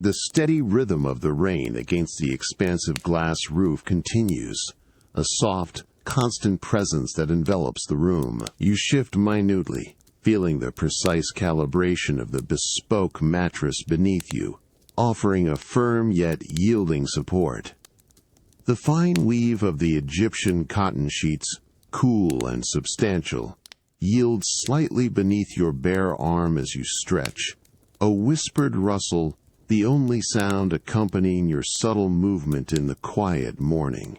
The steady rhythm of the rain against the expansive glass roof continues, a soft, constant presence that envelops the room. You shift minutely, feeling the precise calibration of the bespoke mattress beneath you, offering a firm yet yielding support. The fine weave of the Egyptian cotton sheets, cool and substantial, yields slightly beneath your bare arm as you stretch, a whispered rustle, the only sound accompanying your subtle movement in the quiet morning.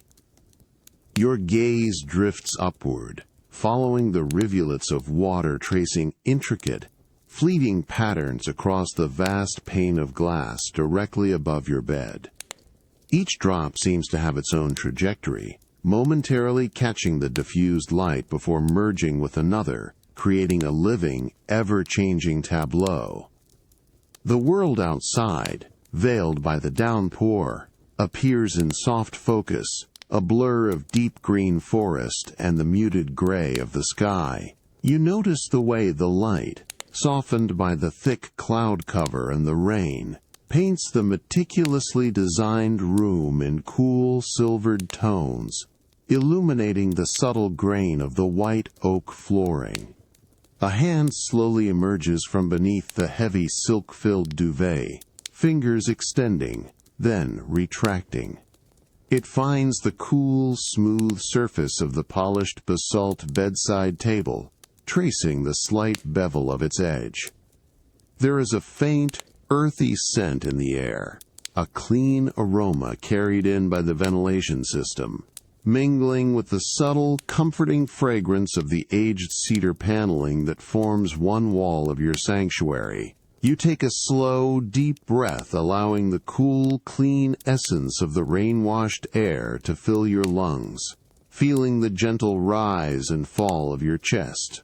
Your gaze drifts upward, following the rivulets of water tracing intricate, fleeting patterns across the vast pane of glass directly above your bed. Each drop seems to have its own trajectory, momentarily catching the diffused light before merging with another, creating a living, ever-changing tableau. The world outside, veiled by the downpour, appears in soft focus, a blur of deep green forest and the muted gray of the sky. You notice the way the light, softened by the thick cloud cover and the rain, paints the meticulously designed room in cool silvered tones, illuminating the subtle grain of the white oak flooring. A hand slowly emerges from beneath the heavy silk-filled duvet, fingers extending, then retracting. It finds the cool, smooth surface of the polished basalt bedside table, tracing the slight bevel of its edge. There is a faint, earthy scent in the air, a clean aroma carried in by the ventilation system, mingling with the subtle, comforting fragrance of the aged cedar paneling that forms one wall of your sanctuary. You take a slow, deep breath, allowing the cool, clean essence of the rain-washed air to fill your lungs, feeling the gentle rise and fall of your chest.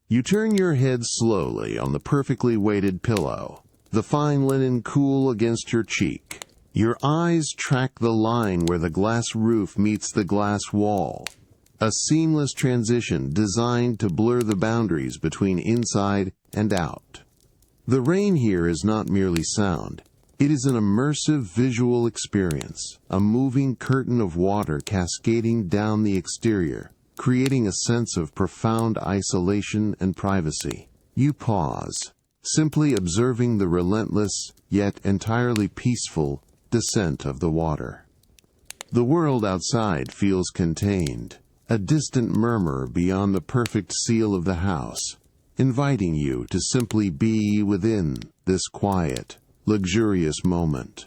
You turn your head slowly on the perfectly weighted pillow, the fine linen cool against your cheek. Your eyes track the line where the glass roof meets the glass wall, a seamless transition designed to blur the boundaries between inside and out. The rain here is not merely sound. It is an immersive visual experience, a moving curtain of water cascading down the exterior, creating a sense of profound isolation and privacy. You pause, simply observing the relentless, yet entirely peaceful, descent of the water. The world outside feels contained, a distant murmur beyond the perfect seal of the house, inviting you to simply be within this quiet, luxurious moment.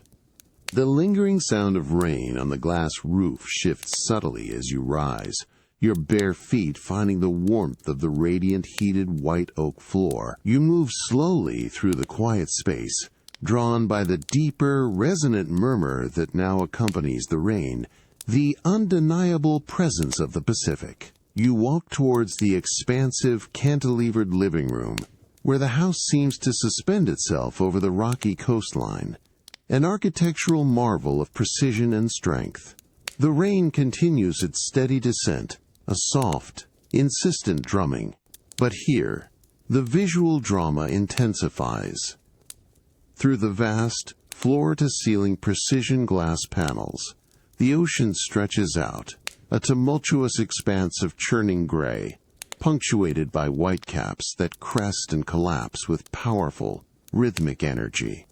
The lingering sound of rain on the glass roof shifts subtly as you rise, your bare feet finding the warmth of the radiant heated white oak floor. You move slowly through the quiet space, drawn by the deeper, resonant murmur that now accompanies the rain, the undeniable presence of the Pacific. You walk towards the expansive, cantilevered living room, where the house seems to suspend itself over the rocky coastline, an architectural marvel of precision and strength. The rain continues its steady descent, a soft, insistent drumming, but here, the visual drama intensifies. Through the vast, floor-to-ceiling precision glass panels, the ocean stretches out, a tumultuous expanse of churning gray, punctuated by whitecaps that crest and collapse with powerful, rhythmic energy.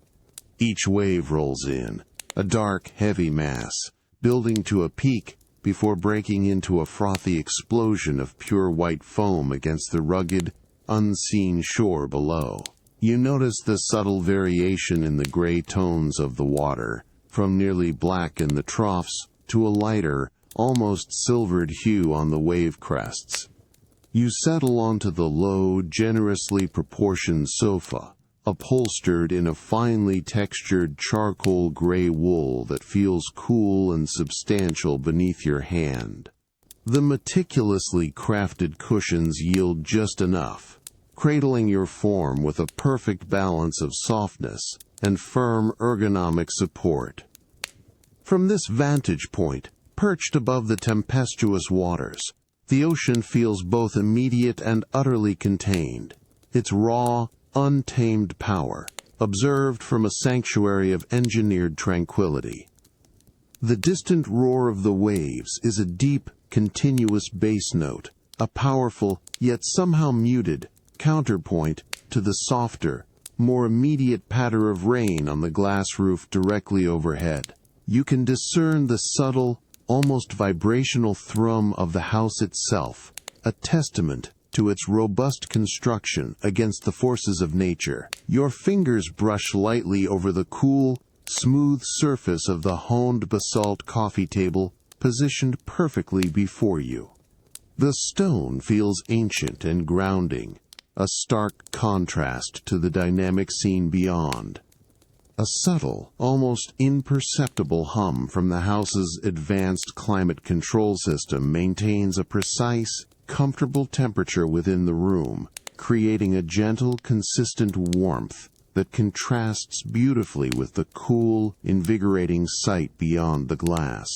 Each wave rolls in, a dark, heavy mass, building to a peak before breaking into a frothy explosion of pure white foam against the rugged, unseen shore below. You notice the subtle variation in the gray tones of the water, from nearly black in the troughs to a lighter, almost silvered hue on the wave crests. You settle onto the low, generously proportioned sofa, upholstered in a finely textured charcoal gray wool that feels cool and substantial beneath your hand. The meticulously crafted cushions yield just enough, cradling your form with a perfect balance of softness and firm ergonomic support. From this vantage point, perched above the tempestuous waters, the ocean feels both immediate and utterly contained, its raw, untamed power, observed from a sanctuary of engineered tranquility. The distant roar of the waves is a deep, continuous bass note, a powerful, yet somehow muted, counterpoint to the softer, more immediate patter of rain on the glass roof directly overhead. You can discern the subtle, almost vibrational thrum of the house itself, a testament to its robust construction against the forces of nature. Your fingers brush lightly over the cool, smooth surface of the honed basalt coffee table positioned perfectly before you. The stone feels ancient and grounding, a stark contrast to the dynamic scene beyond. A subtle, almost imperceptible hum from the house's advanced climate control system maintains a precise, comfortable temperature within the room, creating a gentle, consistent warmth that contrasts beautifully with the cool, invigorating sight beyond the glass.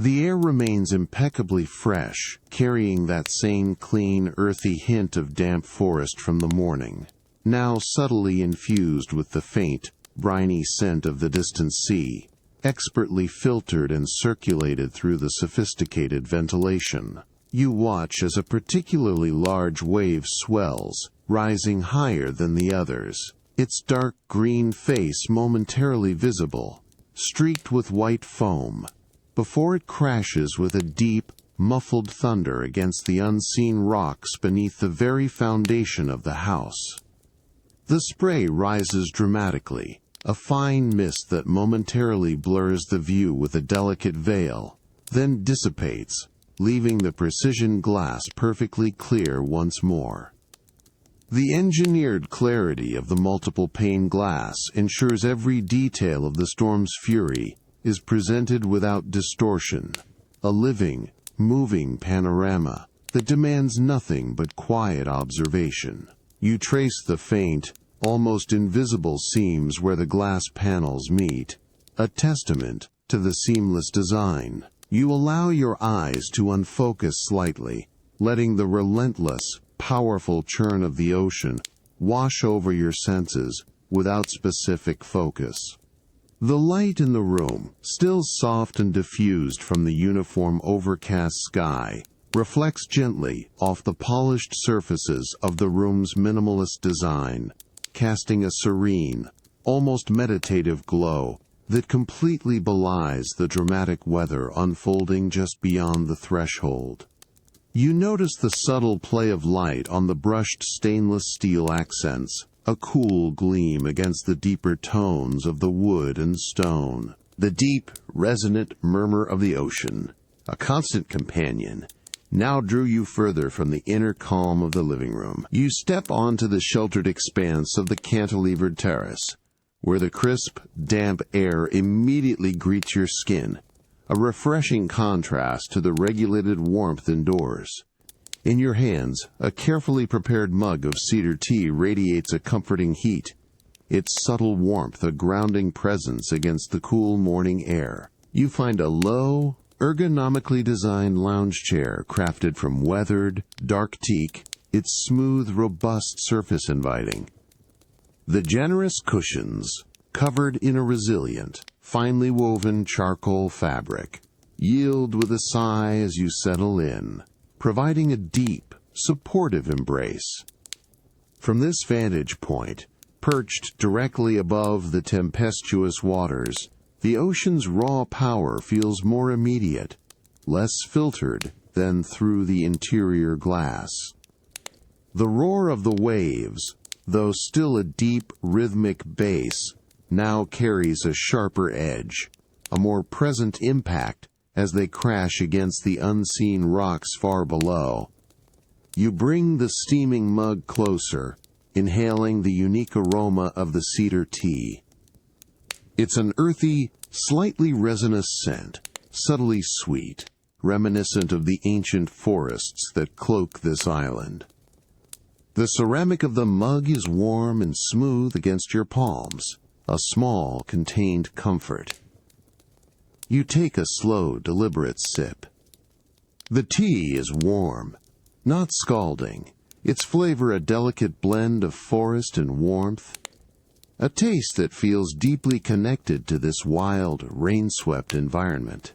The air remains impeccably fresh, carrying that same clean, earthy hint of damp forest from the morning, now subtly infused with the faint, briny scent of the distant sea, expertly filtered and circulated through the sophisticated ventilation. You watch as a particularly large wave swells, rising higher than the others, its dark green face momentarily visible, streaked with white foam, before it crashes with a deep, muffled thunder against the unseen rocks beneath the very foundation of the house. The spray rises dramatically, a fine mist that momentarily blurs the view with a delicate veil, then dissipates, leaving the precision glass perfectly clear once more. The engineered clarity of the multiple-pane glass ensures every detail of the storm's fury is presented without distortion, a living, moving panorama that demands nothing but quiet observation. You trace the faint, almost invisible seams where the glass panels meet, a testament to the seamless design. You allow your eyes to unfocus slightly, letting the relentless, powerful churn of the ocean wash over your senses without specific focus. The light in the room, still soft and diffused from the uniform overcast sky, reflects gently off the polished surfaces of the room's minimalist design, casting a serene, almost meditative glow that completely belies the dramatic weather unfolding just beyond the threshold. You notice the subtle play of light on the brushed stainless steel accents, a cool gleam against the deeper tones of the wood and stone. The deep, resonant murmur of the ocean, a constant companion, now drew you further from the inner calm of the living room. You step onto the sheltered expanse of the cantilevered terrace, where the crisp, damp air immediately greets your skin, a refreshing contrast to the regulated warmth indoors. In your hands, a carefully prepared mug of cedar tea radiates a comforting heat, its subtle warmth a grounding presence against the cool morning air. You find a low, ergonomically designed lounge chair crafted from weathered, dark teak, its smooth, robust surface inviting. The generous cushions, covered in a resilient, finely woven charcoal fabric, yield with a sigh as you settle in, providing a deep, supportive embrace. From this vantage point, perched directly above the tempestuous waters, the ocean's raw power feels more immediate, less filtered than through the interior glass. The roar of the waves, though still a deep, rhythmic bass, now carries a sharper edge, a more present impact as they crash against the unseen rocks far below. You bring the steaming mug closer, inhaling the unique aroma of the cedar tea. It's an earthy, slightly resinous scent, subtly sweet, reminiscent of the ancient forests that cloak this island. The ceramic of the mug is warm and smooth against your palms, a small, contained comfort. You take a slow, deliberate sip. The tea is warm, not scalding, its flavor a delicate blend of forest and warmth. a taste that feels deeply connected to this wild, rain-swept environment.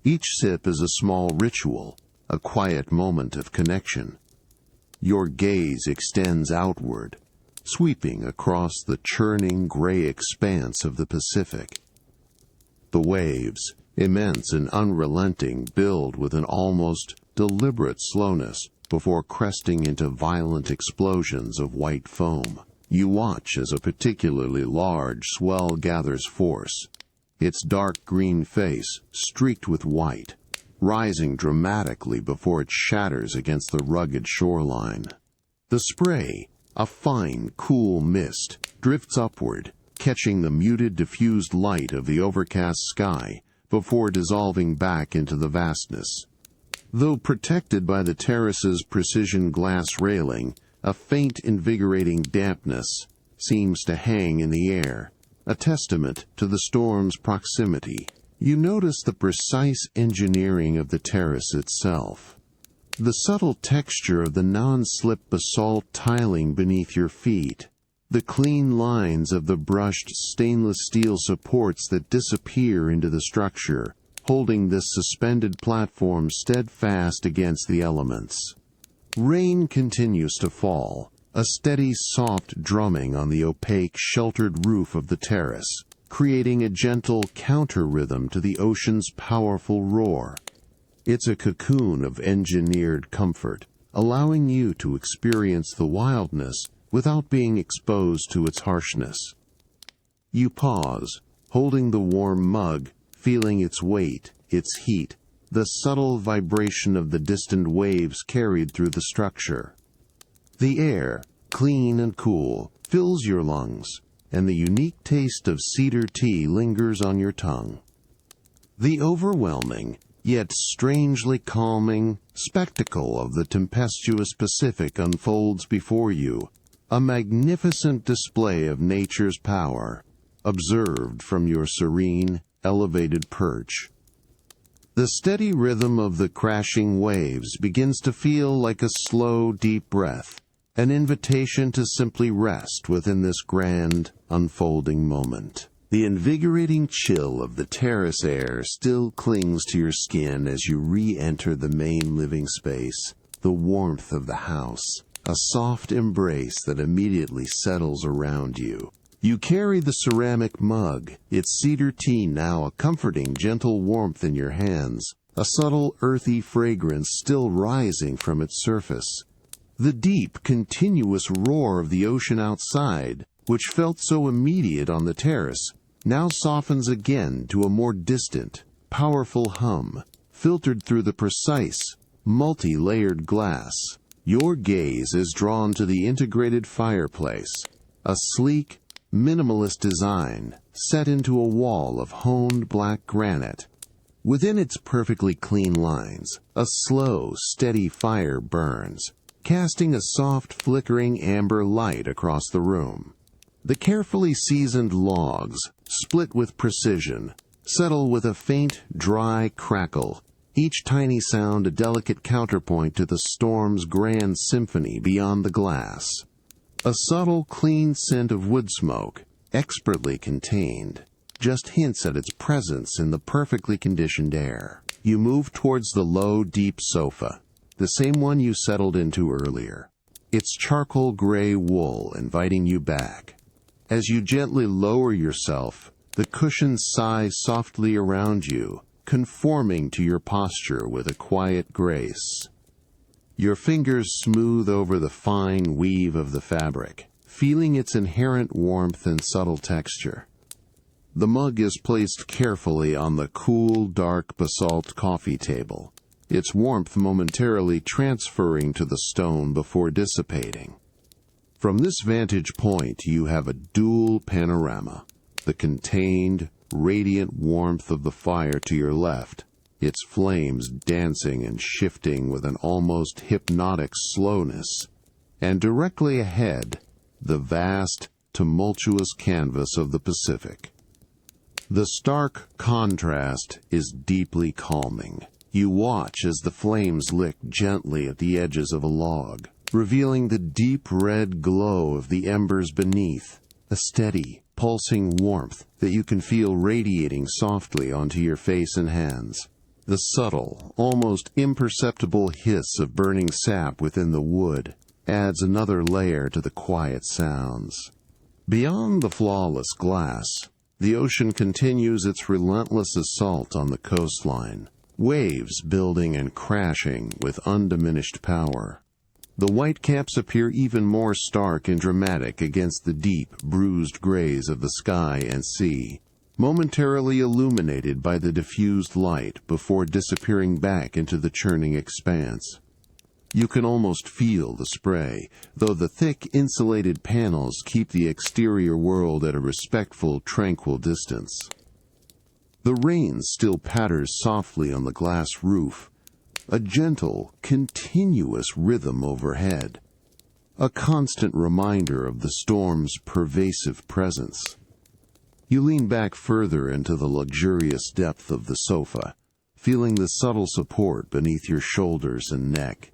Each sip is a small ritual, a quiet moment of connection. Your gaze extends outward, sweeping across the churning gray expanse of the Pacific. The waves, immense and unrelenting, build with an almost deliberate slowness before cresting into violent explosions of white foam. You watch as a particularly large swell gathers force, its dark green face streaked with white, rising dramatically before it shatters against the rugged shoreline. The spray, a fine, cool mist, drifts upward, catching the muted, diffused light of the overcast sky before dissolving back into the vastness. Though protected by the terrace's precision glass railing, a faint, invigorating dampness seems to hang in the air, a testament to the storm's proximity. You notice the precise engineering of the terrace itself. The subtle texture of the non-slip basalt tiling beneath your feet, the clean lines of the brushed stainless steel supports that disappear into the structure, holding this suspended platform steadfast against the elements. Rain continues to fall, a steady, soft drumming on the opaque, sheltered roof of the terrace, creating a gentle counter-rhythm to the ocean's powerful roar. It's a cocoon of engineered comfort, allowing you to experience the wildness without being exposed to its harshness. You pause, holding the warm mug, feeling its weight, its heat, the subtle vibration of the distant waves carried through the structure. The air, clean and cool, fills your lungs, and the unique taste of cedar tea lingers on your tongue. The overwhelming, yet strangely calming, spectacle of the tempestuous Pacific unfolds before you, a magnificent display of nature's power, observed from your serene, elevated perch. The steady rhythm of the crashing waves begins to feel like a slow, deep breath, an invitation to simply rest within this grand, unfolding moment. The invigorating chill of the terrace air still clings to your skin as you re-enter the main living space, the warmth of the house, a soft embrace that immediately settles around you. You carry the ceramic mug, its cedar tea now a comforting, gentle warmth in your hands, a subtle, earthy fragrance still rising from its surface. The deep, continuous roar of the ocean outside, which felt so immediate on the terrace, now softens again to a more distant, powerful hum, filtered through the precise, multi-layered glass. Your gaze is drawn to the integrated fireplace, a sleek, minimalist design set into a wall of honed black granite. Within its perfectly clean lines, a slow, steady fire burns, casting a soft, flickering amber light across the room. The carefully seasoned logs, split with precision, settle with a faint, dry crackle, each tiny sound a delicate counterpoint to the storm's grand symphony beyond the glass. A subtle, clean scent of wood smoke, expertly contained, just hints at its presence in the perfectly conditioned air. You move towards the low, deep sofa, the same one you settled into earlier, its charcoal gray wool inviting you back. As you gently lower yourself, the cushions sigh softly around you, conforming to your posture with a quiet grace. Your fingers smooth over the fine weave of the fabric, feeling its inherent warmth and subtle texture. The mug is placed carefully on the cool, dark basalt coffee table, its warmth momentarily transferring to the stone before dissipating. From this vantage point, you have a dual panorama: the contained, radiant warmth of the fire to your left, its flames dancing and shifting with an almost hypnotic slowness, and directly ahead, the vast, tumultuous canvas of the Pacific. The stark contrast is deeply calming. You watch as the flames lick gently at the edges of a log, revealing the deep red glow of the embers beneath, a steady, pulsing warmth that you can feel radiating softly onto your face and hands. The subtle, almost imperceptible hiss of burning sap within the wood adds another layer to the quiet sounds. Beyond the flawless glass, the ocean continues its relentless assault on the coastline, waves building and crashing with undiminished power. The whitecaps appear even more stark and dramatic against the deep, bruised grays of the sky and sea, momentarily illuminated by the diffused light before disappearing back into the churning expanse. You can almost feel the spray, though the thick, insulated panels keep the exterior world at a respectful, tranquil distance. The rain still patters softly on the glass roof, a gentle, continuous rhythm overhead, a constant reminder of the storm's pervasive presence. You lean back further into the luxurious depth of the sofa, feeling the subtle support beneath your shoulders and neck.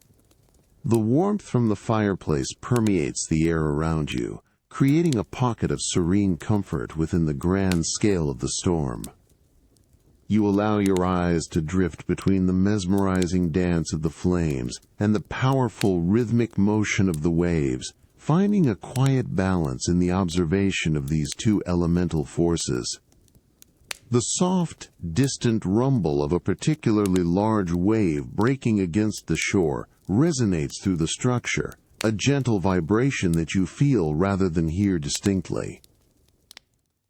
The warmth from the fireplace permeates the air around you, creating a pocket of serene comfort within the grand scale of the storm. You allow your eyes to drift between the mesmerizing dance of the flames and the powerful rhythmic motion of the waves, finding a quiet balance in the observation of these two elemental forces. The soft, distant rumble of a particularly large wave breaking against the shore resonates through the structure, a gentle vibration that you feel rather than hear distinctly.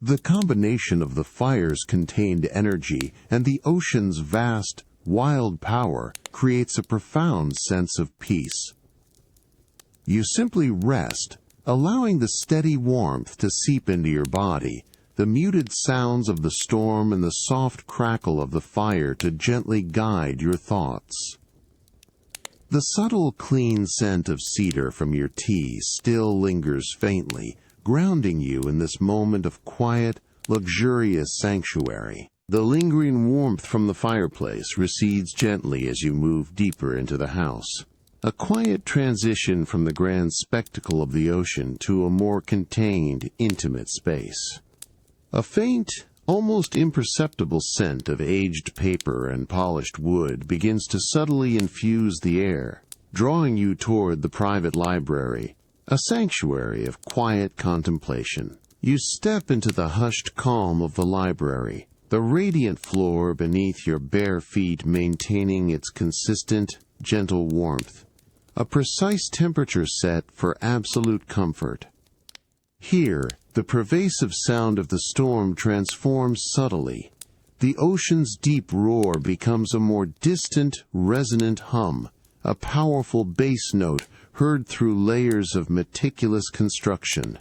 The combination of the fire's contained energy and the ocean's vast, wild power creates a profound sense of peace. You simply rest, allowing the steady warmth to seep into your body, the muted sounds of the storm and the soft crackle of the fire to gently guide your thoughts. The subtle, clean scent of cedar from your tea still lingers faintly, grounding you in this moment of quiet, luxurious sanctuary. The lingering warmth from the fireplace recedes gently as you move deeper into the house, a quiet transition from the grand spectacle of the ocean to a more contained, intimate space. A faint, almost imperceptible scent of aged paper and polished wood begins to subtly infuse the air, drawing you toward the private library, a sanctuary of quiet contemplation. You step into the hushed calm of the library, the radiant floor beneath your bare feet maintaining its consistent, gentle warmth, a precise temperature set for absolute comfort. Here, the pervasive sound of the storm transforms subtly. The ocean's deep roar becomes a more distant, resonant hum, a powerful bass note heard through layers of meticulous construction.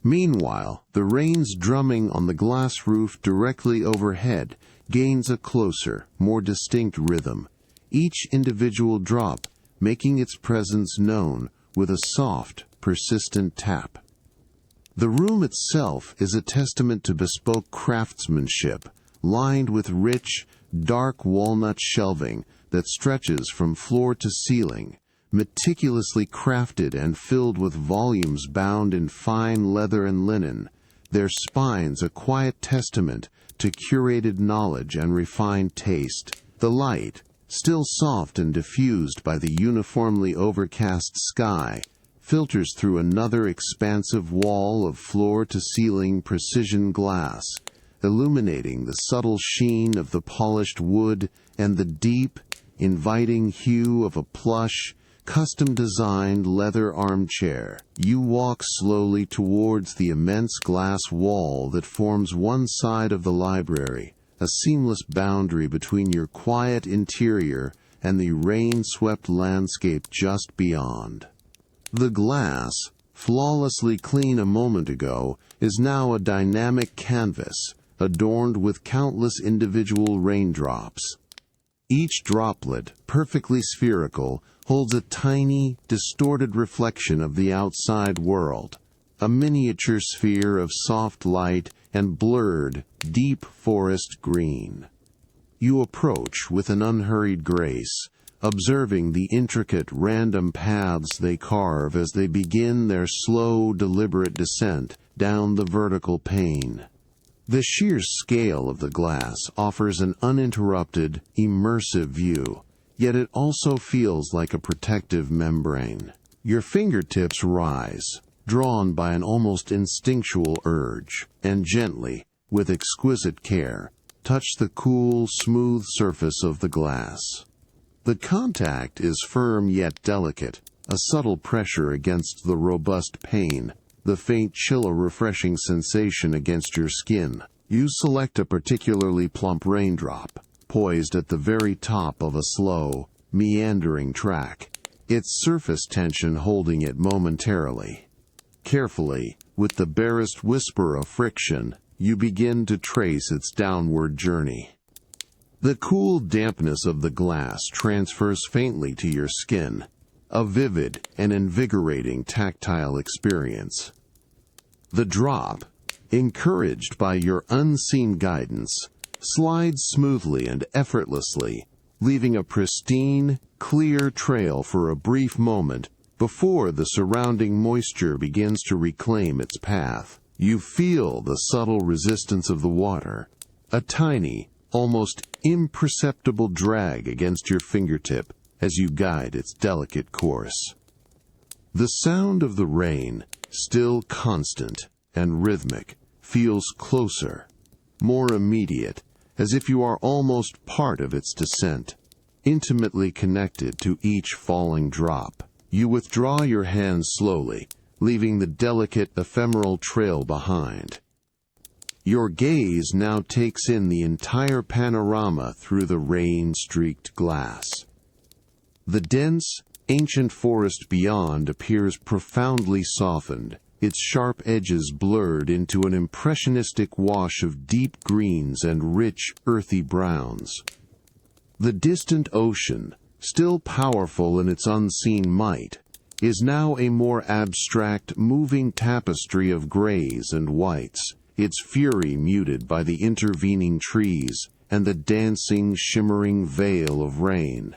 Meanwhile, the rain's drumming on the glass roof directly overhead gains a closer, more distinct rhythm, each individual drop making its presence known with a soft, persistent tap. The room itself is a testament to bespoke craftsmanship, lined with rich, dark walnut shelving that stretches from floor to ceiling, meticulously crafted and filled with volumes bound in fine leather and linen, their spines a quiet testament to curated knowledge and refined taste. The light, still soft and diffused by the uniformly overcast sky, filters through another expansive wall of floor-to-ceiling precision glass, illuminating the subtle sheen of the polished wood and the deep, inviting hue of a plush, custom-designed leather armchair. You walk slowly towards the immense glass wall that forms one side of the library, a seamless boundary between your quiet interior and the rain-swept landscape just beyond. The glass, flawlessly clean a moment ago, is now a dynamic canvas, adorned with countless individual raindrops. Each droplet, perfectly spherical, holds a tiny, distorted reflection of the outside world, a miniature sphere of soft light and blurred, deep forest green. You approach with an unhurried grace, observing the intricate, random paths they carve as they begin their slow, deliberate descent down the vertical pane. The sheer scale of the glass offers an uninterrupted, immersive view, yet it also feels like a protective membrane. Your fingertips rise, drawn by an almost instinctual urge, and gently, with exquisite care, touch the cool, smooth surface of the glass. The contact is firm yet delicate, a subtle pressure against the robust pane, the faint chill, a refreshing sensation against your skin. You select a particularly plump raindrop, poised at the very top of a slow, meandering track, its surface tension holding it momentarily. Carefully, with the barest whisper of friction, you begin to trace its downward journey. The cool dampness of the glass transfers faintly to your skin, a vivid and invigorating tactile experience. The drop, encouraged by your unseen guidance, slides smoothly and effortlessly, leaving a pristine, clear trail for a brief moment before the surrounding moisture begins to reclaim its path. You feel the subtle resistance of the water, a tiny, almost imperceptible drag against your fingertip as you guide its delicate course. The sound of the rain, still constant and rhythmic, feels closer, more immediate, as if you are almost part of its descent, intimately connected to each falling drop. You withdraw your hands slowly, leaving the delicate, ephemeral trail behind. Your gaze now takes in the entire panorama through the rain-streaked glass. The dense, ancient forest beyond appears profoundly softened, its sharp edges blurred into an impressionistic wash of deep greens and rich, earthy browns. The distant ocean, still powerful in its unseen might, is now a more abstract, moving tapestry of grays and whites, its fury muted by the intervening trees and the dancing, shimmering veil of rain.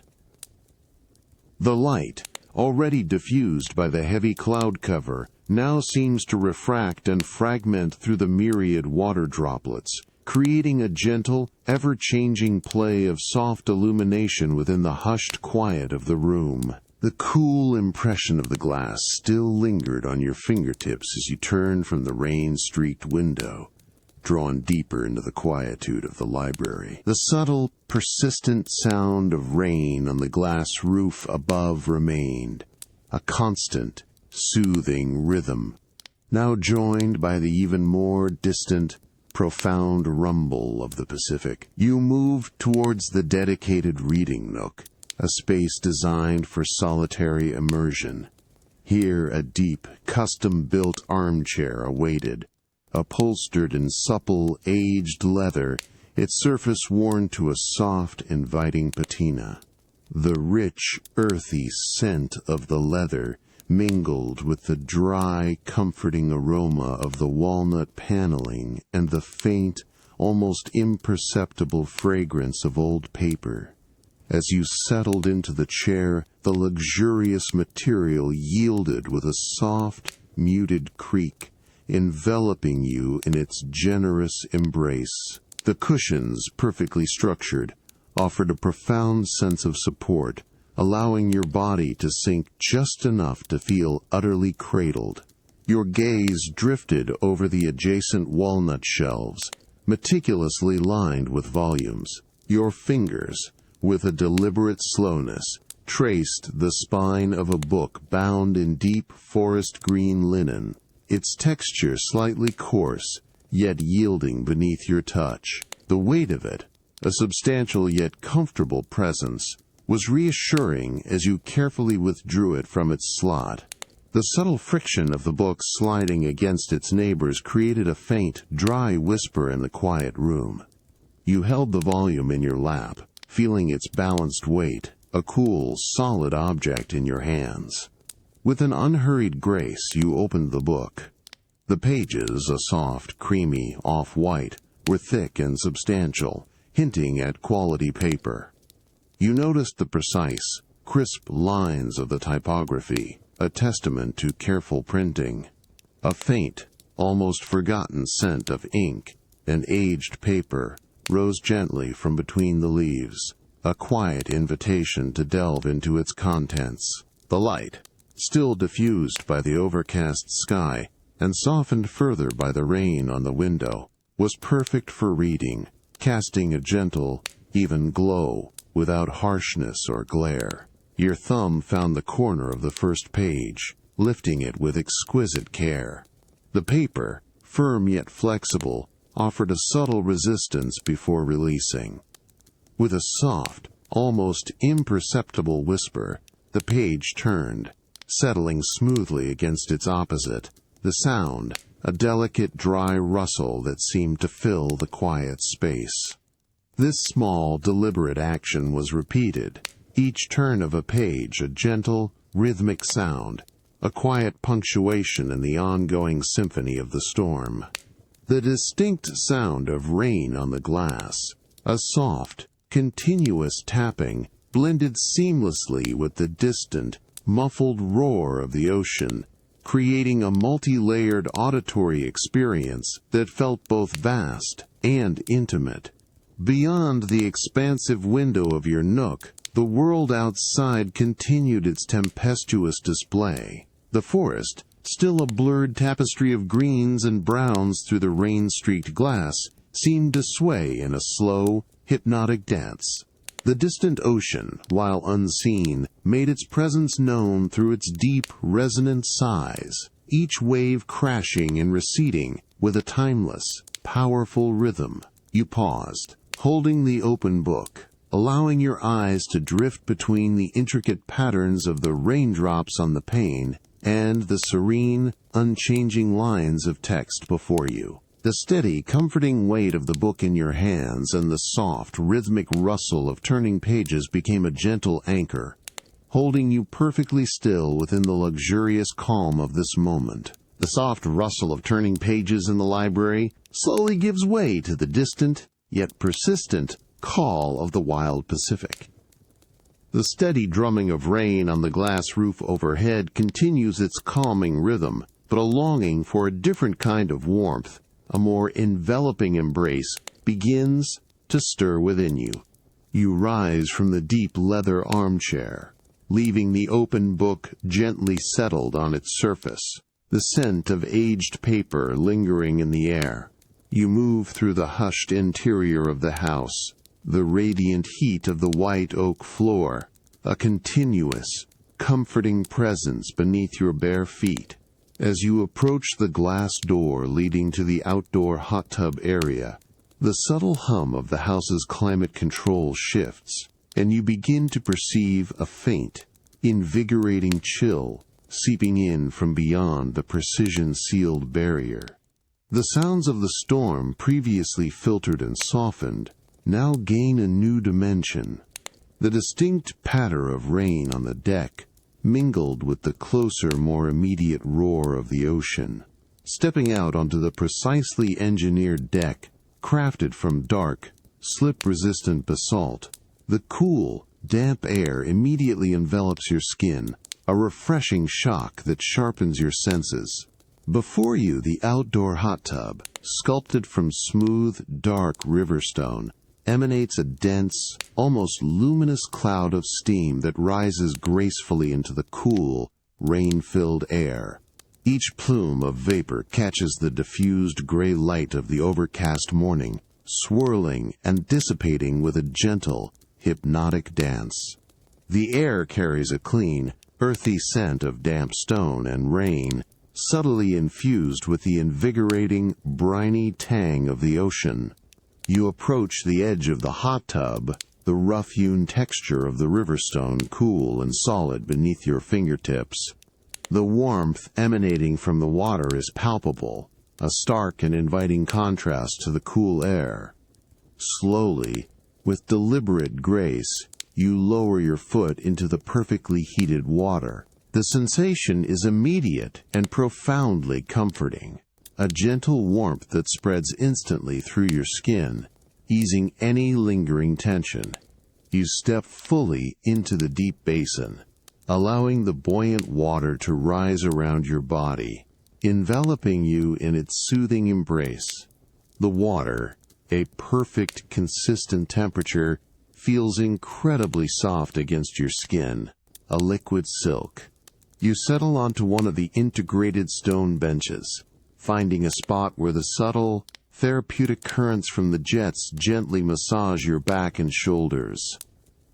The light, already diffused by the heavy cloud cover, now seems to refract and fragment through the myriad water droplets, creating a gentle, ever-changing play of soft illumination within the hushed quiet of the room. The cool impression of the glass still lingered on your fingertips as you turned from the rain-streaked window, drawn deeper into the quietude of the library. The subtle, persistent sound of rain on the glass roof above remained, a constant, soothing rhythm, now joined by the even more distant, profound rumble of the Pacific. You moved towards the dedicated reading nook, a space designed for solitary immersion. Here a deep, custom-built armchair awaited, upholstered in supple, aged leather, its surface worn to a soft, inviting patina. The rich, earthy scent of the leather mingled with the dry, comforting aroma of the walnut paneling and the faint, almost imperceptible fragrance of old paper. As you settled into the chair, the luxurious material yielded with a soft, muted creak, enveloping you in its generous embrace. The cushions, perfectly structured, offered a profound sense of support, allowing your body to sink just enough to feel utterly cradled. Your gaze drifted over the adjacent walnut shelves, meticulously lined with volumes. Your fingers, with a deliberate slowness, traced the spine of a book bound in deep forest green linen, its texture slightly coarse, yet yielding beneath your touch. The weight of it, a substantial yet comfortable presence, was reassuring as you carefully withdrew it from its slot. The subtle friction of the book sliding against its neighbors created a faint, dry whisper in the quiet room. You held the volume in your lap, feeling its balanced weight, a cool, solid object in your hands. With an unhurried grace, you opened the book. The pages, a soft, creamy, off-white, were thick and substantial, hinting at quality paper. You noticed the precise, crisp lines of the typography, a testament to careful printing. A faint, almost forgotten scent of ink and aged paper rose gently from between the leaves, a quiet invitation to delve into its contents. The light, still diffused by the overcast sky and softened further by the rain on the window, was perfect for reading, casting a gentle, even glow without harshness or glare. Your thumb found the corner of the first page, lifting it with exquisite care. The paper, firm yet flexible, offered a subtle resistance before releasing. With a soft, almost imperceptible whisper, the page turned, settling smoothly against its opposite, the sound, a delicate dry rustle that seemed to fill the quiet space. This small, deliberate action was repeated, each turn of a page a gentle, rhythmic sound, a quiet punctuation in the ongoing symphony of the storm. The distinct sound of rain on the glass, a soft, continuous tapping, blended seamlessly with the distant, muffled roar of the ocean, creating a multi-layered auditory experience that felt both vast and intimate. Beyond the expansive window of your nook, the world outside continued its tempestuous display. The forest, still a blurred tapestry of greens and browns through the rain-streaked glass, seemed to sway in a slow, hypnotic dance. The distant ocean, while unseen, made its presence known through its deep, resonant sighs, each wave crashing and receding with a timeless, powerful rhythm. You paused, holding the open book, allowing your eyes to drift between the intricate patterns of the raindrops on the pane and the serene, unchanging lines of text before you. The steady, comforting weight of the book in your hands and the soft, rhythmic rustle of turning pages became a gentle anchor, holding you perfectly still within the luxurious calm of this moment. The soft rustle of turning pages in the library slowly gives way to the distant, yet persistent, call of the wild Pacific. The steady drumming of rain on the glass roof overhead continues its calming rhythm, but a longing for a different kind of warmth, a more enveloping embrace, begins to stir within you. You rise from the deep leather armchair, leaving the open book gently settled on its surface, the scent of aged paper lingering in the air. You move through the hushed interior of the house, the radiant heat of the white oak floor, a continuous, comforting presence beneath your bare feet. As you approach the glass door leading to the outdoor hot tub area, the subtle hum of the house's climate control shifts, and you begin to perceive a faint, invigorating chill seeping in from beyond the precision-sealed barrier. The sounds of the storm, previously filtered and softened, now gain a new dimension. The distinct patter of rain on the deck mingled with the closer, more immediate roar of the ocean. Stepping out onto the precisely engineered deck, crafted from dark, slip-resistant basalt, the cool, damp air immediately envelops your skin, a refreshing shock that sharpens your senses. Before you, the outdoor hot tub, sculpted from smooth, dark river stone, emanates a dense, almost luminous cloud of steam that rises gracefully into the cool, rain-filled air. Each plume of vapor catches the diffused gray light of the overcast morning, swirling and dissipating with a gentle, hypnotic dance. The air carries a clean, earthy scent of damp stone and rain, subtly infused with the invigorating, briny tang of the ocean. You approach the edge of the hot tub, the rough-hewn texture of the riverstone cool and solid beneath your fingertips. The warmth emanating from the water is palpable, a stark and inviting contrast to the cool air. Slowly, with deliberate grace, you lower your foot into the perfectly heated water. The sensation is immediate and profoundly comforting. A gentle warmth that spreads instantly through your skin, easing any lingering tension. You step fully into the deep basin, allowing the buoyant water to rise around your body, enveloping you in its soothing embrace. The water, a perfect, consistent temperature, feels incredibly soft against your skin, a liquid silk. You settle onto one of the integrated stone benches, finding a spot where the subtle, therapeutic currents from the jets gently massage your back and shoulders.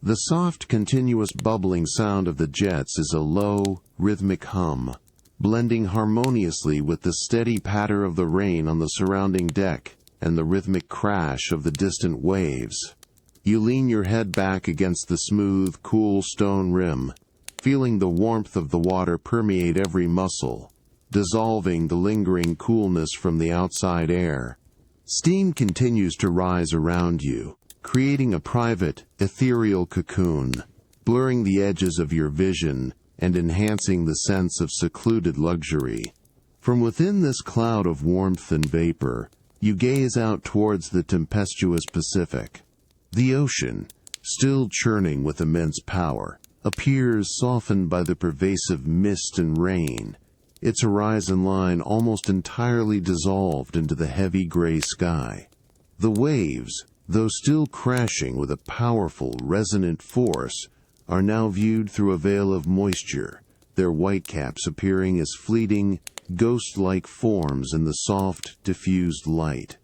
The soft, continuous bubbling sound of the jets is a low, rhythmic hum, blending harmoniously with the steady patter of the rain on the surrounding deck and the rhythmic crash of the distant waves. You lean your head back against the smooth, cool stone rim, feeling the warmth of the water permeate every muscle, dissolving the lingering coolness from the outside air. Steam continues to rise around you, creating a private, ethereal cocoon, blurring the edges of your vision and enhancing the sense of secluded luxury. From within this cloud of warmth and vapor, you gaze out towards the tempestuous Pacific. The ocean, still churning with immense power, appears softened by the pervasive mist and rain, its horizon line almost entirely dissolved into the heavy gray sky. The waves, though still crashing with a powerful, resonant force, are now viewed through a veil of moisture, their whitecaps appearing as fleeting, ghost-like forms in the soft, diffused light.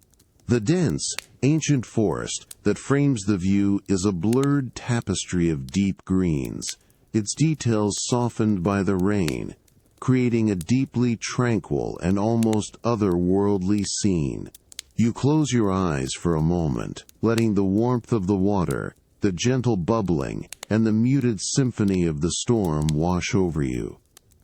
The dense, ancient forest that frames the view is a blurred tapestry of deep greens, its details softened by the rain, creating a deeply tranquil and almost otherworldly scene. You close your eyes for a moment, letting the warmth of the water, the gentle bubbling, and the muted symphony of the storm wash over you.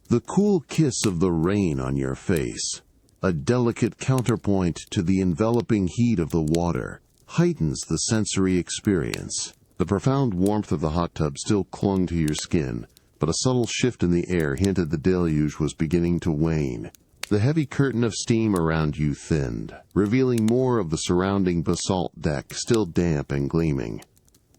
The cool kiss of the rain on your face, a delicate counterpoint to the enveloping heat of the water, heightens the sensory experience. The profound warmth of the hot tub still clung to your skin, but a subtle shift in the air hinted the deluge was beginning to wane. The heavy curtain of steam around you thinned, revealing more of the surrounding basalt deck still damp and gleaming.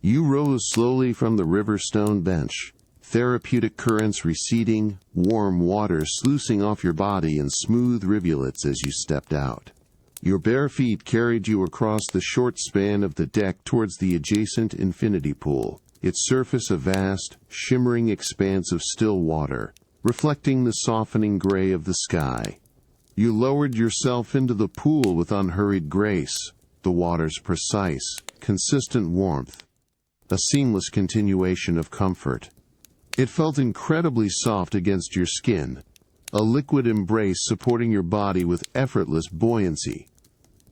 You rose slowly from the river stone bench, therapeutic currents receding, warm water sluicing off your body in smooth rivulets as you stepped out. Your bare feet carried you across the short span of the deck towards the adjacent infinity pool, its surface a vast, shimmering expanse of still water, reflecting the softening gray of the sky. You lowered yourself into the pool with unhurried grace, the water's precise, consistent warmth, a seamless continuation of comfort. It felt incredibly soft against your skin, a liquid embrace supporting your body with effortless buoyancy.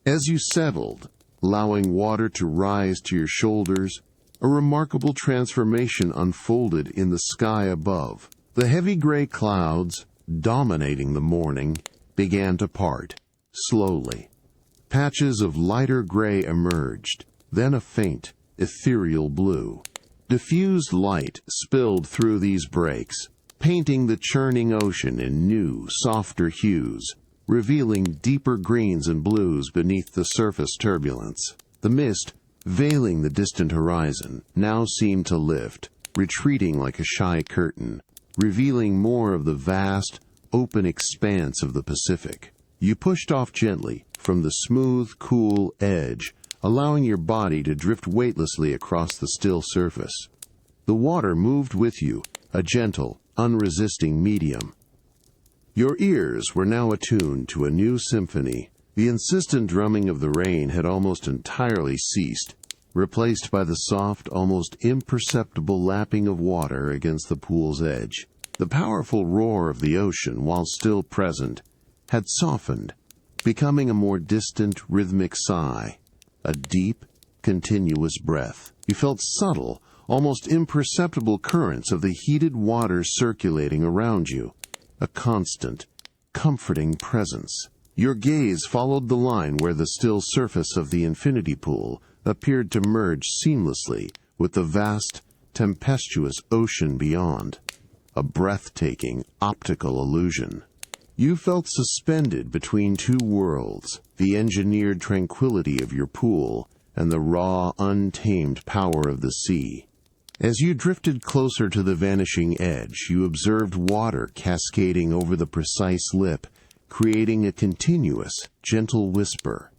As you settled, allowing water to rise to your shoulders, a remarkable transformation unfolded in the sky above. The heavy gray clouds, dominating the morning, began to part, slowly. Patches of lighter gray emerged, then a faint, ethereal blue. Diffused light spilled through these breaks, painting the churning ocean in new, softer hues, revealing deeper greens and blues beneath the surface turbulence. The mist, veiling the distant horizon, now seemed to lift, retreating like a shy curtain, revealing more of the vast, open expanse of the Pacific. You pushed off gently from the smooth, cool edge, allowing your body to drift weightlessly across the still surface. The water moved with you, a gentle, unresisting medium. Your ears were now attuned to a new symphony. The insistent drumming of the rain had almost entirely ceased, replaced by the soft, almost imperceptible lapping of water against the pool's edge. The powerful roar of the ocean, while still present, had softened, becoming a more distant, rhythmic sigh, a deep, continuous breath. You felt subtle, almost imperceptible currents of the heated water circulating around you, a constant, comforting presence. Your gaze followed the line where the still surface of the infinity pool appeared to merge seamlessly with the vast, tempestuous ocean beyond, a breathtaking optical illusion. You felt suspended between two worlds, the engineered tranquility of your pool and the raw, untamed power of the sea. As you drifted closer to the vanishing edge, you observed water cascading over the precise lip, creating a continuous, gentle whisper,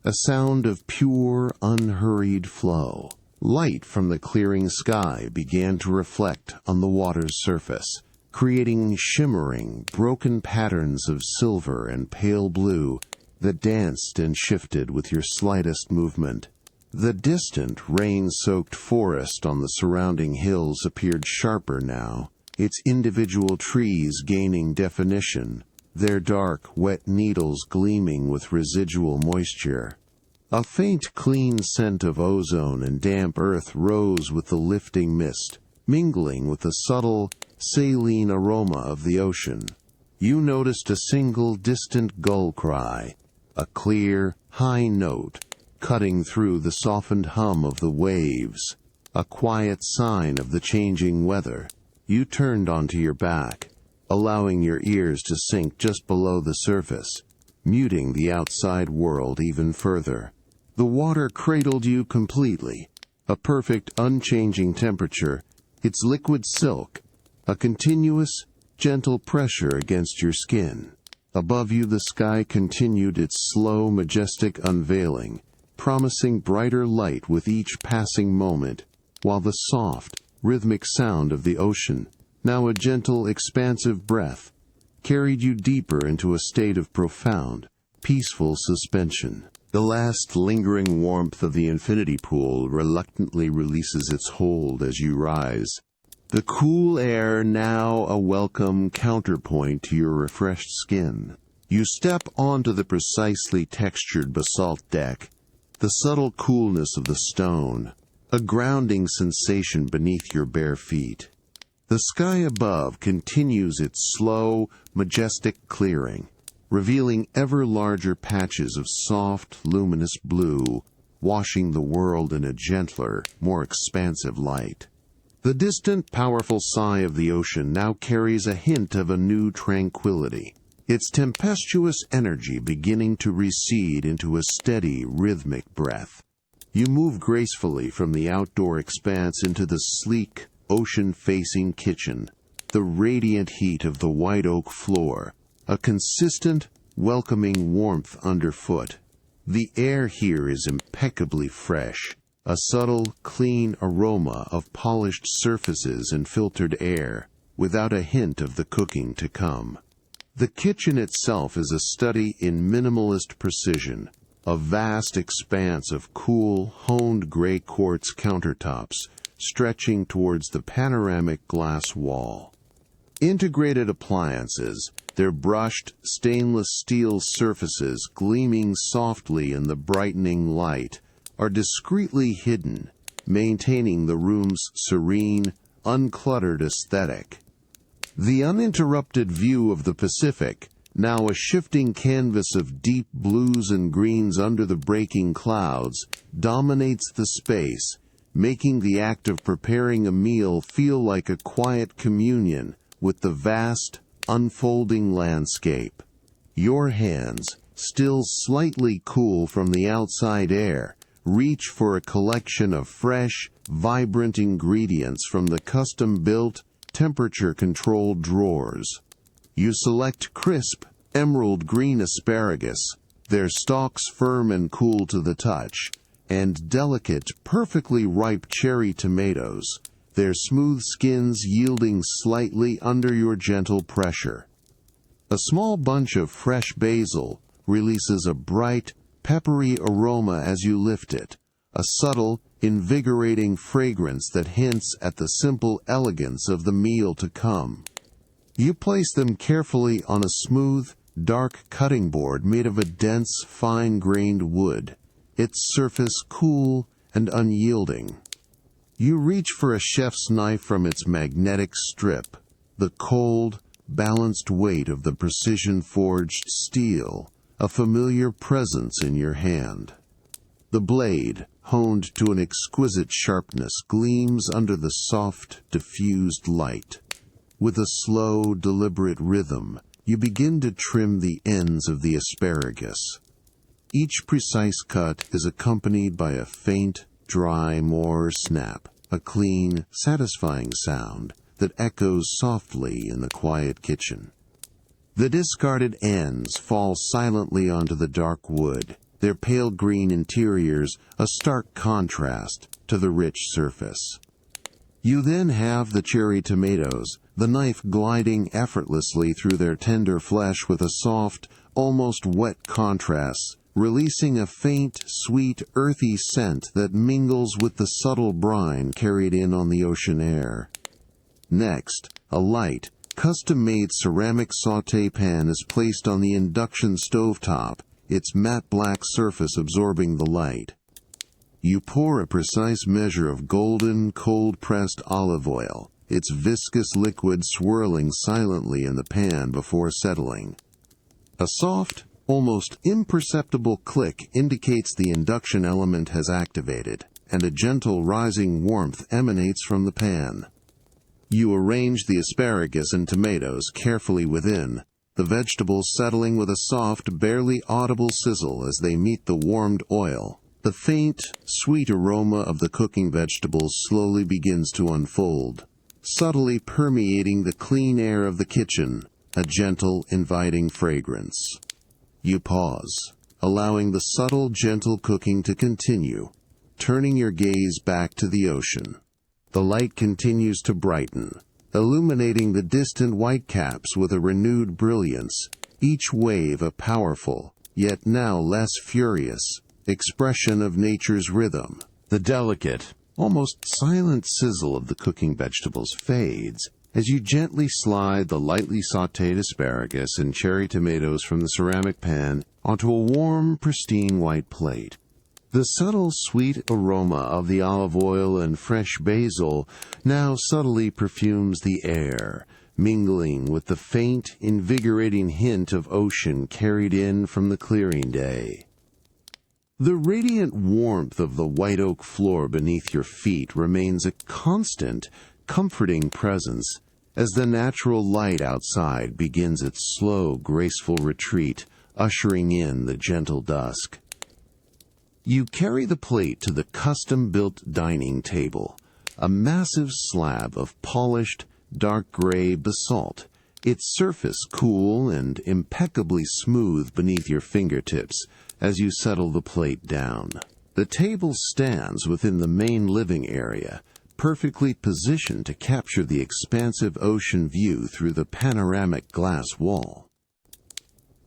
a sound of pure, unhurried flow. Light from the clearing sky began to reflect on the water's surface, creating shimmering, broken patterns of silver and pale blue that danced and shifted with your slightest movement. The distant, rain-soaked forest on the surrounding hills appeared sharper now, its individual trees gaining definition, their dark, wet needles gleaming with residual moisture. A faint, clean scent of ozone and damp earth rose with the lifting mist, mingling with the subtle, saline aroma of the ocean. You noticed a single distant gull cry, a clear, high note, cutting through the softened hum of the waves, a quiet sign of the changing weather. You turned onto your back, allowing your ears to sink just below the surface, muting the outside world even further. The water cradled you completely, a perfect, unchanging temperature, its liquid silk, a continuous, gentle pressure against your skin. Above you the sky continued its slow, majestic unveiling, promising brighter light with each passing moment, while the soft, rhythmic sound of the ocean, now a gentle, expansive breath, carried you deeper into a state of profound, peaceful suspension. The last lingering warmth of the infinity pool reluctantly releases its hold as you rise. The cool air now a welcome counterpoint to your refreshed skin. You step onto the precisely textured basalt deck, the subtle coolness of the stone, a grounding sensation beneath your bare feet. The sky above continues its slow, majestic clearing, revealing ever larger patches of soft, luminous blue, washing the world in a gentler, more expansive light. The distant, powerful sigh of the ocean now carries a hint of a new tranquility, its tempestuous energy beginning to recede into a steady, rhythmic breath. You move gracefully from the outdoor expanse into the sleek, ocean-facing kitchen, the radiant heat of the white oak floor, a consistent, welcoming warmth underfoot. The air here is impeccably fresh, a subtle, clean aroma of polished surfaces and filtered air, without a hint of the cooking to come. The kitchen itself is a study in minimalist precision, a vast expanse of cool, honed gray quartz countertops stretching towards the panoramic glass wall. Integrated appliances, their brushed stainless steel surfaces gleaming softly in the brightening light, are discreetly hidden, maintaining the room's serene, uncluttered aesthetic. The uninterrupted view of the Pacific, now a shifting canvas of deep blues and greens under the breaking clouds, dominates the space, making the act of preparing a meal feel like a quiet communion with the vast, unfolding landscape. Your hands, still slightly cool from the outside air, reach for a collection of fresh, vibrant ingredients from the custom-built, temperature-controlled drawers. You select crisp, emerald green asparagus, their stalks firm and cool to the touch, and delicate, perfectly ripe cherry tomatoes, their smooth skins yielding slightly under your gentle pressure. A small bunch of fresh basil releases a bright, peppery aroma as you lift it, a subtle, invigorating fragrance that hints at the simple elegance of the meal to come. You place them carefully on a smooth, dark cutting board made of a dense, fine-grained wood, its surface cool and unyielding. You reach for a chef's knife from its magnetic strip, the cold, balanced weight of the precision-forged steel, a familiar presence in your hand. The blade, honed to an exquisite sharpness, gleams under the soft, diffused light. With a slow, deliberate rhythm, you begin to trim the ends of the asparagus. Each precise cut is accompanied by a faint, dry moor snap, a clean, satisfying sound that echoes softly in the quiet kitchen. The discarded ends fall silently onto the dark wood, their pale green interiors a stark contrast to the rich surface. You then have the cherry tomatoes, the knife gliding effortlessly through their tender flesh with a soft, almost wet contrast, releasing a faint, sweet, earthy scent that mingles with the subtle brine carried in on the ocean air. Next, a light, custom-made ceramic sauté pan is placed on the induction stovetop, its matte black surface absorbing the light. You pour a precise measure of golden, cold-pressed olive oil, its viscous liquid swirling silently in the pan before settling. A soft, almost imperceptible click indicates the induction element has activated, and a gentle rising warmth emanates from the pan. You arrange the asparagus and tomatoes carefully within, the vegetables settling with a soft, barely audible sizzle as they meet the warmed oil. The faint, sweet aroma of the cooking vegetables slowly begins to unfold, subtly permeating the clean air of the kitchen, a gentle, inviting fragrance. You pause, allowing the subtle, gentle cooking to continue, turning your gaze back to the ocean. The light continues to brighten, illuminating the distant whitecaps with a renewed brilliance, each wave a powerful, yet now less furious, expression of nature's rhythm. The delicate, almost silent sizzle of the cooking vegetables fades as you gently slide the lightly sautéed asparagus and cherry tomatoes from the ceramic pan onto a warm, pristine white plate. The subtle, sweet aroma of the olive oil and fresh basil now subtly perfumes the air, mingling with the faint, invigorating hint of ocean carried in from the clearing day. The radiant warmth of the white oak floor beneath your feet remains a constant, comforting presence as the natural light outside begins its slow, graceful retreat, ushering in the gentle dusk. You carry the plate to the custom-built dining table, a massive slab of polished, dark gray basalt, its surface cool and impeccably smooth beneath your fingertips as you settle the plate down. The table stands within the main living area, perfectly positioned to capture the expansive ocean view through the panoramic glass wall.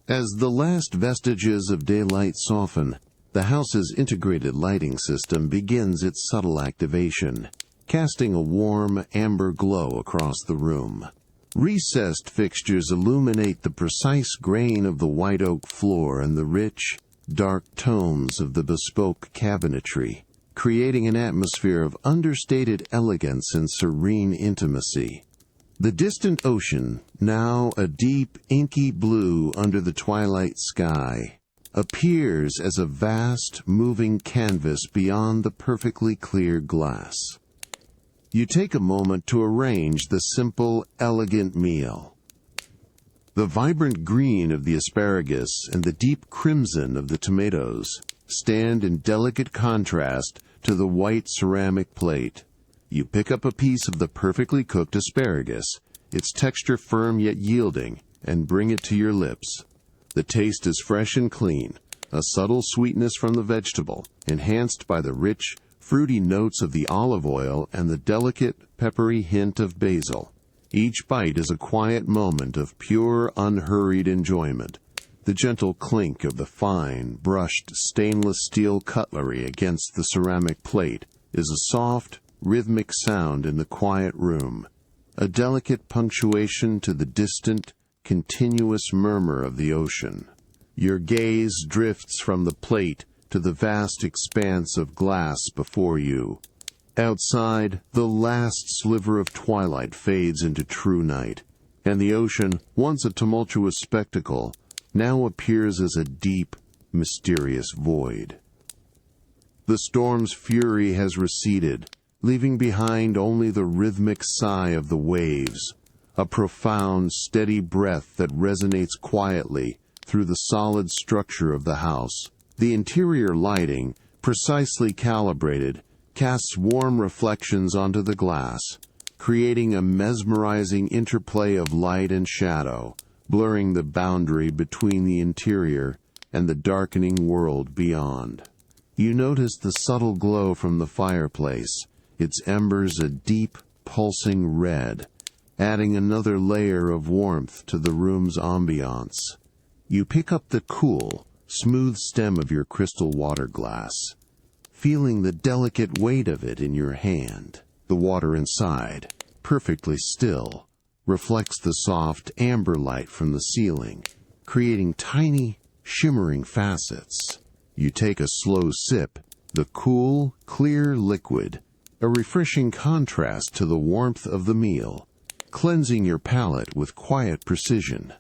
As the last vestiges of daylight soften, the house's integrated lighting system begins its subtle activation, casting a warm, amber glow across the room. Recessed fixtures illuminate the precise grain of the white oak floor and the rich, dark tones of the bespoke cabinetry, creating an atmosphere of understated elegance and serene intimacy. The distant ocean, now a deep, inky blue under the twilight sky, appears as a vast, moving canvas beyond the perfectly clear glass. You take a moment to arrange the simple, elegant meal. The vibrant green of the asparagus and the deep crimson of the tomatoes stand in delicate contrast to the white ceramic plate. You pick up a piece of the perfectly cooked asparagus, its texture firm yet yielding, and bring it to your lips. The taste is fresh and clean, a subtle sweetness from the vegetable, enhanced by the rich, fruity notes of the olive oil and the delicate, peppery hint of basil. Each bite is a quiet moment of pure, unhurried enjoyment. The gentle clink of the fine, brushed stainless steel cutlery against the ceramic plate is a soft, rhythmic sound in the quiet room, a delicate punctuation to the distant, continuous murmur of the ocean. Your gaze drifts from the plate to the vast expanse of glass before you. Outside, the last sliver of twilight fades into true night, and the ocean, once a tumultuous spectacle, now appears as a deep, mysterious void. The storm's fury has receded, leaving behind only the rhythmic sigh of the waves, a profound, steady breath that resonates quietly through the solid structure of the house. The interior lighting, precisely calibrated, casts warm reflections onto the glass, creating a mesmerizing interplay of light and shadow, blurring the boundary between the interior and the darkening world beyond. You notice the subtle glow from the fireplace, its embers a deep, pulsing red, adding another layer of warmth to the room's ambiance. You pick up the cool, smooth stem of your crystal water glass, feeling the delicate weight of it in your hand. The water inside, perfectly still, reflects the soft amber light from the ceiling, creating tiny, shimmering facets. You take a slow sip, the cool, clear liquid, a refreshing contrast to the warmth of the meal, cleansing your palate with quiet precision.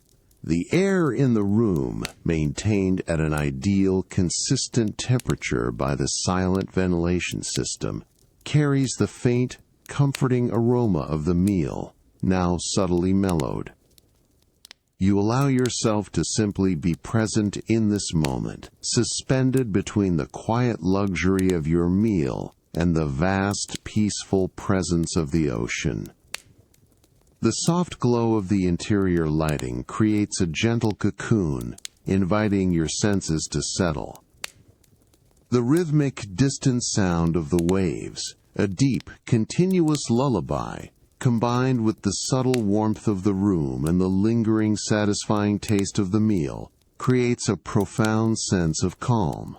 The air in the room, maintained at an ideal, consistent temperature by the silent ventilation system, carries the faint, comforting aroma of the meal, now subtly mellowed. You allow yourself to simply be present in this moment, suspended between the quiet luxury of your meal and the vast, peaceful presence of the ocean. The soft glow of the interior lighting creates a gentle cocoon, inviting your senses to settle. The rhythmic, distant sound of the waves, a deep, continuous lullaby, combined with the subtle warmth of the room and the lingering, satisfying taste of the meal, creates a profound sense of calm.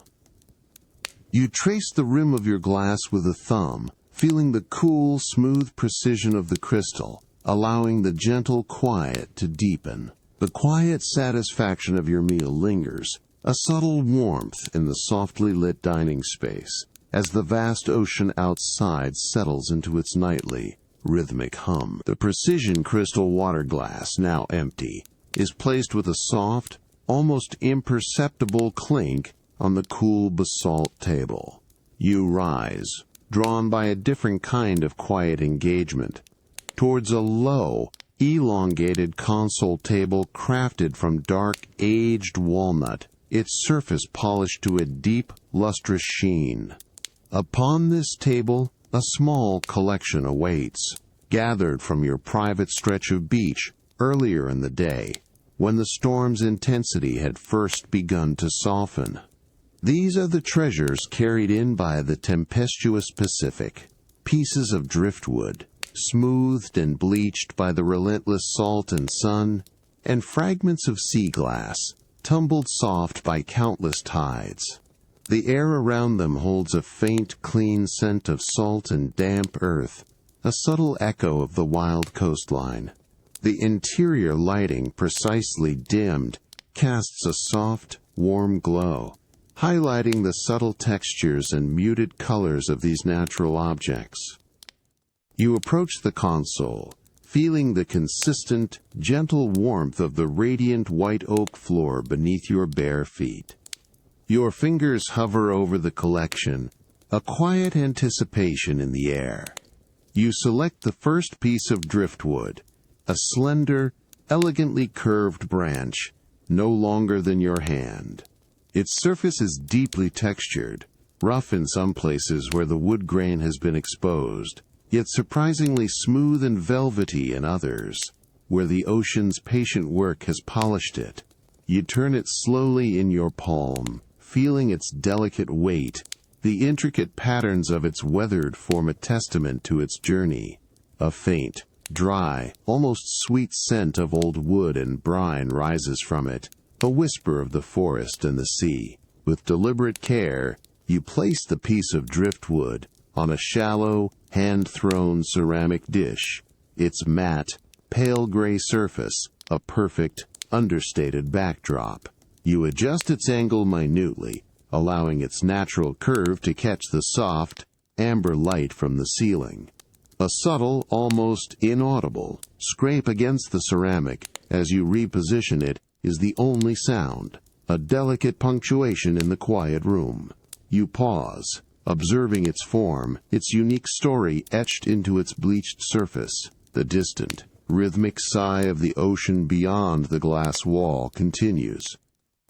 You trace the rim of your glass with a thumb, feeling the cool, smooth precision of the crystal, allowing the gentle quiet to deepen. The quiet satisfaction of your meal lingers, a subtle warmth in the softly lit dining space, as the vast ocean outside settles into its nightly, rhythmic hum. The precision crystal water glass, now empty, is placed with a soft, almost imperceptible clink on the cool basalt table. You rise, drawn by a different kind of quiet engagement, towards a low, elongated console table crafted from dark, aged walnut, its surface polished to a deep, lustrous sheen. Upon this table, a small collection awaits, gathered from your private stretch of beach earlier in the day, when the storm's intensity had first begun to soften. These are the treasures carried in by the tempestuous Pacific, pieces of driftwood, smoothed and bleached by the relentless salt and sun, and fragments of sea glass, tumbled soft by countless tides. The air around them holds a faint, clean scent of salt and damp earth, a subtle echo of the wild coastline. The interior lighting, precisely dimmed, casts a soft, warm glow, highlighting the subtle textures and muted colors of these natural objects. You approach the console, feeling the consistent, gentle warmth of the radiant white oak floor beneath your bare feet. Your fingers hover over the collection, a quiet anticipation in the air. You select the first piece of driftwood, a slender, elegantly curved branch, no longer than your hand. Its surface is deeply textured, rough in some places where the wood grain has been exposed, yet surprisingly smooth and velvety in others, where the ocean's patient work has polished it. You turn it slowly in your palm, feeling its delicate weight. The intricate patterns of its weathered form a testament to its journey. A faint, dry, almost sweet scent of old wood and brine rises from it, a whisper of the forest and the sea. With deliberate care, you place the piece of driftwood on a shallow, hand-thrown ceramic dish, its matte, pale gray surface a perfect, understated backdrop. You adjust its angle minutely, allowing its natural curve to catch the soft, amber light from the ceiling. A subtle, almost inaudible, scrape against the ceramic as you reposition it is the only sound, a delicate punctuation in the quiet room. You pause, observing its form, its unique story etched into its bleached surface. The distant, rhythmic sigh of the ocean beyond the glass wall continues,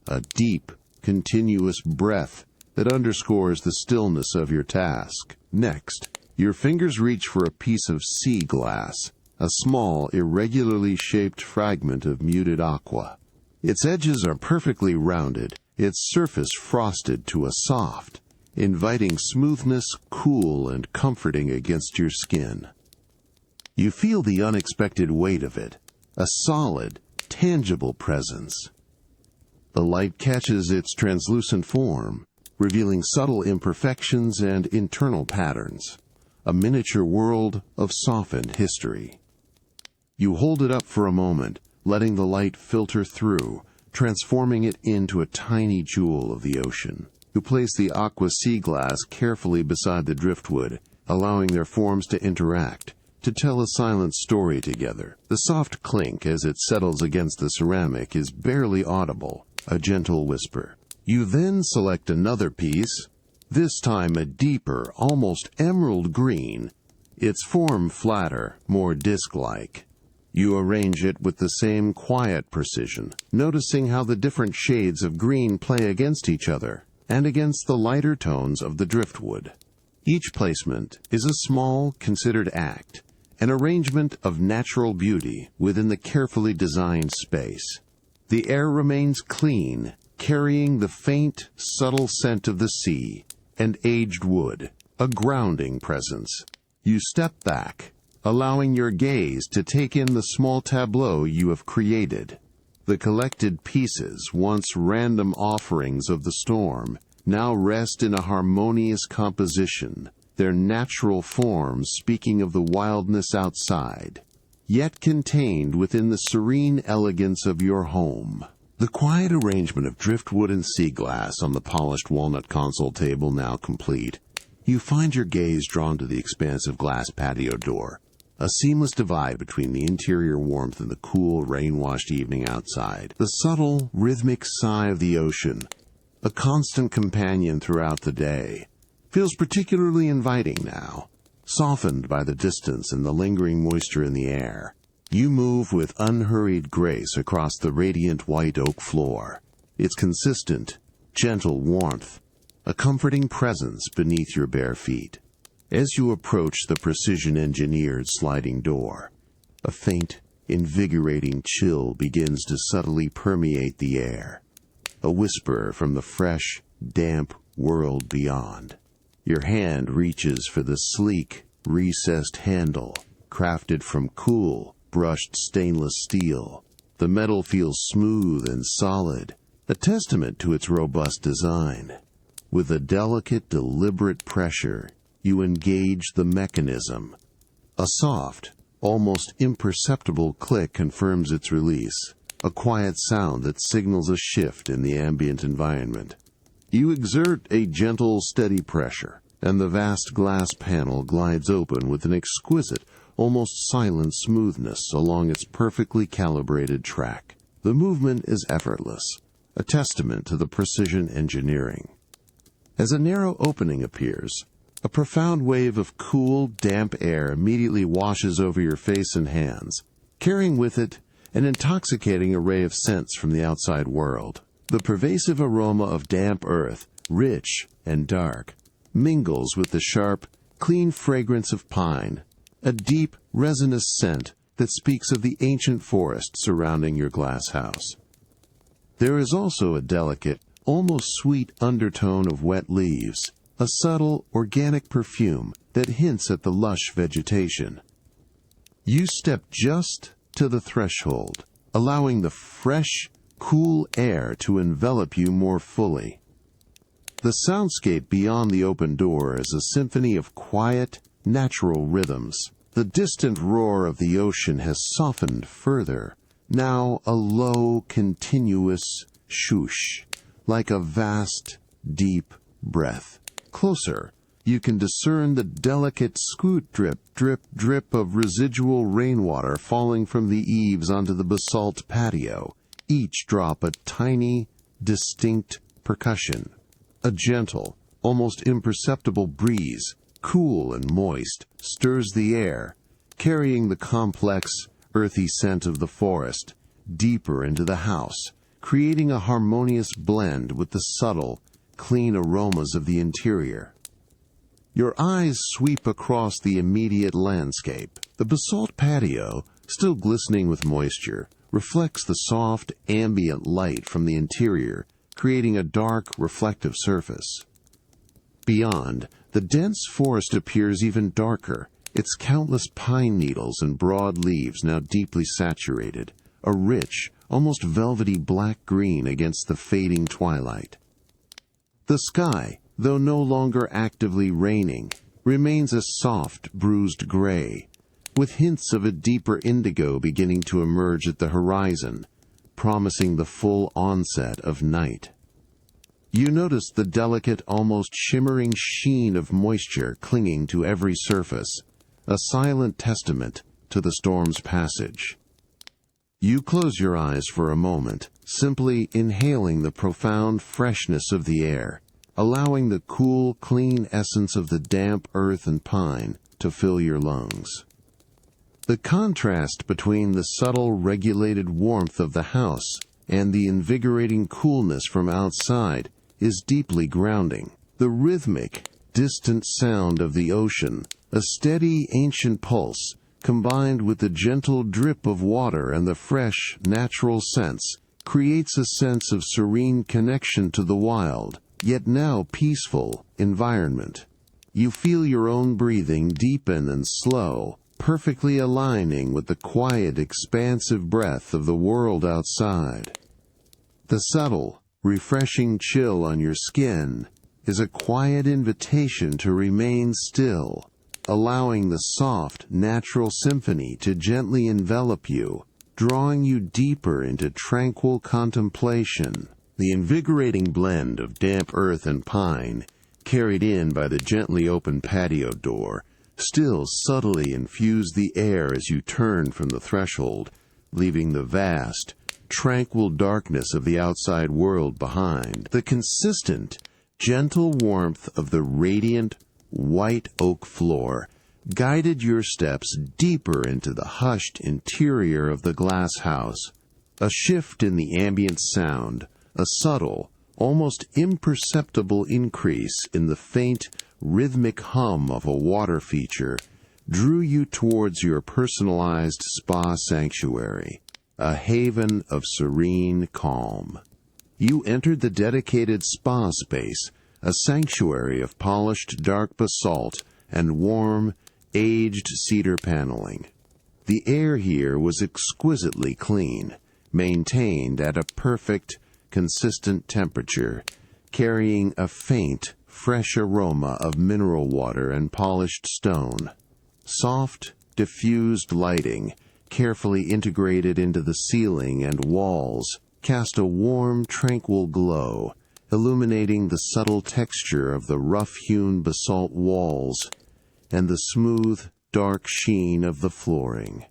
a deep, continuous breath that underscores the stillness of your task. Next, your fingers reach for a piece of sea glass, a small, irregularly shaped fragment of muted aqua. Its edges are perfectly rounded, its surface frosted to a soft, inviting smoothness, cool and comforting against your skin. You feel the unexpected weight of it, a solid, tangible presence. The light catches its translucent form, revealing subtle imperfections and internal patterns, a miniature world of softened history. You hold it up for a moment, letting the light filter through, transforming it into a tiny jewel of the ocean. You place the aqua sea glass carefully beside the driftwood, allowing their forms to interact, to tell a silent story together. The soft clink as it settles against the ceramic is barely audible, a gentle whisper. You then select another piece, this time a deeper, almost emerald green, its form flatter, more disc-like. You arrange it with the same quiet precision, noticing how the different shades of green play against each other and against the lighter tones of the driftwood. Each placement is a small, considered act, an arrangement of natural beauty within the carefully designed space. The air remains clean, carrying the faint, subtle scent of the sea and aged wood, a grounding presence. You step back, allowing your gaze to take in the small tableau you have created. The collected pieces, once random offerings of the storm, now rest in a harmonious composition, their natural forms speaking of the wildness outside, yet contained within the serene elegance of your home. The quiet arrangement of driftwood and sea glass on the polished walnut console table now complete, you find your gaze drawn to the expansive glass patio door, a seamless divide between the interior warmth and the cool, rain-washed evening outside. The subtle, rhythmic sigh of the ocean, a constant companion throughout the day, feels particularly inviting now, softened by the distance and the lingering moisture in the air. You move with unhurried grace across the radiant white oak floor, its consistent, gentle warmth, a comforting presence beneath your bare feet. As you approach the precision-engineered sliding door, a faint, invigorating chill begins to subtly permeate the air, a whisper from the fresh, damp world beyond. Your hand reaches for the sleek, recessed handle, crafted from cool, brushed stainless steel. The metal feels smooth and solid, a testament to its robust design. With a delicate, deliberate pressure, you engage the mechanism. A soft, almost imperceptible click confirms its release, a quiet sound that signals a shift in the ambient environment. You exert a gentle, steady pressure, and the vast glass panel glides open with an exquisite, almost silent smoothness along its perfectly calibrated track. The movement is effortless, a testament to the precision engineering. As a narrow opening appears, a profound wave of cool, damp air immediately washes over your face and hands, carrying with it an intoxicating array of scents from the outside world. The pervasive aroma of damp earth, rich and dark, mingles with the sharp, clean fragrance of pine, a deep, resinous scent that speaks of the ancient forest surrounding your glass house. There is also a delicate, almost sweet undertone of wet leaves, a subtle, organic perfume that hints at the lush vegetation. You step just to the threshold, allowing the fresh, cool air to envelop you more fully. The soundscape beyond the open door is a symphony of quiet, natural rhythms. The distant roar of the ocean has softened further, now a low, continuous swoosh, like a vast, deep breath. Closer, you can discern the delicate scoot drip, drip, drip of residual rainwater falling from the eaves onto the basalt patio, each drop a tiny, distinct percussion. A gentle, almost imperceptible breeze, cool and moist, stirs the air, carrying the complex, earthy scent of the forest deeper into the house, creating a harmonious blend with the subtle, clean aromas of the interior. Your eyes sweep across the immediate landscape. The basalt patio, still glistening with moisture, reflects the soft, ambient light from the interior, creating a dark, reflective surface. Beyond, the dense forest appears even darker, its countless pine needles and broad leaves now deeply saturated, a rich, almost velvety black-green against the fading twilight. The sky, though no longer actively raining, remains a soft, bruised gray, with hints of a deeper indigo beginning to emerge at the horizon, promising the full onset of night. You notice the delicate, almost shimmering sheen of moisture clinging to every surface, a silent testament to the storm's passage. You close your eyes for a moment, simply inhaling the profound freshness of the air, allowing the cool, clean essence of the damp earth and pine to fill your lungs. The contrast between the subtle, regulated warmth of the house and the invigorating coolness from outside is deeply grounding. The rhythmic, distant sound of the ocean, a steady, ancient pulse, combined with the gentle drip of water and the fresh, natural scents, creates a sense of serene connection to the wild, yet now peaceful, environment. You feel your own breathing deepen and slow, perfectly aligning with the quiet, expansive breath of the world outside. The subtle, refreshing chill on your skin is a quiet invitation to remain still, allowing the soft, natural symphony to gently envelop you, drawing you deeper into tranquil contemplation. The invigorating blend of damp earth and pine, carried in by the gently open patio door, still subtly infuse the air as you turn from the threshold, leaving the vast, tranquil darkness of the outside world behind. The consistent, gentle warmth of the radiant, white oak floor guided your steps deeper into the hushed interior of the glass house. A shift in the ambient sound, a subtle, almost imperceptible increase in the faint, rhythmic hum of a water feature, drew you towards your personalized spa sanctuary, a haven of serene calm. You entered the dedicated spa space, a sanctuary of polished dark basalt and warm, aged cedar paneling. The air here was exquisitely clean, maintained at a perfect, consistent temperature, carrying a faint, fresh aroma of mineral water and polished stone. Soft, diffused lighting, carefully integrated into the ceiling and walls, cast a warm, tranquil glow, illuminating the subtle texture of the rough-hewn basalt walls and the smooth, dark sheen of the flooring.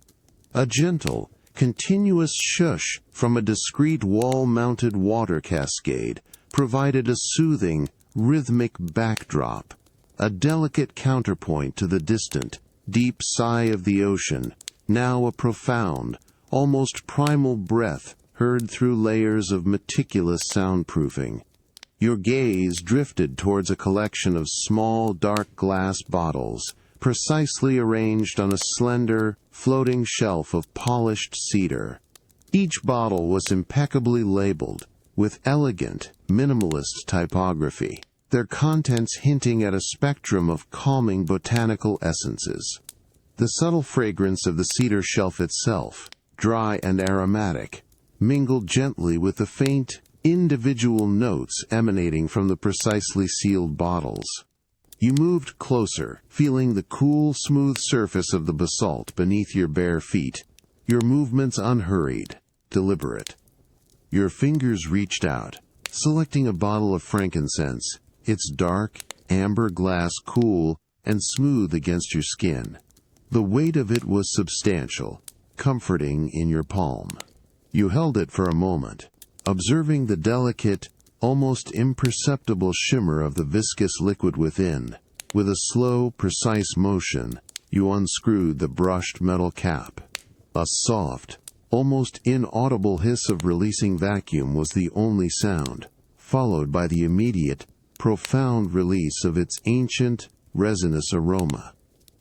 A gentle, continuous shush from a discreet wall-mounted water cascade provided a soothing, rhythmic backdrop, a delicate counterpoint to the distant, deep sigh of the ocean, now a profound, almost primal breath heard through layers of meticulous soundproofing. Your gaze drifted towards a collection of small, dark glass bottles, precisely arranged on a slender, floating shelf of polished cedar. Each bottle was impeccably labeled, with elegant, minimalist typography, their contents hinting at a spectrum of calming botanical essences. The subtle fragrance of the cedar shelf itself, dry and aromatic, mingled gently with the faint, individual notes emanating from the precisely sealed bottles. You moved closer, feeling the cool, smooth surface of the basalt beneath your bare feet, your movements unhurried, deliberate. Your fingers reached out, selecting a bottle of frankincense, its dark, amber glass cool and smooth against your skin. The weight of it was substantial, comforting in your palm. You held it for a moment, observing the delicate, almost imperceptible shimmer of the viscous liquid within. With a slow, precise motion, you unscrewed the brushed metal cap. A soft, almost inaudible hiss of releasing vacuum was the only sound, followed by the immediate, profound release of its ancient, resinous aroma.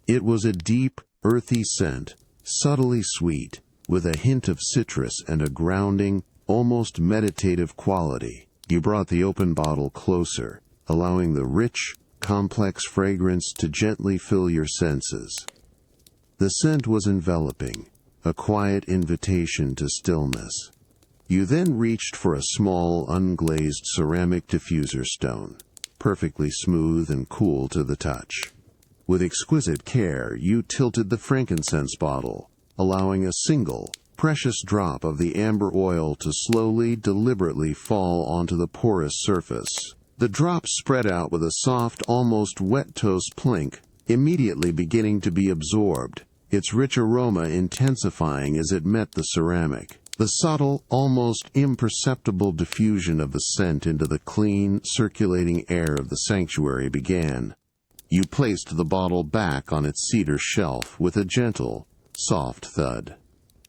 It was a deep, earthy scent, subtly sweet, with a hint of citrus and a grounding, almost meditative quality. You brought the open bottle closer, allowing the rich, complex fragrance to gently fill your senses. The scent was enveloping, a quiet invitation to stillness. You then reached for a small, unglazed ceramic diffuser stone, perfectly smooth and cool to the touch. With exquisite care, you tilted the frankincense bottle, allowing a single, precious drop of the amber oil to slowly, deliberately fall onto the porous surface. The drops spread out with a soft, almost wet toast plink, immediately beginning to be absorbed, its rich aroma intensifying as it met the ceramic. The subtle, almost imperceptible diffusion of the scent into the clean, circulating air of the sanctuary began. You placed the bottle back on its cedar shelf with a gentle, soft thud,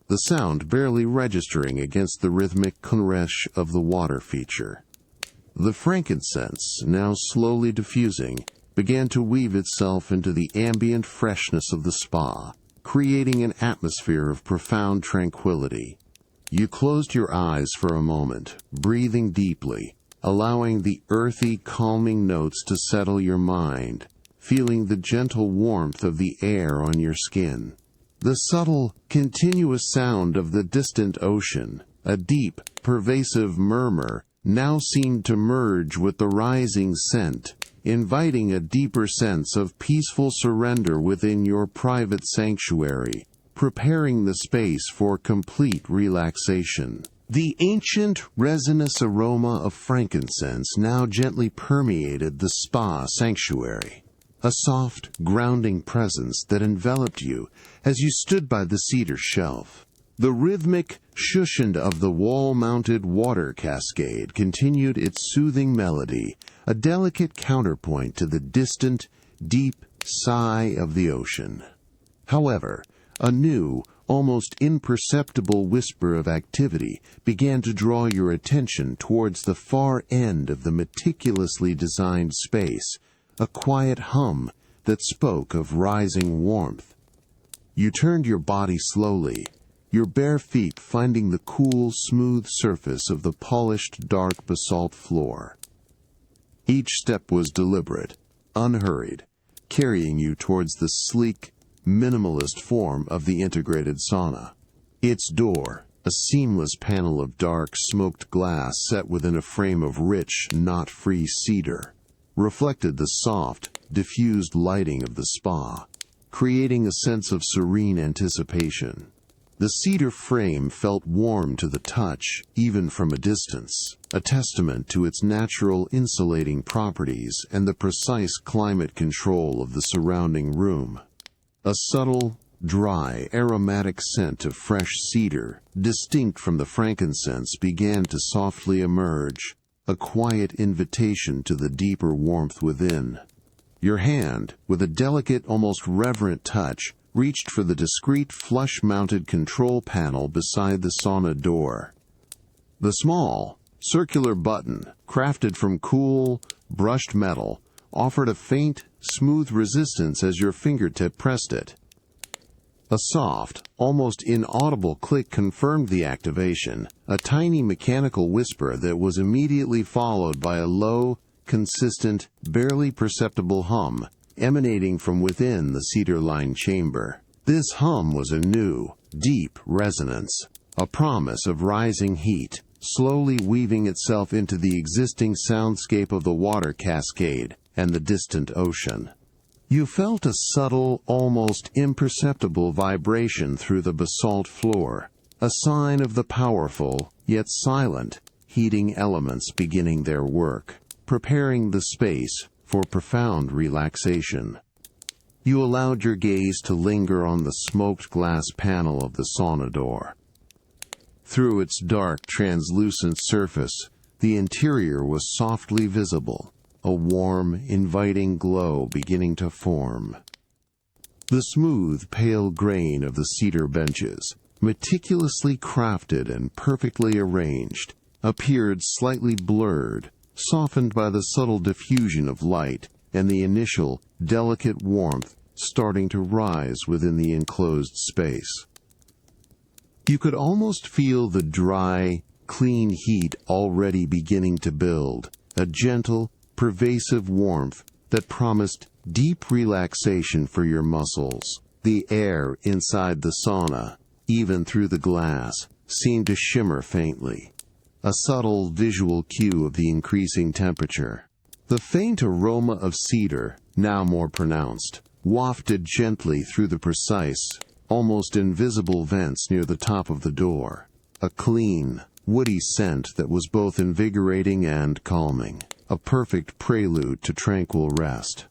the sound barely registering against the rhythmic conresh of the water feature. The frankincense, now slowly diffusing, began to weave itself into the ambient freshness of the spa, creating an atmosphere of profound tranquility. You closed your eyes for a moment, breathing deeply, allowing the earthy, calming notes to settle your mind, feeling the gentle warmth of the air on your skin. The subtle, continuous sound of the distant ocean, a deep, pervasive murmur, now seemed to merge with the rising scent, inviting a deeper sense of peaceful surrender within your private sanctuary, preparing the space for complete relaxation. The ancient, resinous aroma of frankincense now gently permeated the spa sanctuary, a soft, grounding presence that enveloped you as you stood by the cedar shelf. The rhythmic shushend of the wall-mounted water cascade continued its soothing melody, a delicate counterpoint to the distant, deep sigh of the ocean. However, a new, almost imperceptible whisper of activity began to draw your attention towards the far end of the meticulously designed space, a quiet hum that spoke of rising warmth. You turned your body slowly, your bare feet finding the cool, smooth surface of the polished, dark basalt floor. Each step was deliberate, unhurried, carrying you towards the sleek, minimalist form of the integrated sauna. Its door, a seamless panel of dark, smoked glass set within a frame of rich, knot-free cedar, reflected the soft, diffused lighting of the spa, creating a sense of serene anticipation. The cedar frame felt warm to the touch, even from a distance, a testament to its natural insulating properties and the precise climate control of the surrounding room. A subtle, dry, aromatic scent of fresh cedar, distinct from the frankincense, began to softly emerge, a quiet invitation to the deeper warmth within. Your hand, with a delicate, almost reverent touch, reached for the discreet flush-mounted control panel beside the sauna door. The small, circular button, crafted from cool, brushed metal, offered a faint, smooth resistance as your fingertip pressed it. A soft, almost inaudible click confirmed the activation, a tiny mechanical whisper that was immediately followed by a low, consistent, barely perceptible hum, emanating from within the cedar-lined chamber. This hum was a new, deep resonance, a promise of rising heat, slowly weaving itself into the existing soundscape of the water cascade and the distant ocean. You felt a subtle, almost imperceptible vibration through the basalt floor, a sign of the powerful, yet silent, heating elements beginning their work, preparing the space for profound relaxation. You allowed your gaze to linger on the smoked glass panel of the sauna door. Through its dark, translucent surface, the interior was softly visible, a warm, inviting glow beginning to form. The smooth, pale grain of the cedar benches, meticulously crafted and perfectly arranged, appeared slightly blurred, softened by the subtle diffusion of light, and the initial, delicate warmth starting to rise within the enclosed space. You could almost feel the dry, clean heat already beginning to build, a gentle, pervasive warmth that promised deep relaxation for your muscles. The air inside the sauna, even through the glass, seemed to shimmer faintly, a subtle visual cue of the increasing temperature. The faint aroma of cedar, now more pronounced, wafted gently through the precise, almost invisible vents near the top of the door, a clean, woody scent that was both invigorating and calming, a perfect prelude to tranquil rest.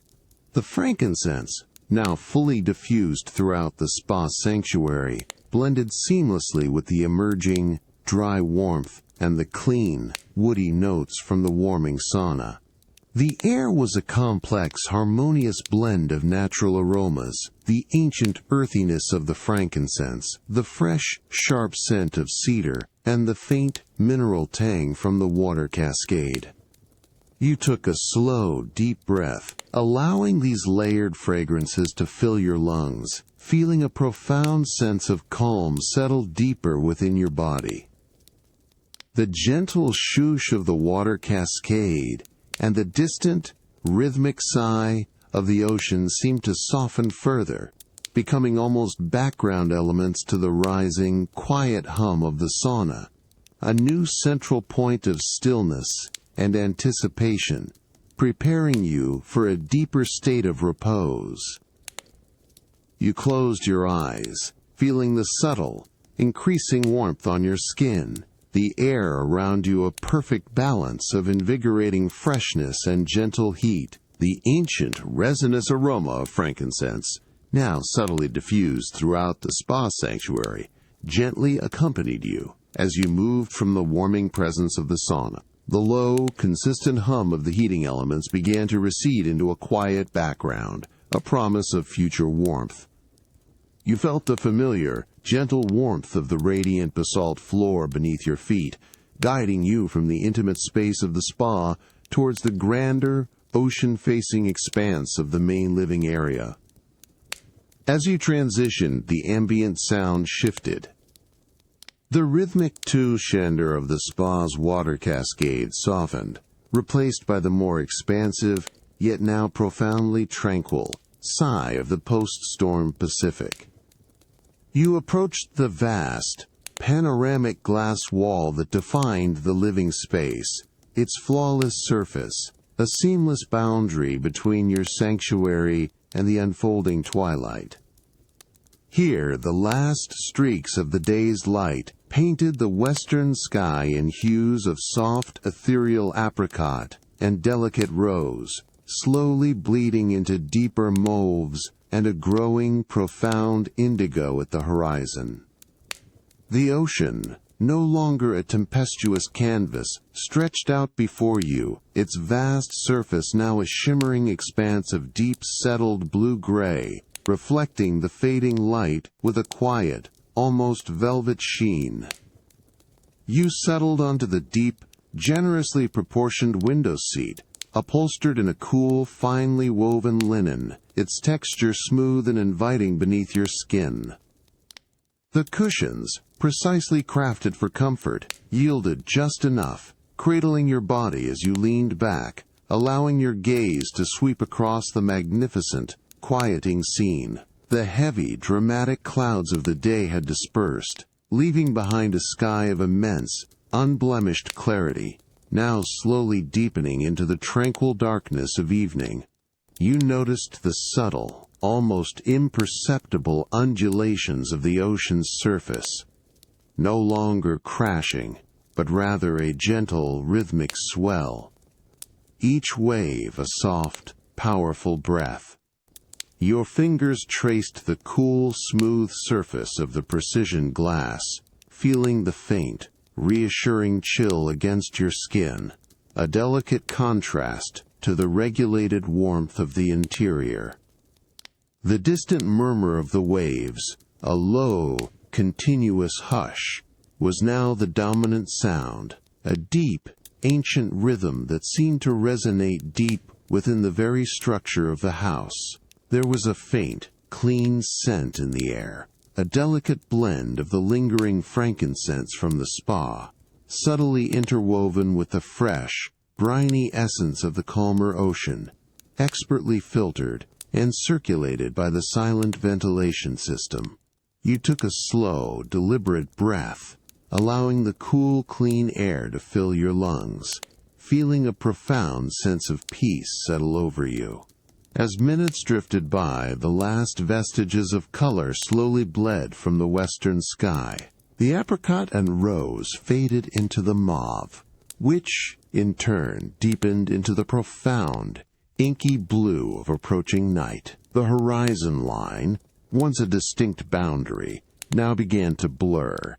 The frankincense, now fully diffused throughout the spa sanctuary, blended seamlessly with the emerging, dry warmth and the clean, woody notes from the warming sauna. The air was a complex, harmonious blend of natural aromas, the ancient earthiness of the frankincense, the fresh, sharp scent of cedar, and the faint, mineral tang from the water cascade. You took a slow, deep breath, allowing these layered fragrances to fill your lungs, feeling a profound sense of calm settle deeper within your body. The gentle shoosh of the water cascade and the distant, rhythmic sigh of the ocean seemed to soften further, becoming almost background elements to the rising, quiet hum of the sauna, a new central point of stillness and anticipation, preparing you for a deeper state of repose. You closed your eyes, feeling the subtle, increasing warmth on your skin, the air around you a perfect balance of invigorating freshness and gentle heat. The ancient, resinous aroma of frankincense, now subtly diffused throughout the spa sanctuary, gently accompanied you as you moved from the warming presence of the sauna. The low, consistent hum of the heating elements began to recede into a quiet background, a promise of future warmth. You felt the familiar, gentle warmth of the radiant basalt floor beneath your feet, guiding you from the intimate space of the spa towards the grander, ocean-facing expanse of the main living area. As you transitioned, the ambient sound shifted. The rhythmic two-shender of the spa's water cascade softened, replaced by the more expansive, yet now profoundly tranquil, sigh of the post-storm Pacific. You approached the vast, panoramic glass wall that defined the living space, its flawless surface, a seamless boundary between your sanctuary and the unfolding twilight. Here, the last streaks of the day's light painted the western sky in hues of soft, ethereal apricot and delicate rose, slowly bleeding into deeper mauves and a growing, profound indigo at the horizon. The ocean, no longer a tempestuous canvas, stretched out before you, its vast surface now a shimmering expanse of deep settled blue-gray, reflecting the fading light with a quiet, almost velvet sheen. You settled onto the deep, generously proportioned window seat, upholstered in a cool, finely woven linen, its texture smooth and inviting beneath your skin. The cushions, precisely crafted for comfort, yielded just enough, cradling your body as you leaned back, allowing your gaze to sweep across the magnificent, quieting scene. The heavy, dramatic clouds of the day had dispersed, leaving behind a sky of immense, unblemished clarity, now slowly deepening into the tranquil darkness of evening. You noticed the subtle, almost imperceptible undulations of the ocean's surface, no longer crashing, but rather a gentle, rhythmic swell, each wave a soft, powerful breath. Your fingers traced the cool, smooth surface of the precision glass, feeling the faint, reassuring chill against your skin, a delicate contrast to the regulated warmth of the interior. The distant murmur of the waves, a low, continuous hush, was now the dominant sound, a deep, ancient rhythm that seemed to resonate deep within the very structure of the house. There was a faint, clean scent in the air, a delicate blend of the lingering frankincense from the spa, subtly interwoven with the fresh, briny essence of the calmer ocean, expertly filtered and circulated by the silent ventilation system. You took a slow, deliberate breath, allowing the cool, clean air to fill your lungs, feeling a profound sense of peace settle over you. As minutes drifted by, the last vestiges of color slowly bled from the western sky. The apricot and rose faded into the mauve, which, in turn, deepened into the profound, inky blue of approaching night. The horizon line, once a distinct boundary, now began to blur,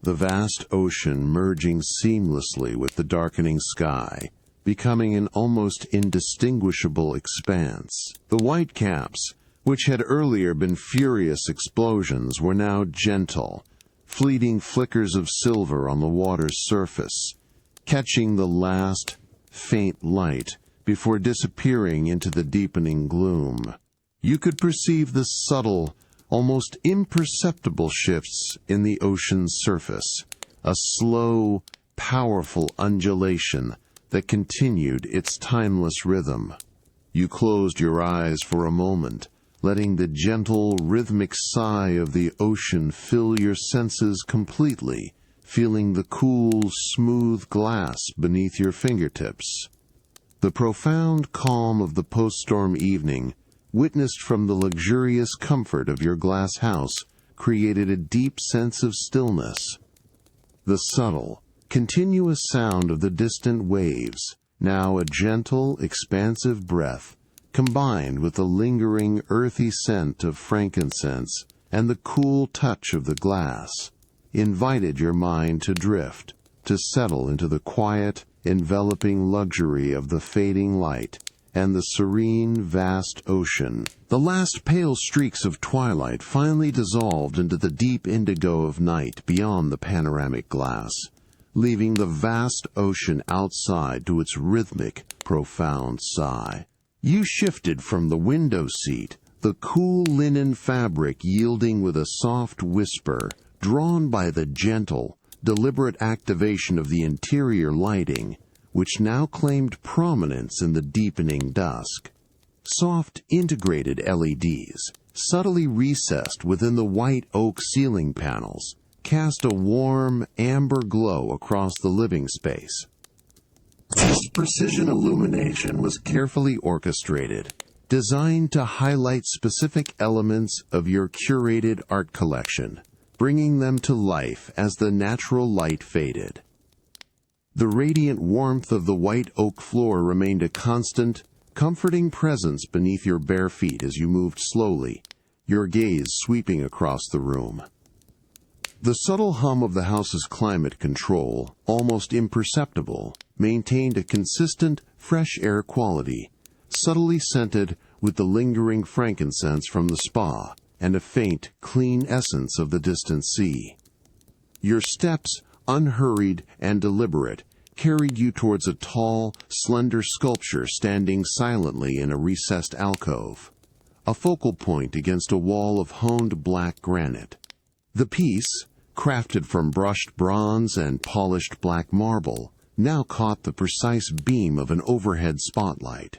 the vast ocean merging seamlessly with the darkening sky, becoming an almost indistinguishable expanse. The whitecaps, which had earlier been furious explosions, were now gentle, fleeting flickers of silver on the water's surface, catching the last, faint light before disappearing into the deepening gloom. You could perceive the subtle, almost imperceptible shifts in the ocean's surface, a slow, powerful undulation that continued its timeless rhythm. You closed your eyes for a moment, letting the gentle, rhythmic sigh of the ocean fill your senses completely, feeling the cool, smooth glass beneath your fingertips. The profound calm of the post-storm evening, witnessed from the luxurious comfort of your glass house, created a deep sense of stillness. The subtle, continuous sound of the distant waves, now a gentle, expansive breath, combined with the lingering, earthy scent of frankincense and the cool touch of the glass, invited your mind to drift, to settle into the quiet, enveloping luxury of the fading light and the serene, vast ocean. The last pale streaks of twilight finally dissolved into the deep indigo of night beyond the panoramic glass, leaving the vast ocean outside to its rhythmic, profound sigh. You shifted from the window seat, the cool linen fabric yielding with a soft whisper, drawn by the gentle, deliberate activation of the interior lighting, which now claimed prominence in the deepening dusk. Soft, integrated LEDs, subtly recessed within the white oak ceiling panels, cast a warm, amber glow across the living space. This precision illumination was carefully orchestrated, designed to highlight specific elements of your curated art collection, bringing them to life as the natural light faded. The radiant warmth of the white oak floor remained a constant, comforting presence beneath your bare feet as you moved slowly, your gaze sweeping across the room. The subtle hum of the house's climate control, almost imperceptible, maintained a consistent, fresh air quality, subtly scented with the lingering frankincense from the spa and a faint, clean essence of the distant sea. Your steps, unhurried and deliberate, carried you towards a tall, slender sculpture standing silently in a recessed alcove, a focal point against a wall of honed black granite. The piece, crafted from brushed bronze and polished black marble, now caught the precise beam of an overhead spotlight.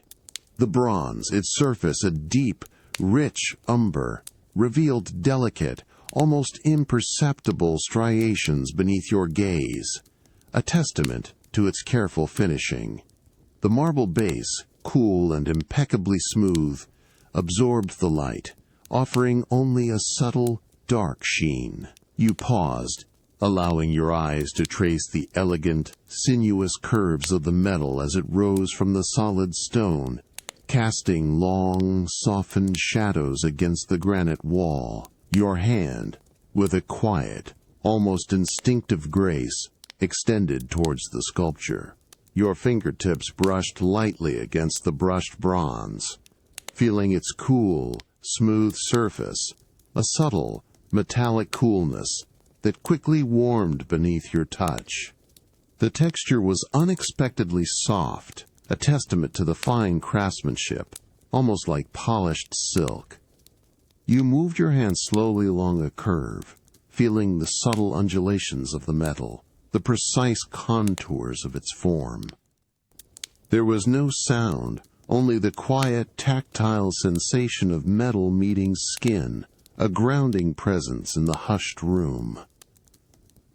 The bronze, its surface a deep, rich umber, revealed delicate, almost imperceptible striations beneath your gaze, a testament to its careful finishing. The marble base, cool and impeccably smooth, absorbed the light, offering only a subtle, dark sheen. You paused, allowing your eyes to trace the elegant, sinuous curves of the metal as it rose from the solid stone, casting long, softened shadows against the granite wall. Your hand, with a quiet, almost instinctive grace, extended towards the sculpture. Your fingertips brushed lightly against the brushed bronze, feeling its cool, smooth surface, a subtle, metallic coolness that quickly warmed beneath your touch. The texture was unexpectedly soft, a testament to the fine craftsmanship, almost like polished silk. You moved your hand slowly along a curve, feeling the subtle undulations of the metal, the precise contours of its form. There was no sound, only the quiet, tactile sensation of metal meeting skin, a grounding presence in the hushed room.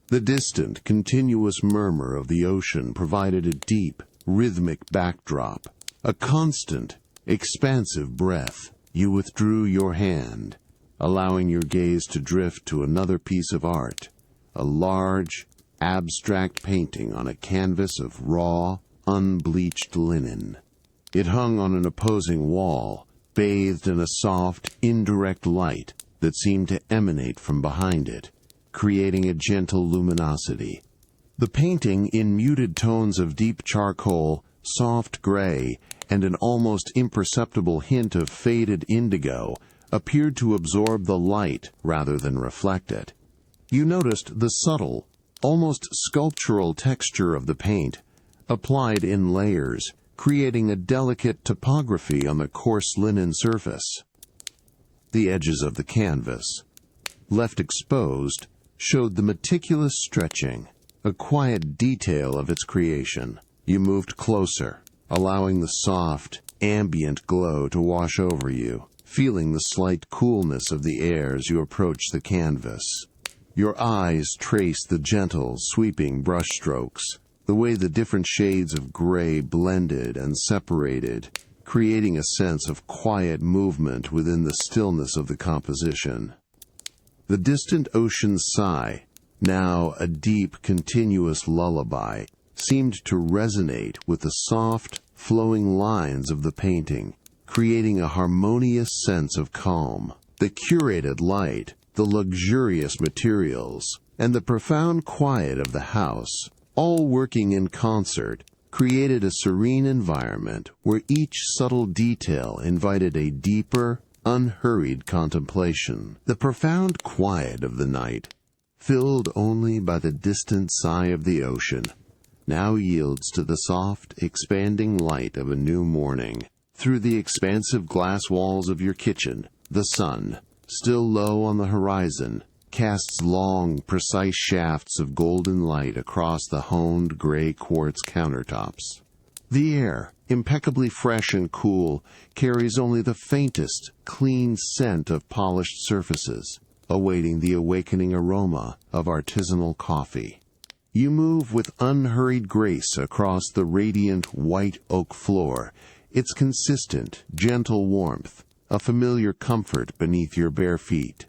The distant, continuous murmur of the ocean provided a deep, rhythmic backdrop, a constant, expansive breath. You withdrew your hand, allowing your gaze to drift to another piece of art, a large, abstract painting on a canvas of raw, unbleached linen. It hung on an opposing wall, bathed in a soft, indirect light that seemed to emanate from behind it, creating a gentle luminosity. The painting, in muted tones of deep charcoal, soft gray, and an almost imperceptible hint of faded indigo, appeared to absorb the light rather than reflect it. You noticed the subtle, almost sculptural texture of the paint, applied in layers, creating a delicate topography on the coarse linen surface. The edges of the canvas, left exposed, showed the meticulous stretching, a quiet detail of its creation. You moved closer, allowing the soft, ambient glow to wash over you, feeling the slight coolness of the air as you approached the canvas. Your eyes traced the gentle, sweeping brushstrokes, the way the different shades of gray blended and separated, creating a sense of quiet movement within the stillness of the composition. The distant ocean's sigh, now a deep, continuous lullaby, seemed to resonate with the soft, flowing lines of the painting, creating a harmonious sense of calm. The curated light, the luxurious materials, and the profound quiet of the house, all working in concert, created a serene environment where each subtle detail invited a deeper, unhurried contemplation. The profound quiet of the night, filled only by the distant sigh of the ocean, now yields to the soft, expanding light of a new morning. Through the expansive glass walls of your kitchen, the sun, still low on the horizon, casts long, precise shafts of golden light across the honed gray quartz countertops. The air, impeccably fresh and cool, carries only the faintest, clean scent of polished surfaces, awaiting the awakening aroma of artisanal coffee. You move with unhurried grace across the radiant white oak floor, its consistent, gentle warmth, a familiar comfort beneath your bare feet.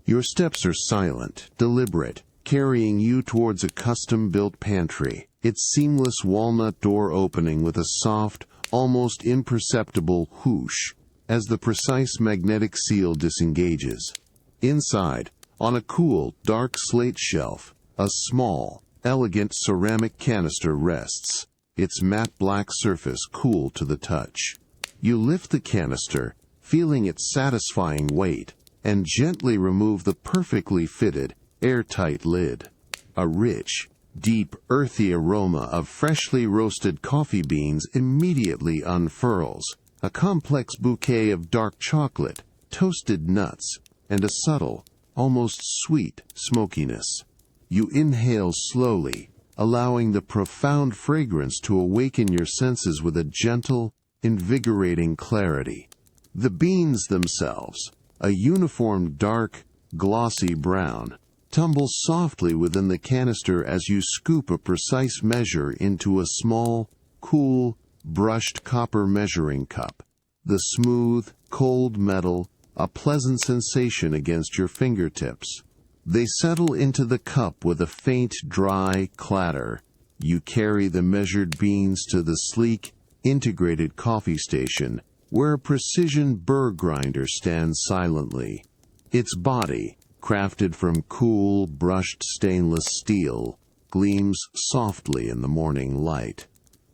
Your steps are silent, deliberate, carrying you towards a custom-built pantry, its seamless walnut door opening with a soft, almost imperceptible whoosh as the precise magnetic seal disengages. Inside, on a cool, dark slate shelf, a small, elegant ceramic canister rests, its matte black surface cool to the touch. You lift the canister, feeling its satisfying weight, and gently remove the perfectly fitted, airtight lid. A rich, deep, earthy aroma of freshly roasted coffee beans immediately unfurls, a complex bouquet of dark chocolate, toasted nuts, and a subtle, almost sweet smokiness. You inhale slowly, allowing the profound fragrance to awaken your senses with a gentle, invigorating clarity. The beans themselves, a uniform dark, glossy brown, tumble softly within the canister as you scoop a precise measure into a small, cool, brushed copper measuring cup. The smooth, cold metal, a pleasant sensation against your fingertips. They settle into the cup with a faint, dry clatter. You carry the measured beans to the sleek, integrated coffee station, where a precision burr grinder stands silently. Its body, crafted from cool, brushed stainless steel, gleams softly in the morning light.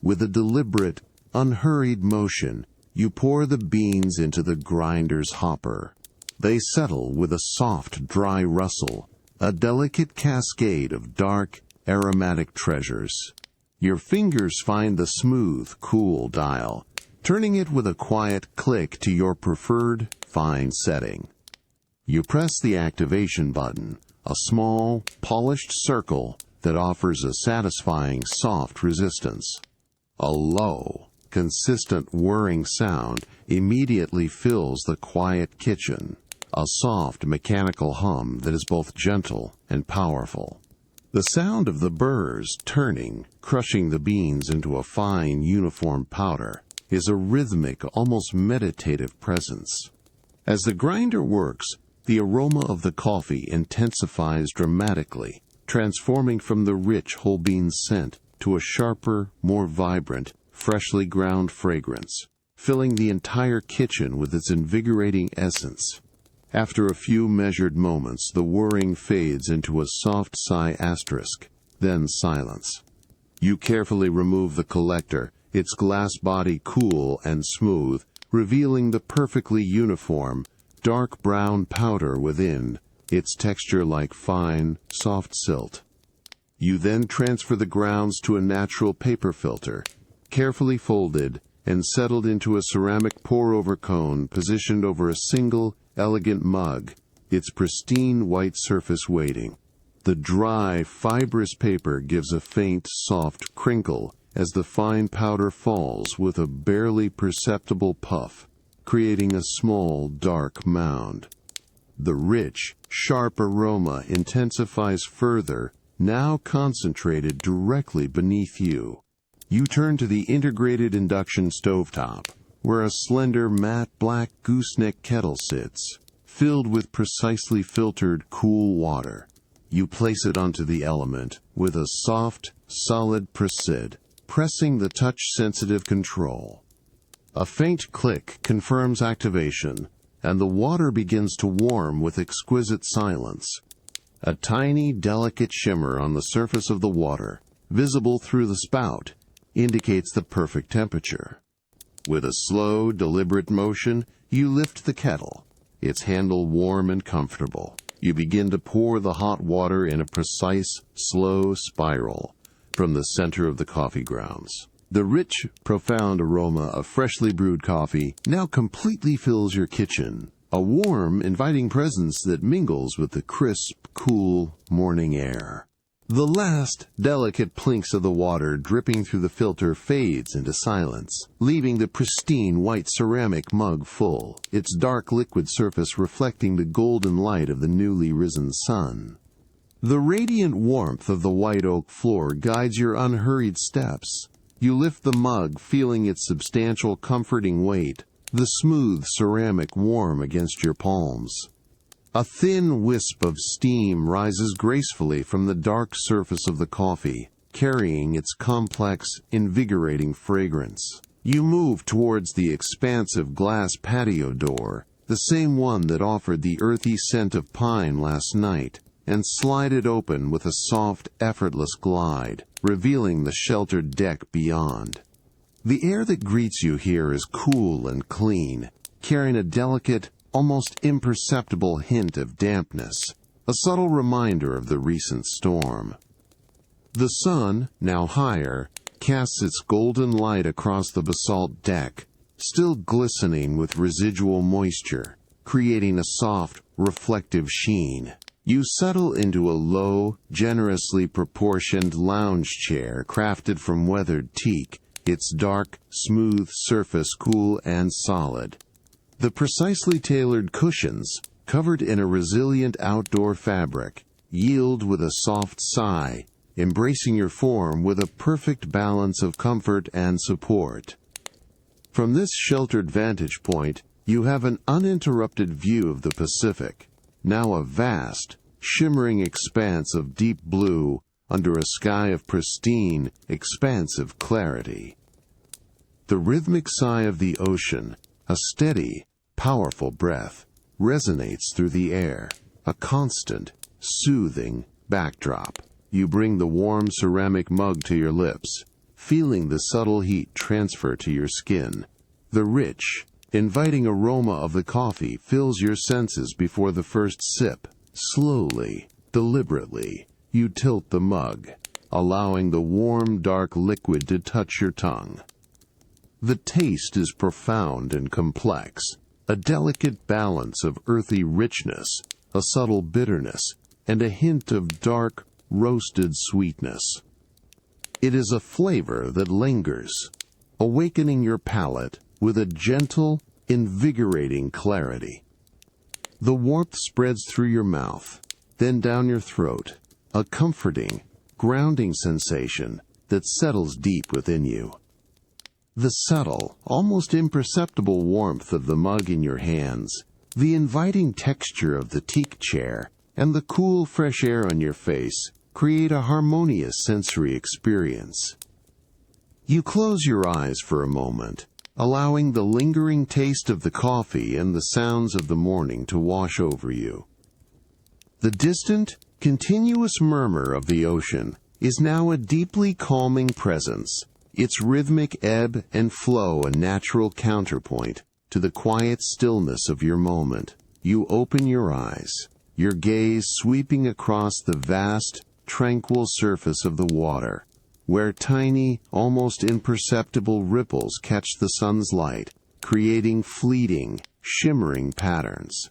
With a deliberate, unhurried motion, you pour the beans into the grinder's hopper. They settle with a soft, dry rustle, a delicate cascade of dark, aromatic treasures. Your fingers find the smooth, cool dial, turning it with a quiet click to your preferred fine setting. You press the activation button, a small, polished circle that offers a satisfying soft resistance. A low, consistent whirring sound immediately fills the quiet kitchen, a soft mechanical hum that is both gentle and powerful. The sound of the burrs turning, crushing the beans into a fine, uniform powder, is a rhythmic, almost meditative presence. As the grinder works, the aroma of the coffee intensifies dramatically, transforming from the rich whole bean scent to a sharper, more vibrant, freshly ground fragrance, filling the entire kitchen with its invigorating essence. After a few measured moments, the whirring fades into a soft sigh asterisk, then silence. You carefully remove the collector, its glass body cool and smooth, revealing the perfectly uniform, dark brown powder within, its texture like fine, soft silt. You then transfer the grounds to a natural paper filter, carefully folded and settled into a ceramic pour-over cone positioned over a single, elegant mug, its pristine white surface waiting. The dry, fibrous paper gives a faint, soft crinkle as the fine powder falls with a barely perceptible puff, creating a small, dark mound. The rich, sharp aroma intensifies further, now concentrated directly beneath you. You turn to the integrated induction stovetop, where a slender, matte black gooseneck kettle sits, filled with precisely filtered, cool water. You place it onto the element with a soft, solid precision, pressing the touch-sensitive control. A faint click confirms activation, and the water begins to warm with exquisite silence. A tiny, delicate shimmer on the surface of the water, visible through the spout, indicates the perfect temperature. With a slow, deliberate motion, you lift the kettle, its handle warm and comfortable. You begin to pour the hot water in a precise, slow spiral from the center of the coffee grounds. The rich, profound aroma of freshly brewed coffee now completely fills your kitchen, a warm, inviting presence that mingles with the crisp, cool morning air. The last delicate plinks of the water dripping through the filter fades into silence, leaving the pristine white ceramic mug full, its dark liquid surface reflecting the golden light of the newly risen sun. The radiant warmth of the white oak floor guides your unhurried steps. You lift the mug, feeling its substantial, comforting weight, the smooth ceramic warm against your palms. A thin wisp of steam rises gracefully from the dark surface of the coffee, carrying its complex, invigorating fragrance. You move towards the expansive glass patio door, the same one that offered the earthy scent of pine last night, and slide it open with a soft, effortless glide, revealing the sheltered deck beyond. The air that greets you here is cool and clean, carrying a delicate, almost imperceptible hint of dampness, a subtle reminder of the recent storm. The sun, now higher, casts its golden light across the basalt deck, still glistening with residual moisture, creating a soft, reflective sheen. You settle into a low, generously proportioned lounge chair crafted from weathered teak, its dark, smooth surface cool and solid. The precisely tailored cushions, covered in a resilient outdoor fabric, yield with a soft sigh, embracing your form with a perfect balance of comfort and support. From this sheltered vantage point, you have an uninterrupted view of the Pacific, now a vast, shimmering expanse of deep blue under a sky of pristine, expansive clarity. The rhythmic sigh of the ocean, a steady, powerful breath, resonates through the air, a constant, soothing backdrop. You bring the warm ceramic mug to your lips, feeling the subtle heat transfer to your skin. The rich, inviting aroma of the coffee fills your senses before the first sip. Slowly, deliberately, you tilt the mug, allowing the warm, dark liquid to touch your tongue. The taste is profound and complex, a delicate balance of earthy richness, a subtle bitterness, and a hint of dark, roasted sweetness. It is a flavor that lingers, awakening your palate with a gentle, invigorating clarity. The warmth spreads through your mouth, then down your throat, a comforting, grounding sensation that settles deep within you. The subtle, almost imperceptible warmth of the mug in your hands, the inviting texture of the teak chair, and the cool, fresh air on your face create a harmonious sensory experience. You close your eyes for a moment, allowing the lingering taste of the coffee and the sounds of the morning to wash over you. The distant, continuous murmur of the ocean is now a deeply calming presence, its rhythmic ebb and flow a natural counterpoint to the quiet stillness of your moment. You open your eyes, your gaze sweeping across the vast, tranquil surface of the water, where tiny, almost imperceptible ripples catch the sun's light, creating fleeting, shimmering patterns.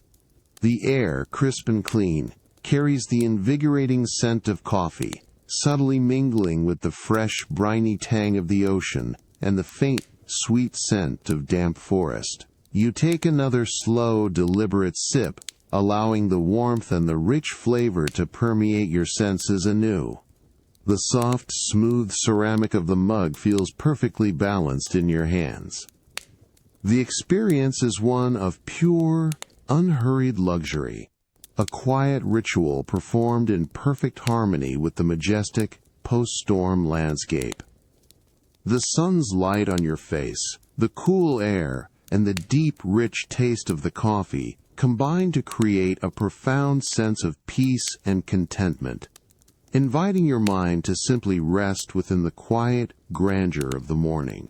The air, crisp and clean, carries the invigorating scent of coffee, subtly mingling with the fresh, briny tang of the ocean and the faint, sweet scent of damp forest. You take another slow, deliberate sip, allowing the warmth and the rich flavor to permeate your senses anew. The soft, smooth ceramic of the mug feels perfectly balanced in your hands. The experience is one of pure, unhurried luxury, a quiet ritual performed in perfect harmony with the majestic, post-storm landscape. The sun's light on your face, the cool air, and the deep, rich taste of the coffee combine to create a profound sense of peace and contentment, inviting your mind to simply rest within the quiet grandeur of the morning.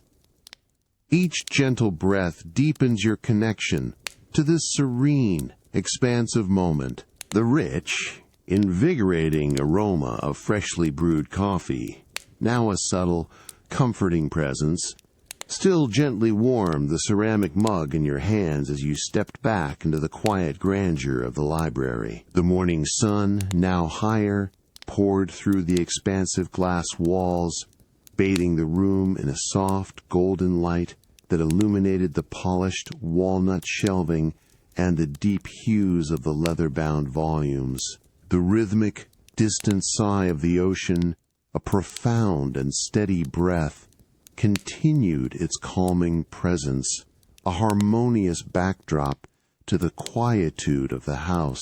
Each gentle breath deepens your connection to this serene, expansive moment. The rich, invigorating aroma of freshly brewed coffee, now a subtle, comforting presence, still gently warmed the ceramic mug in your hands as you stepped back into the quiet grandeur of the library. The morning sun, now higher, poured through the expansive glass walls, bathing the room in a soft, golden light that illuminated the polished walnut shelving and the deep hues of the leather-bound volumes. The rhythmic, distant sigh of the ocean, a profound and steady breath, continued its calming presence, a harmonious backdrop to the quietude of the house.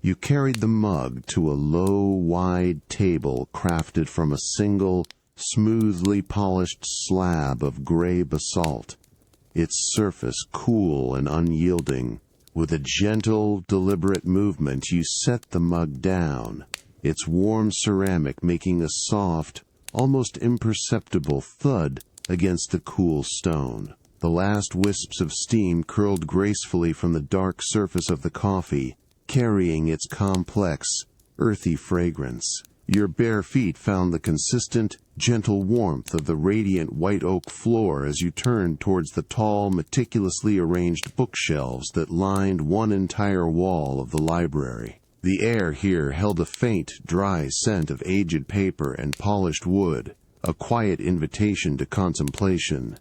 You carried the mug to a low, wide table crafted from a single, smoothly polished slab of gray basalt, its surface cool and unyielding. With a gentle, deliberate movement, you set the mug down, its warm ceramic making a soft, almost imperceptible thud against the cool stone. The last wisps of steam curled gracefully from the dark surface of the coffee, carrying its complex, earthy fragrance. Your bare feet found the consistent, gentle warmth of the radiant white oak floor as you turned towards the tall, meticulously arranged bookshelves that lined one entire wall of the library. The air here held a faint, dry scent of aged paper and polished wood, a quiet invitation to contemplation.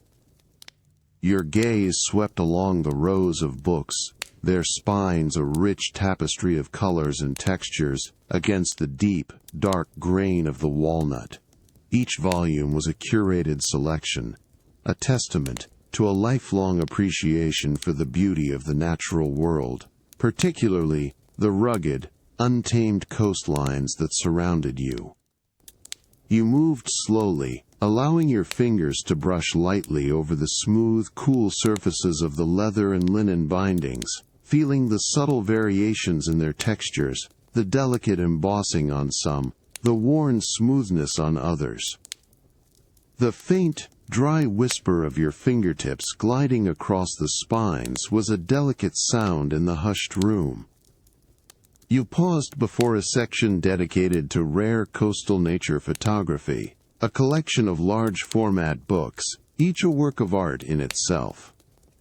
Your gaze swept along the rows of books, their spines a rich tapestry of colors and textures against the deep, dark grain of the walnut. Each volume was a curated selection, a testament to a lifelong appreciation for the beauty of the natural world, particularly the rugged, untamed coastlines that surrounded you. You moved slowly, allowing your fingers to brush lightly over the smooth, cool surfaces of the leather and linen bindings, feeling the subtle variations in their textures, the delicate embossing on some, the worn smoothness on others. The faint, dry whisper of your fingertips gliding across the spines was a delicate sound in the hushed room. You paused before a section dedicated to rare coastal nature photography, a collection of large-format books, each a work of art in itself.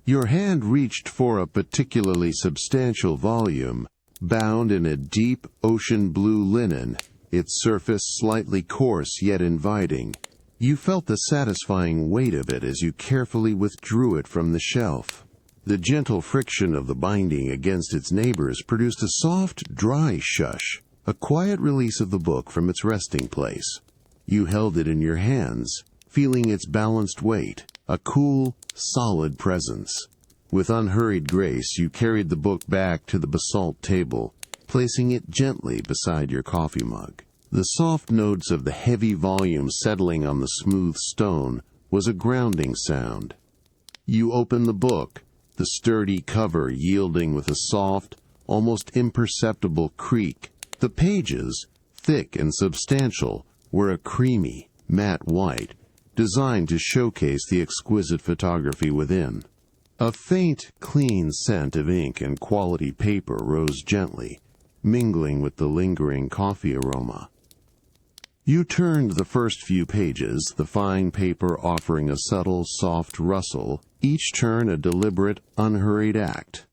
Your hand reached for a particularly substantial volume, bound in a deep ocean blue linen, its surface slightly coarse yet inviting. You felt the satisfying weight of it as you carefully withdrew it from the shelf. The gentle friction of the binding against its neighbors produced a soft, dry shush, a quiet release of the book from its resting place. You held it in your hands, feeling its balanced weight, a cool, solid presence. With unhurried grace, you carried the book back to the basalt table, placing it gently beside your coffee mug. The soft notes of the heavy volume settling on the smooth stone was a grounding sound. You opened the book, the sturdy cover yielding with a soft, almost imperceptible creak. The pages, thick and substantial, were a creamy, matte white, designed to showcase the exquisite photography within. A faint, clean scent of ink and quality paper rose gently, mingling with the lingering coffee aroma. You turned the first few pages, the fine paper offering a subtle, soft rustle, each turn a deliberate, unhurried act.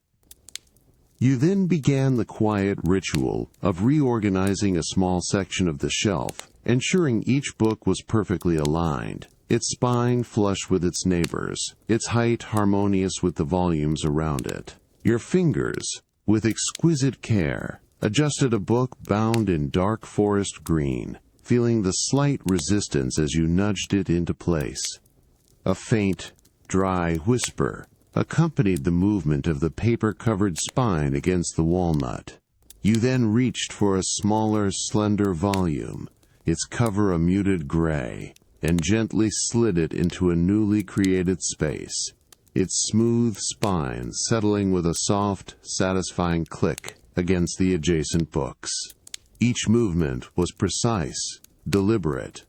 You then began the quiet ritual of reorganizing a small section of the shelf, ensuring each book was perfectly aligned, its spine flush with its neighbors, its height harmonious with the volumes around it. Your fingers, with exquisite care, adjusted a book bound in dark forest green, feeling the slight resistance as you nudged it into place. A faint, dry whisper accompanied the movement of the paper-covered spine against the walnut. You then reached for a smaller, slender volume, its cover a muted gray, and gently slid it into a newly created space, its smooth spine settling with a soft, satisfying click against the adjacent books. Each movement was precise, deliberate,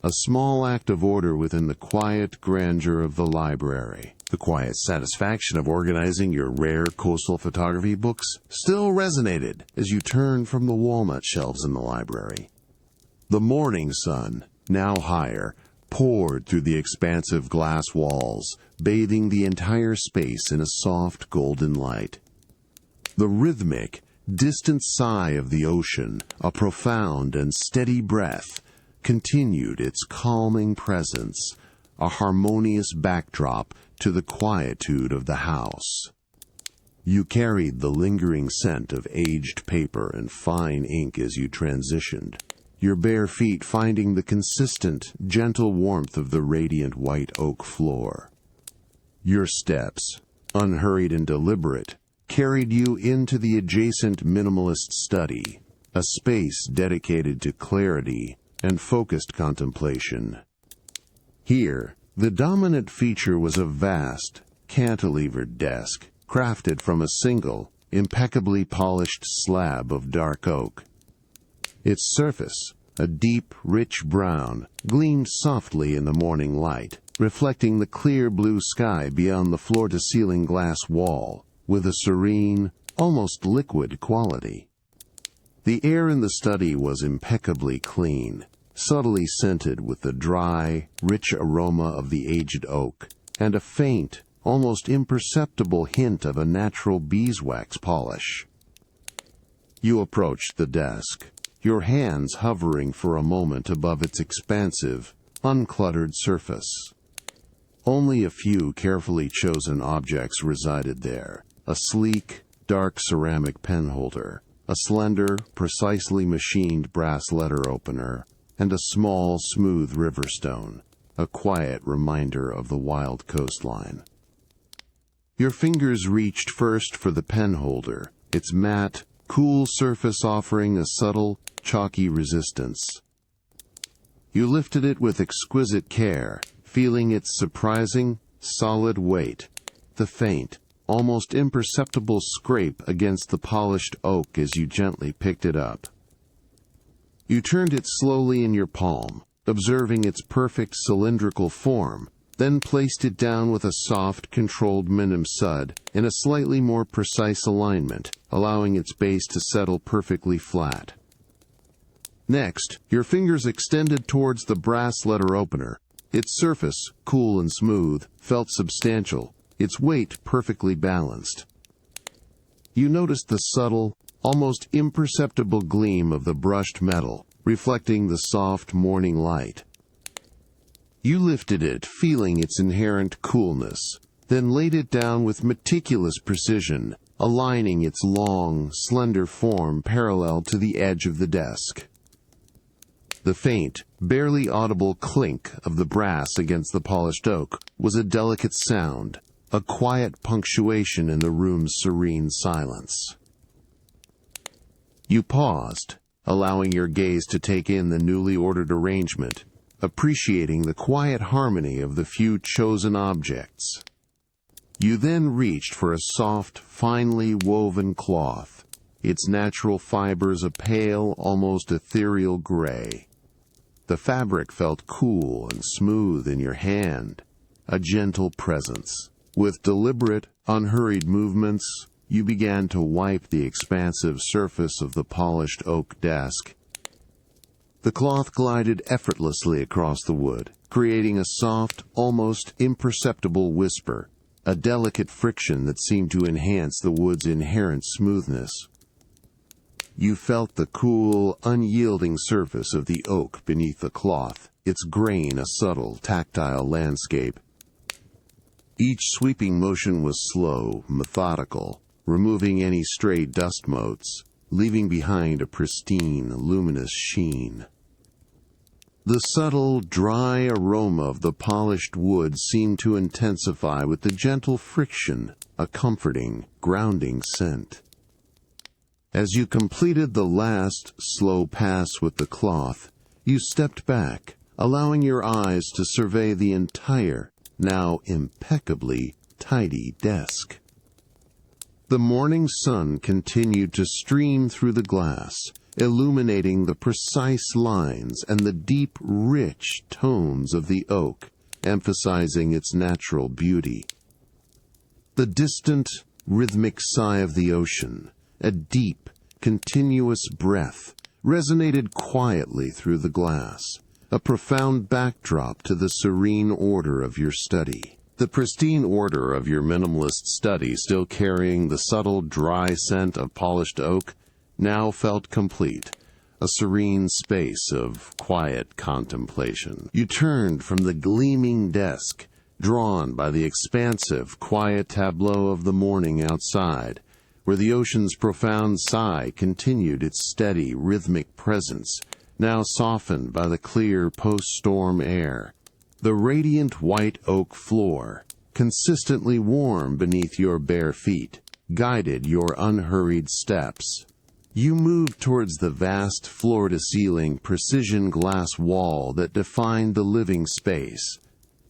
a small act of order within the quiet grandeur of the library. The quiet satisfaction of organizing your rare coastal photography books still resonated as you turned from the walnut shelves in the library. The morning sun, now higher, poured through the expansive glass walls, bathing the entire space in a soft golden light. The rhythmic, distant sigh of the ocean, a profound and steady breath, continued its calming presence, a harmonious backdrop to the quietude of the house. You carried the lingering scent of aged paper and fine ink as you transitioned, your bare feet finding the consistent, gentle warmth of the radiant white oak floor. Your steps, unhurried and deliberate, carried you into the adjacent minimalist study, a space dedicated to clarity and focused contemplation. Here, the dominant feature was a vast, cantilevered desk, crafted from a single, impeccably polished slab of dark oak. Its surface, a deep, rich brown, gleamed softly in the morning light, reflecting the clear blue sky beyond the floor-to-ceiling glass wall, with a serene, almost liquid quality. The air in the study was impeccably clean, subtly scented with the dry, rich aroma of the aged oak, and a faint, almost imperceptible hint of a natural beeswax polish. You approached the desk, your hands hovering for a moment above its expansive, uncluttered surface. Only a few carefully chosen objects resided there: a sleek, dark ceramic penholder, a slender, precisely machined brass letter opener, and a small, smooth river stone, a quiet reminder of the wild coastline. Your fingers reached first for the penholder, its matte, cool surface offering a subtle, chalky resistance. You lifted it with exquisite care, feeling its surprising, solid weight, the faint, almost imperceptible scrape against the polished oak as you gently picked it up. You turned it slowly in your palm, observing its perfect cylindrical form, then placed it down with a soft, controlled minim sud in a slightly more precise alignment, allowing its base to settle perfectly flat. Next, your fingers extended towards the brass letter opener. Its surface, cool and smooth, felt substantial, its weight perfectly balanced. You noticed the subtle, almost imperceptible gleam of the brushed metal, reflecting the soft morning light. You lifted it, feeling its inherent coolness, then laid it down with meticulous precision, aligning its long, slender form parallel to the edge of the desk. The faint, barely audible clink of the brass against the polished oak was a delicate sound, a quiet punctuation in the room's serene silence. You paused, allowing your gaze to take in the newly ordered arrangement, appreciating the quiet harmony of the few chosen objects. You then reached for a soft, finely woven cloth, its natural fibers a pale, almost ethereal gray. The fabric felt cool and smooth in your hand, a gentle presence. With deliberate, unhurried movements, you began to wipe the expansive surface of the polished oak desk. The cloth glided effortlessly across the wood, creating a soft, almost imperceptible whisper, a delicate friction that seemed to enhance the wood's inherent smoothness. You felt the cool, unyielding surface of the oak beneath the cloth, its grain a subtle, tactile landscape. Each sweeping motion was slow, methodical, removing any stray dust motes, leaving behind a pristine, luminous sheen. The subtle, dry aroma of the polished wood seemed to intensify with the gentle friction, a comforting, grounding scent. As you completed the last slow pass with the cloth, you stepped back, allowing your eyes to survey the entire, now impeccably tidy desk. The morning sun continued to stream through the glass, illuminating the precise lines and the deep, rich tones of the oak, emphasizing its natural beauty. The distant, rhythmic sigh of the ocean, a deep, continuous breath, resonated quietly through the glass, a profound backdrop to the serene order of your study. The pristine order of your minimalist study, still carrying the subtle, dry scent of polished oak, now felt complete, a serene space of quiet contemplation. You turned from the gleaming desk, drawn by the expansive, quiet tableau of the morning outside, where the ocean's profound sigh continued its steady, rhythmic presence, now softened by the clear post-storm air. The radiant white oak floor, consistently warm beneath your bare feet, guided your unhurried steps. You moved towards the vast floor-to-ceiling precision glass wall that defined the living space,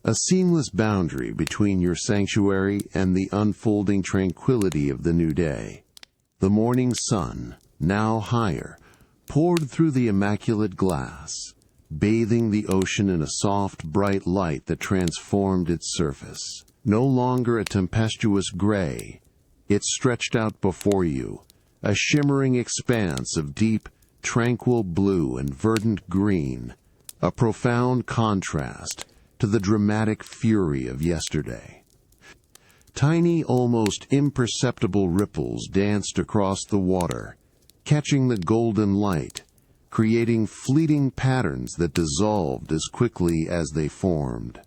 a seamless boundary between your sanctuary and the unfolding tranquility of the new day. The morning sun, now higher, poured through the immaculate glass, bathing the ocean in a soft, bright light that transformed its surface. No longer a tempestuous gray, it stretched out before you, a shimmering expanse of deep, tranquil blue and verdant green, a profound contrast to the dramatic fury of yesterday. Tiny, almost imperceptible ripples danced across the water, catching the golden light, creating fleeting patterns that dissolved as quickly as they formed.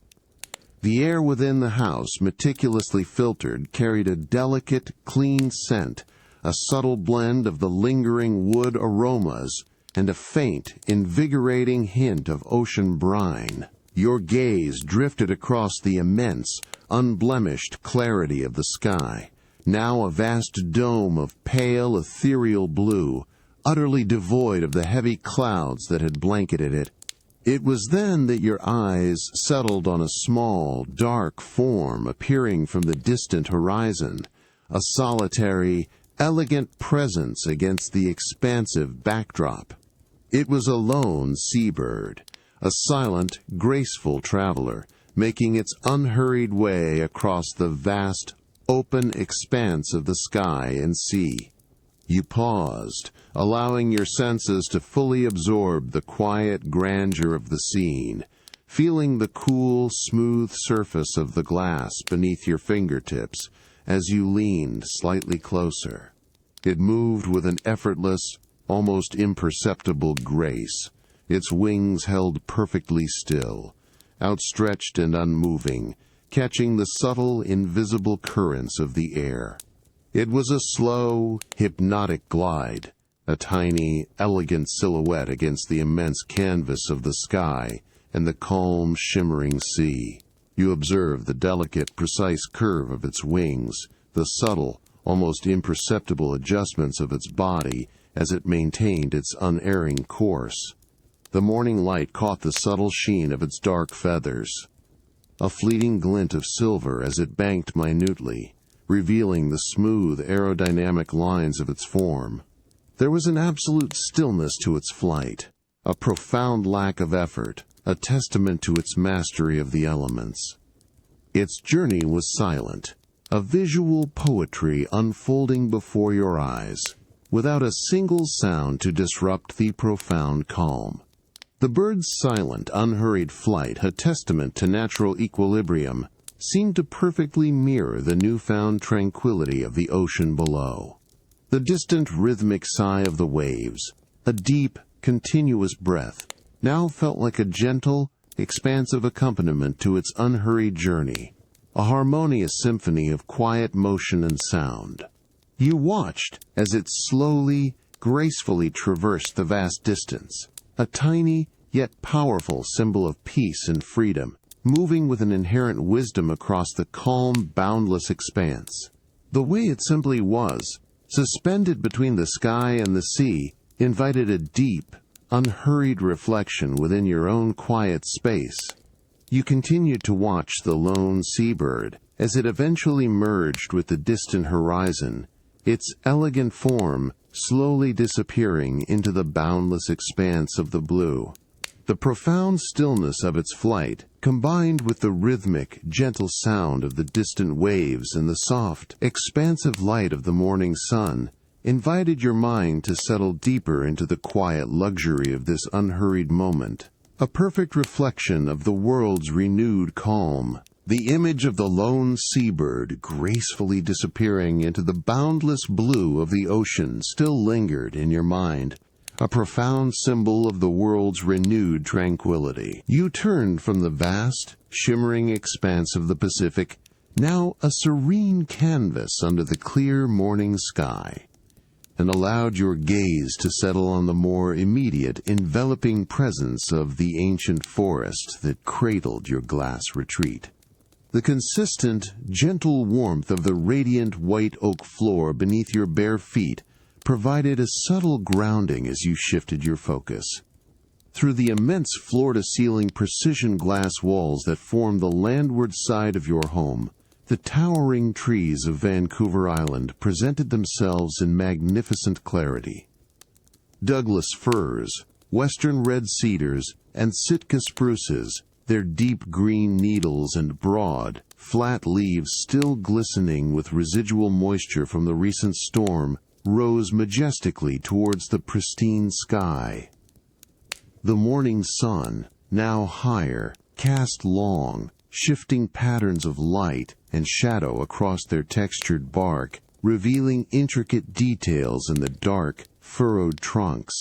The air within the house, meticulously filtered, carried a delicate, clean scent, a subtle blend of the lingering wood aromas, and a faint, invigorating hint of ocean brine. Your gaze drifted across the immense, unblemished clarity of the sky, now a vast dome of pale, ethereal blue, utterly devoid of the heavy clouds that had blanketed it. It was then that your eyes settled on a small, dark form appearing from the distant horizon, a solitary, elegant presence against the expansive backdrop. It was a lone seabird, a silent, graceful traveler, making its unhurried way across the vast, open expanse of the sky and sea. You paused, allowing your senses to fully absorb the quiet grandeur of the scene, feeling the cool, smooth surface of the glass beneath your fingertips as you leaned slightly closer. It moved with an effortless, almost imperceptible grace, its wings held perfectly still, outstretched and unmoving, catching the subtle, invisible currents of the air. It was a slow, hypnotic glide, a tiny, elegant silhouette against the immense canvas of the sky and the calm, shimmering sea. You observed the delicate, precise curve of its wings, the subtle, almost imperceptible adjustments of its body as it maintained its unerring course. The morning light caught the subtle sheen of its dark feathers, a fleeting glint of silver as it banked minutely, revealing the smooth, aerodynamic lines of its form. There was an absolute stillness to its flight, a profound lack of effort, a testament to its mastery of the elements. Its journey was silent, a visual poetry unfolding before your eyes, without a single sound to disrupt the profound calm. The bird's silent, unhurried flight, a testament to natural equilibrium, seemed to perfectly mirror the newfound tranquility of the ocean below. The distant rhythmic sigh of the waves, a deep, continuous breath, now felt like a gentle, expansive accompaniment to its unhurried journey, a harmonious symphony of quiet motion and sound. You watched as it slowly, gracefully traversed the vast distance, a tiny yet powerful symbol of peace and freedom, moving with an inherent wisdom across the calm, boundless expanse. The way it simply was, suspended between the sky and the sea, invited a deep, unhurried reflection within your own quiet space. You continued to watch the lone seabird as it eventually merged with the distant horizon, its elegant form slowly disappearing into the boundless expanse of the blue. The profound stillness of its flight, combined with the rhythmic, gentle sound of the distant waves and the soft, expansive light of the morning sun, invited your mind to settle deeper into the quiet luxury of this unhurried moment, a perfect reflection of the world's renewed calm. The image of the lone seabird gracefully disappearing into the boundless blue of the ocean still lingered in your mind, a profound symbol of the world's renewed tranquility. You turned from the vast, shimmering expanse of the Pacific, now a serene canvas under the clear morning sky, and allowed your gaze to settle on the more immediate, enveloping presence of the ancient forest that cradled your glass retreat. The consistent, gentle warmth of the radiant white oak floor beneath your bare feet provided a subtle grounding as you shifted your focus. Through the immense floor-to-ceiling precision glass walls that formed the landward side of your home, the towering trees of Vancouver Island presented themselves in magnificent clarity. Douglas firs, western red cedars, and Sitka spruces, their deep green needles and broad, flat leaves still glistening with residual moisture from the recent storm, rose majestically towards the pristine sky. The morning sun, now higher, cast long, shifting patterns of light and shadow across their textured bark, revealing intricate details in the dark, furrowed trunks.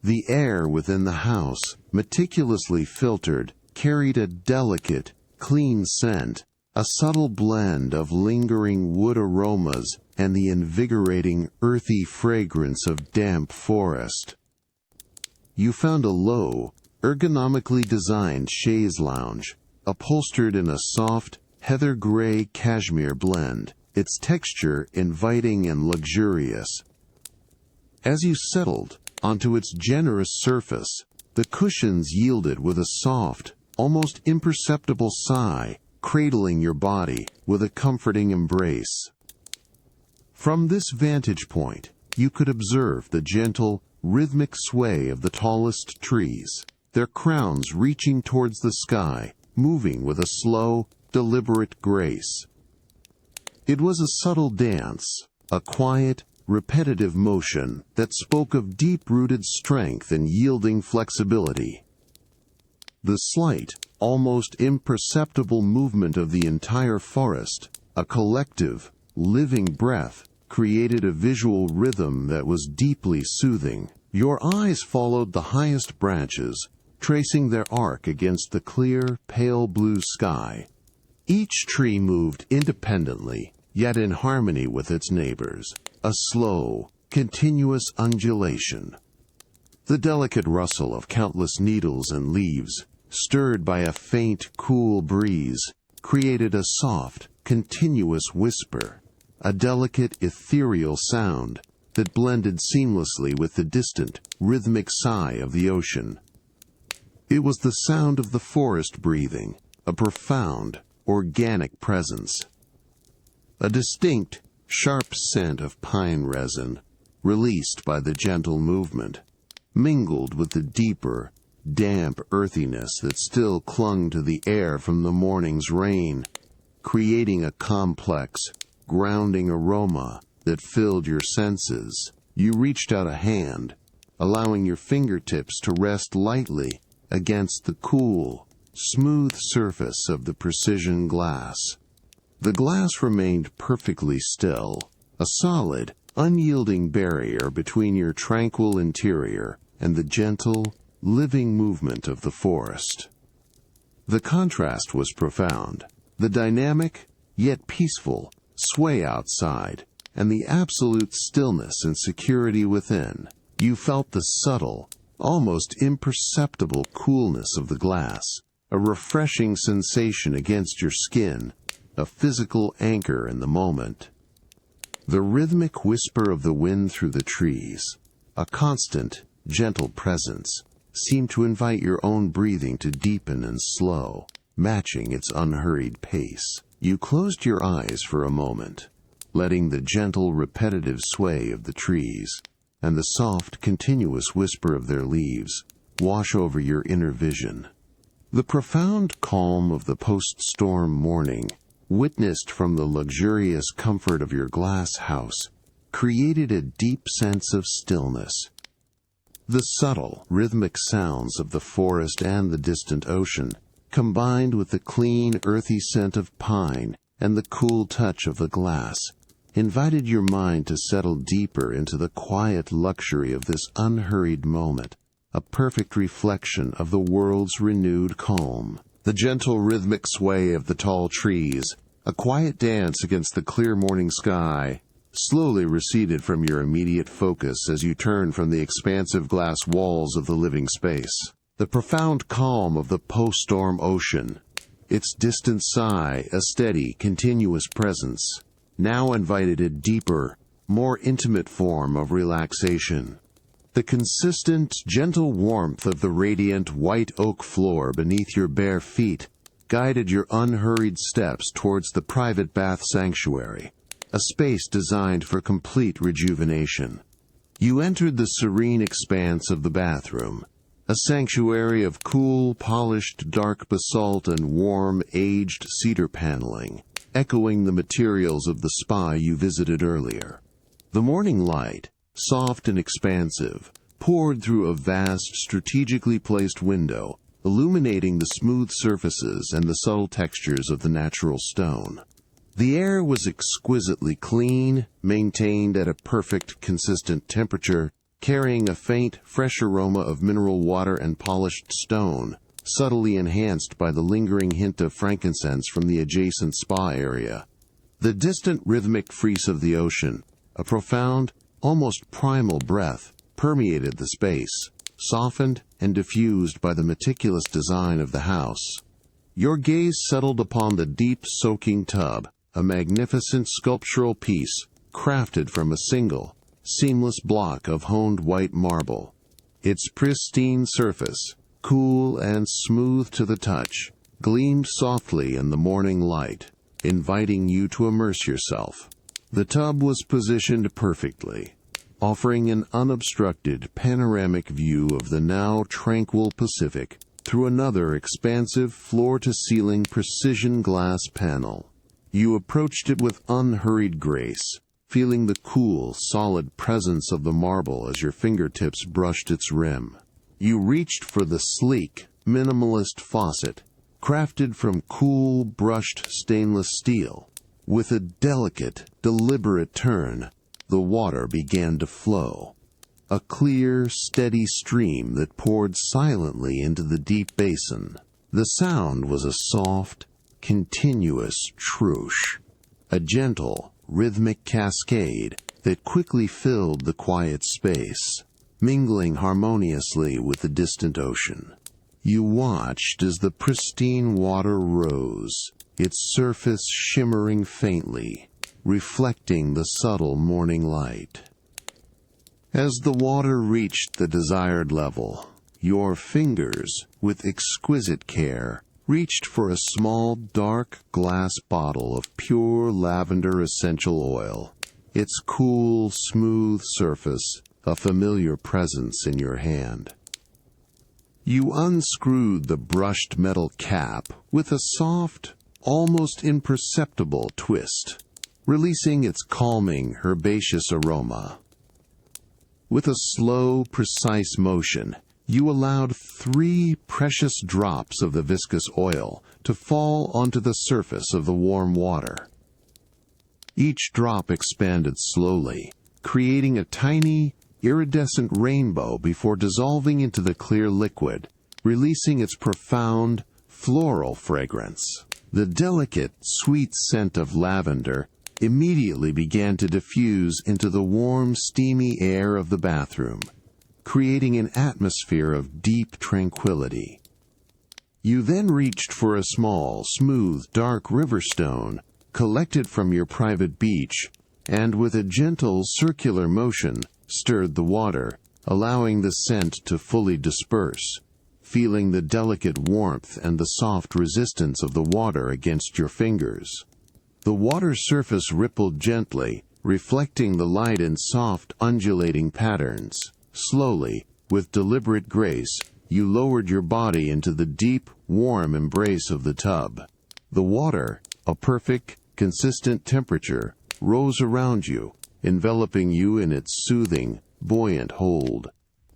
The air within the house, meticulously filtered, carried a delicate, clean scent, a subtle blend of lingering wood aromas and the invigorating, earthy fragrance of damp forest. You found a low, ergonomically designed chaise lounge, upholstered in a soft, heather-gray cashmere blend, its texture inviting and luxurious. As you settled onto its generous surface, the cushions yielded with a soft, almost imperceptible sigh, cradling your body with a comforting embrace. From this vantage point, you could observe the gentle, rhythmic sway of the tallest trees, their crowns reaching towards the sky, moving with a slow, deliberate grace. It was a subtle dance, a quiet, repetitive motion that spoke of deep-rooted strength and yielding flexibility. The slight, almost imperceptible movement of the entire forest, a collective, living breath, created a visual rhythm that was deeply soothing. Your eyes followed the highest branches, tracing their arc against the clear, pale blue sky. Each tree moved independently, yet in harmony with its neighbors, a slow, continuous undulation. The delicate rustle of countless needles and leaves, stirred by a faint, cool breeze, created a soft, continuous whisper, a delicate, ethereal sound that blended seamlessly with the distant, rhythmic sigh of the ocean. It was the sound of the forest breathing, a profound, organic presence. A distinct, sharp scent of pine resin, released by the gentle movement, mingled with the deeper, damp earthiness that still clung to the air from the morning's rain, creating a complex, grounding aroma that filled your senses. You reached out a hand, allowing your fingertips to rest lightly against the cool, smooth surface of the precision glass. The glass remained perfectly still, a solid, unyielding barrier between your tranquil interior and the gentle, living movement of the forest. The contrast was profound. The dynamic, yet peaceful, sway outside, and the absolute stillness and security within. You felt the subtle, almost imperceptible coolness of the glass, a refreshing sensation against your skin, a physical anchor in the moment. The rhythmic whisper of the wind through the trees, a constant, gentle presence, seemed to invite your own breathing to deepen and slow, matching its unhurried pace. You closed your eyes for a moment, letting the gentle, repetitive sway of the trees and the soft, continuous whisper of their leaves wash over your inner vision. The profound calm of the post-storm morning, witnessed from the luxurious comfort of your glass house, created a deep sense of stillness. The subtle, rhythmic sounds of the forest and the distant ocean, combined with the clean, earthy scent of pine and the cool touch of the glass, invited your mind to settle deeper into the quiet luxury of this unhurried moment, a perfect reflection of the world's renewed calm. The gentle rhythmic sway of the tall trees, a quiet dance against the clear morning sky, slowly receded from your immediate focus as you turned from the expansive glass walls of the living space. The profound calm of the post-storm ocean, its distant sigh a steady, continuous presence, now invited a deeper, more intimate form of relaxation. The consistent, gentle warmth of the radiant white oak floor beneath your bare feet guided your unhurried steps towards the private bath sanctuary, a space designed for complete rejuvenation. You entered the serene expanse of the bathroom, a sanctuary of cool, polished dark basalt and warm, aged cedar paneling, echoing the materials of the spa you visited earlier. The morning light, soft and expansive, poured through a vast, strategically placed window, illuminating the smooth surfaces and the subtle textures of the natural stone. The air was exquisitely clean, maintained at a perfect, consistent temperature, carrying a faint, fresh aroma of mineral water and polished stone, subtly enhanced by the lingering hint of frankincense from the adjacent spa area. The distant rhythmic freeze of the ocean, a profound, almost primal breath, permeated the space, softened and diffused by the meticulous design of the house. Your gaze settled upon the deep soaking tub, a magnificent sculptural piece crafted from a single, seamless block of honed white marble. Its pristine surface, cool and smooth to the touch, gleamed softly in the morning light, inviting you to immerse yourself. The tub was positioned perfectly, offering an unobstructed panoramic view of the now tranquil Pacific through another expansive floor-to-ceiling precision glass panel. You approached it with unhurried grace, feeling the cool, solid presence of the marble as your fingertips brushed its rim. You reached for the sleek, minimalist faucet, crafted from cool, brushed stainless steel. With a delicate, deliberate turn, the water began to flow. A clear, steady stream that poured silently into the deep basin. The sound was a soft, continuous swoosh, a gentle, rhythmic cascade that quickly filled the quiet space, mingling harmoniously with the distant ocean. You watched as the pristine water rose, its surface shimmering faintly, reflecting the subtle morning light. As the water reached the desired level, your fingers, with exquisite care, reached for a small, dark glass bottle of pure lavender essential oil, its cool, smooth surface a familiar presence in your hand. You unscrewed the brushed metal cap with a soft, almost imperceptible twist, releasing its calming, herbaceous aroma. With a slow, precise motion, you allowed 3 precious drops of the viscous oil to fall onto the surface of the warm water. Each drop expanded slowly, creating a tiny, iridescent rainbow before dissolving into the clear liquid, releasing its profound, floral fragrance. The delicate, sweet scent of lavender immediately began to diffuse into the warm, steamy air of the bathroom, creating an atmosphere of deep tranquility. You then reached for a small, smooth, dark river stone collected from your private beach, and with a gentle, circular motion, stirred the water, allowing the scent to fully disperse, feeling the delicate warmth and the soft resistance of the water against your fingers. The water's surface rippled gently, reflecting the light in soft, undulating patterns. Slowly, with deliberate grace, you lowered your body into the deep, warm embrace of the tub. The water, a perfect, consistent temperature, rose around you, enveloping you in its soothing, buoyant hold.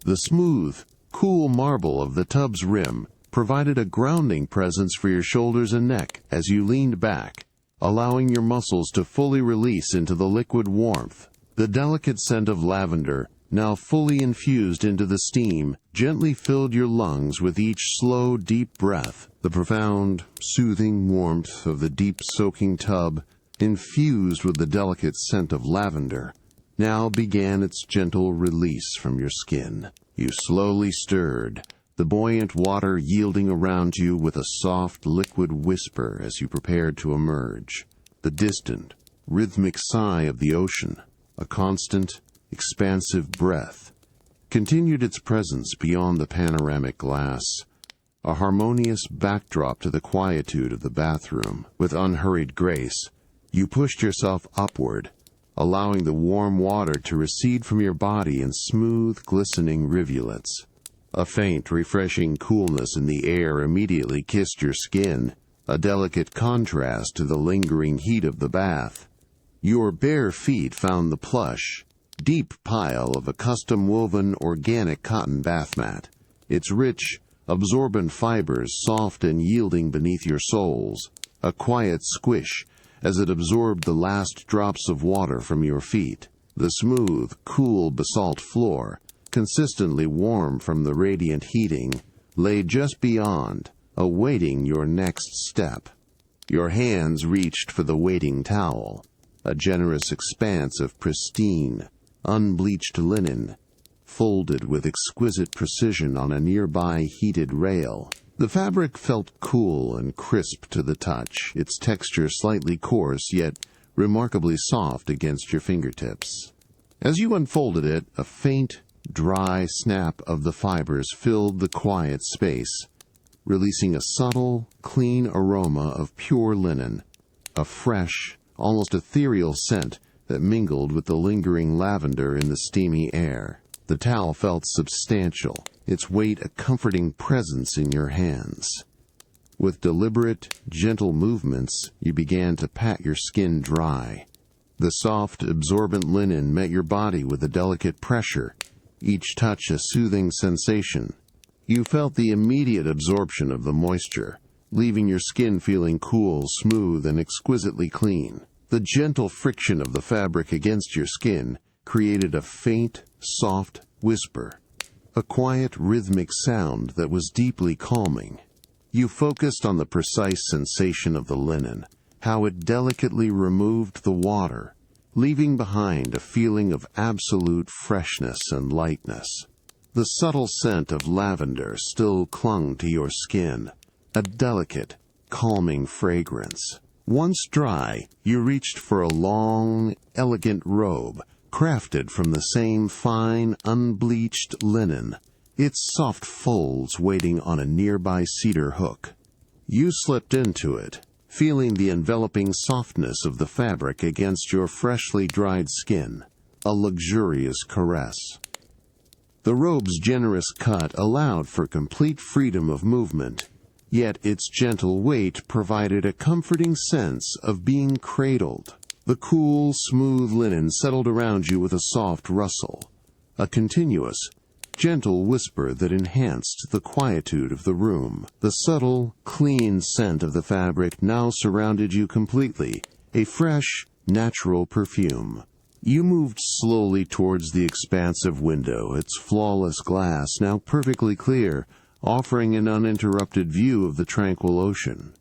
The smooth, cool marble of the tub's rim provided a grounding presence for your shoulders and neck as you leaned back, allowing your muscles to fully release into the liquid warmth. The delicate scent of lavender, now fully infused into the steam, gently filled your lungs with each slow, deep breath. The profound, soothing warmth of the deep soaking tub, infused with the delicate scent of lavender, now began its gentle release from your skin. You slowly stirred, the buoyant water yielding around you with a soft, liquid whisper as you prepared to emerge. The distant, rhythmic sigh of the ocean, a constant, expansive breath, continued its presence beyond the panoramic glass, a harmonious backdrop to the quietude of the bathroom. With unhurried grace, you pushed yourself upward, allowing the warm water to recede from your body in smooth, glistening rivulets. A faint, refreshing coolness in the air immediately kissed your skin, a delicate contrast to the lingering heat of the bath. Your bare feet found the plush, deep pile of a custom-woven organic cotton bath mat, its rich, absorbent fibers soft and yielding beneath your soles, a quiet squish as it absorbed the last drops of water from your feet. The smooth, cool basalt floor, consistently warm from the radiant heating, lay just beyond, awaiting your next step. Your hands reached for the waiting towel, a generous expanse of pristine, unbleached linen, folded with exquisite precision on a nearby heated rail. The fabric felt cool and crisp to the touch, its texture slightly coarse yet remarkably soft against your fingertips. As you unfolded it, a faint, dry snap of the fibers filled the quiet space, releasing a subtle, clean aroma of pure linen, a fresh, almost ethereal scent that mingled with the lingering lavender in the steamy air. The towel felt substantial, its weight a comforting presence in your hands. With deliberate, gentle movements, you began to pat your skin dry, The soft, absorbent linen met your body with a delicate pressure, each touch a soothing sensation. You felt the immediate absorption of the moisture, leaving your skin feeling cool, smooth, and exquisitely clean. The gentle friction of the fabric against your skin created a faint, soft whisper, a quiet, rhythmic sound that was deeply calming. You focused on the precise sensation of the linen, how it delicately removed the water, leaving behind a feeling of absolute freshness and lightness. The subtle scent of lavender still clung to your skin, a delicate, calming fragrance. Once dry, you reached for a long, elegant robe, crafted from the same fine, unbleached linen, its soft folds waiting on a nearby cedar hook. You slipped into it, feeling the enveloping softness of the fabric against your freshly dried skin, a luxurious caress. The robe's generous cut allowed for complete freedom of movement, yet its gentle weight provided a comforting sense of being cradled. The cool, smooth linen settled around you with a soft rustle, a continuous, gentle whisper that enhanced the quietude of the room. The subtle, clean scent of the fabric now surrounded you completely, a fresh, natural perfume. You moved slowly towards the expansive window, its flawless glass now perfectly clear, offering an uninterrupted view of the tranquil ocean.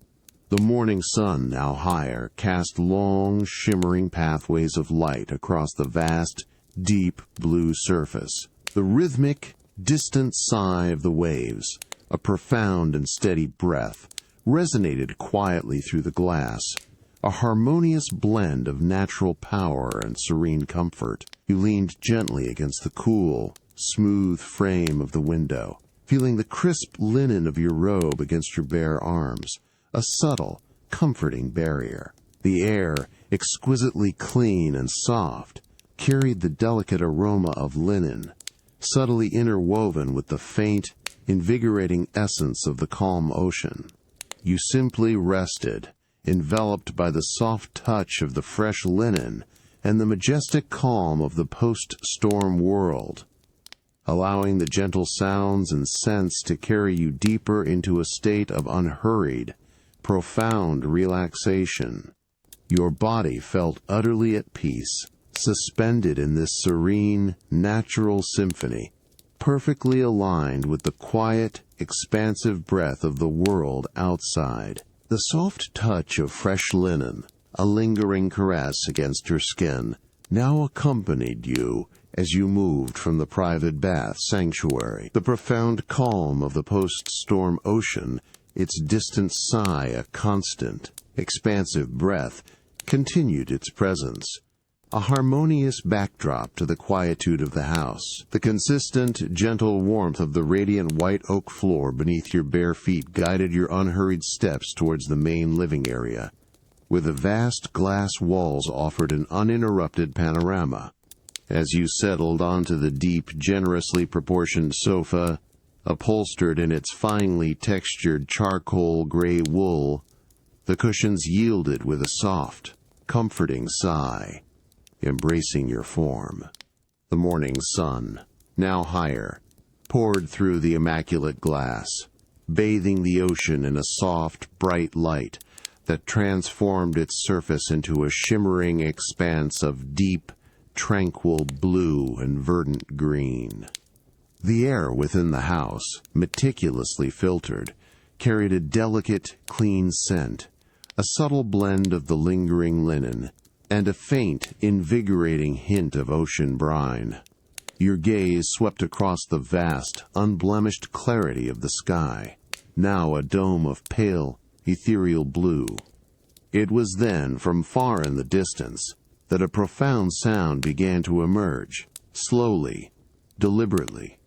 The morning sun, now higher, cast long, shimmering pathways of light across the vast, deep blue surface. The rhythmic, distant sigh of the waves, a profound and steady breath, resonated quietly through the glass, a harmonious blend of natural power and serene comfort. You leaned gently against the cool, smooth frame of the window, feeling the crisp linen of your robe against your bare arms, a subtle, comforting barrier. The air, exquisitely clean and soft, carried the delicate aroma of linen, subtly interwoven with the faint, invigorating essence of the calm ocean. You simply rested, enveloped by the soft touch of the fresh linen and the majestic calm of the post-storm world, allowing the gentle sounds and scents to carry you deeper into a state of unhurried, profound relaxation. Your body felt utterly at peace, suspended in this serene, natural symphony, perfectly aligned with the quiet, expansive breath of the world outside. The soft touch of fresh linen, a lingering caress against your skin, now accompanied you as you moved from the private bath sanctuary. The profound calm of the post-storm ocean, its distant sigh a constant, expansive breath, continued its presence, a harmonious backdrop to the quietude of the house. The consistent, gentle warmth of the radiant white oak floor beneath your bare feet guided your unhurried steps towards the main living area, where the vast glass walls offered an uninterrupted panorama. As you settled onto the deep, generously proportioned sofa, upholstered in its finely textured charcoal gray wool, the cushions yielded with a soft, comforting sigh, embracing your form. The morning sun, now higher, poured through the immaculate glass, bathing the ocean in a soft, bright light that transformed its surface into a shimmering expanse of deep, tranquil blue and verdant green. The air within the house, meticulously filtered, carried a delicate, clean scent, a subtle blend of the lingering linen, and a faint, invigorating hint of ocean brine. Your gaze swept across the vast, unblemished clarity of the sky, now a dome of pale, ethereal blue. It was then, from far in the distance, that a profound sound began to emerge, slowly, deliberately.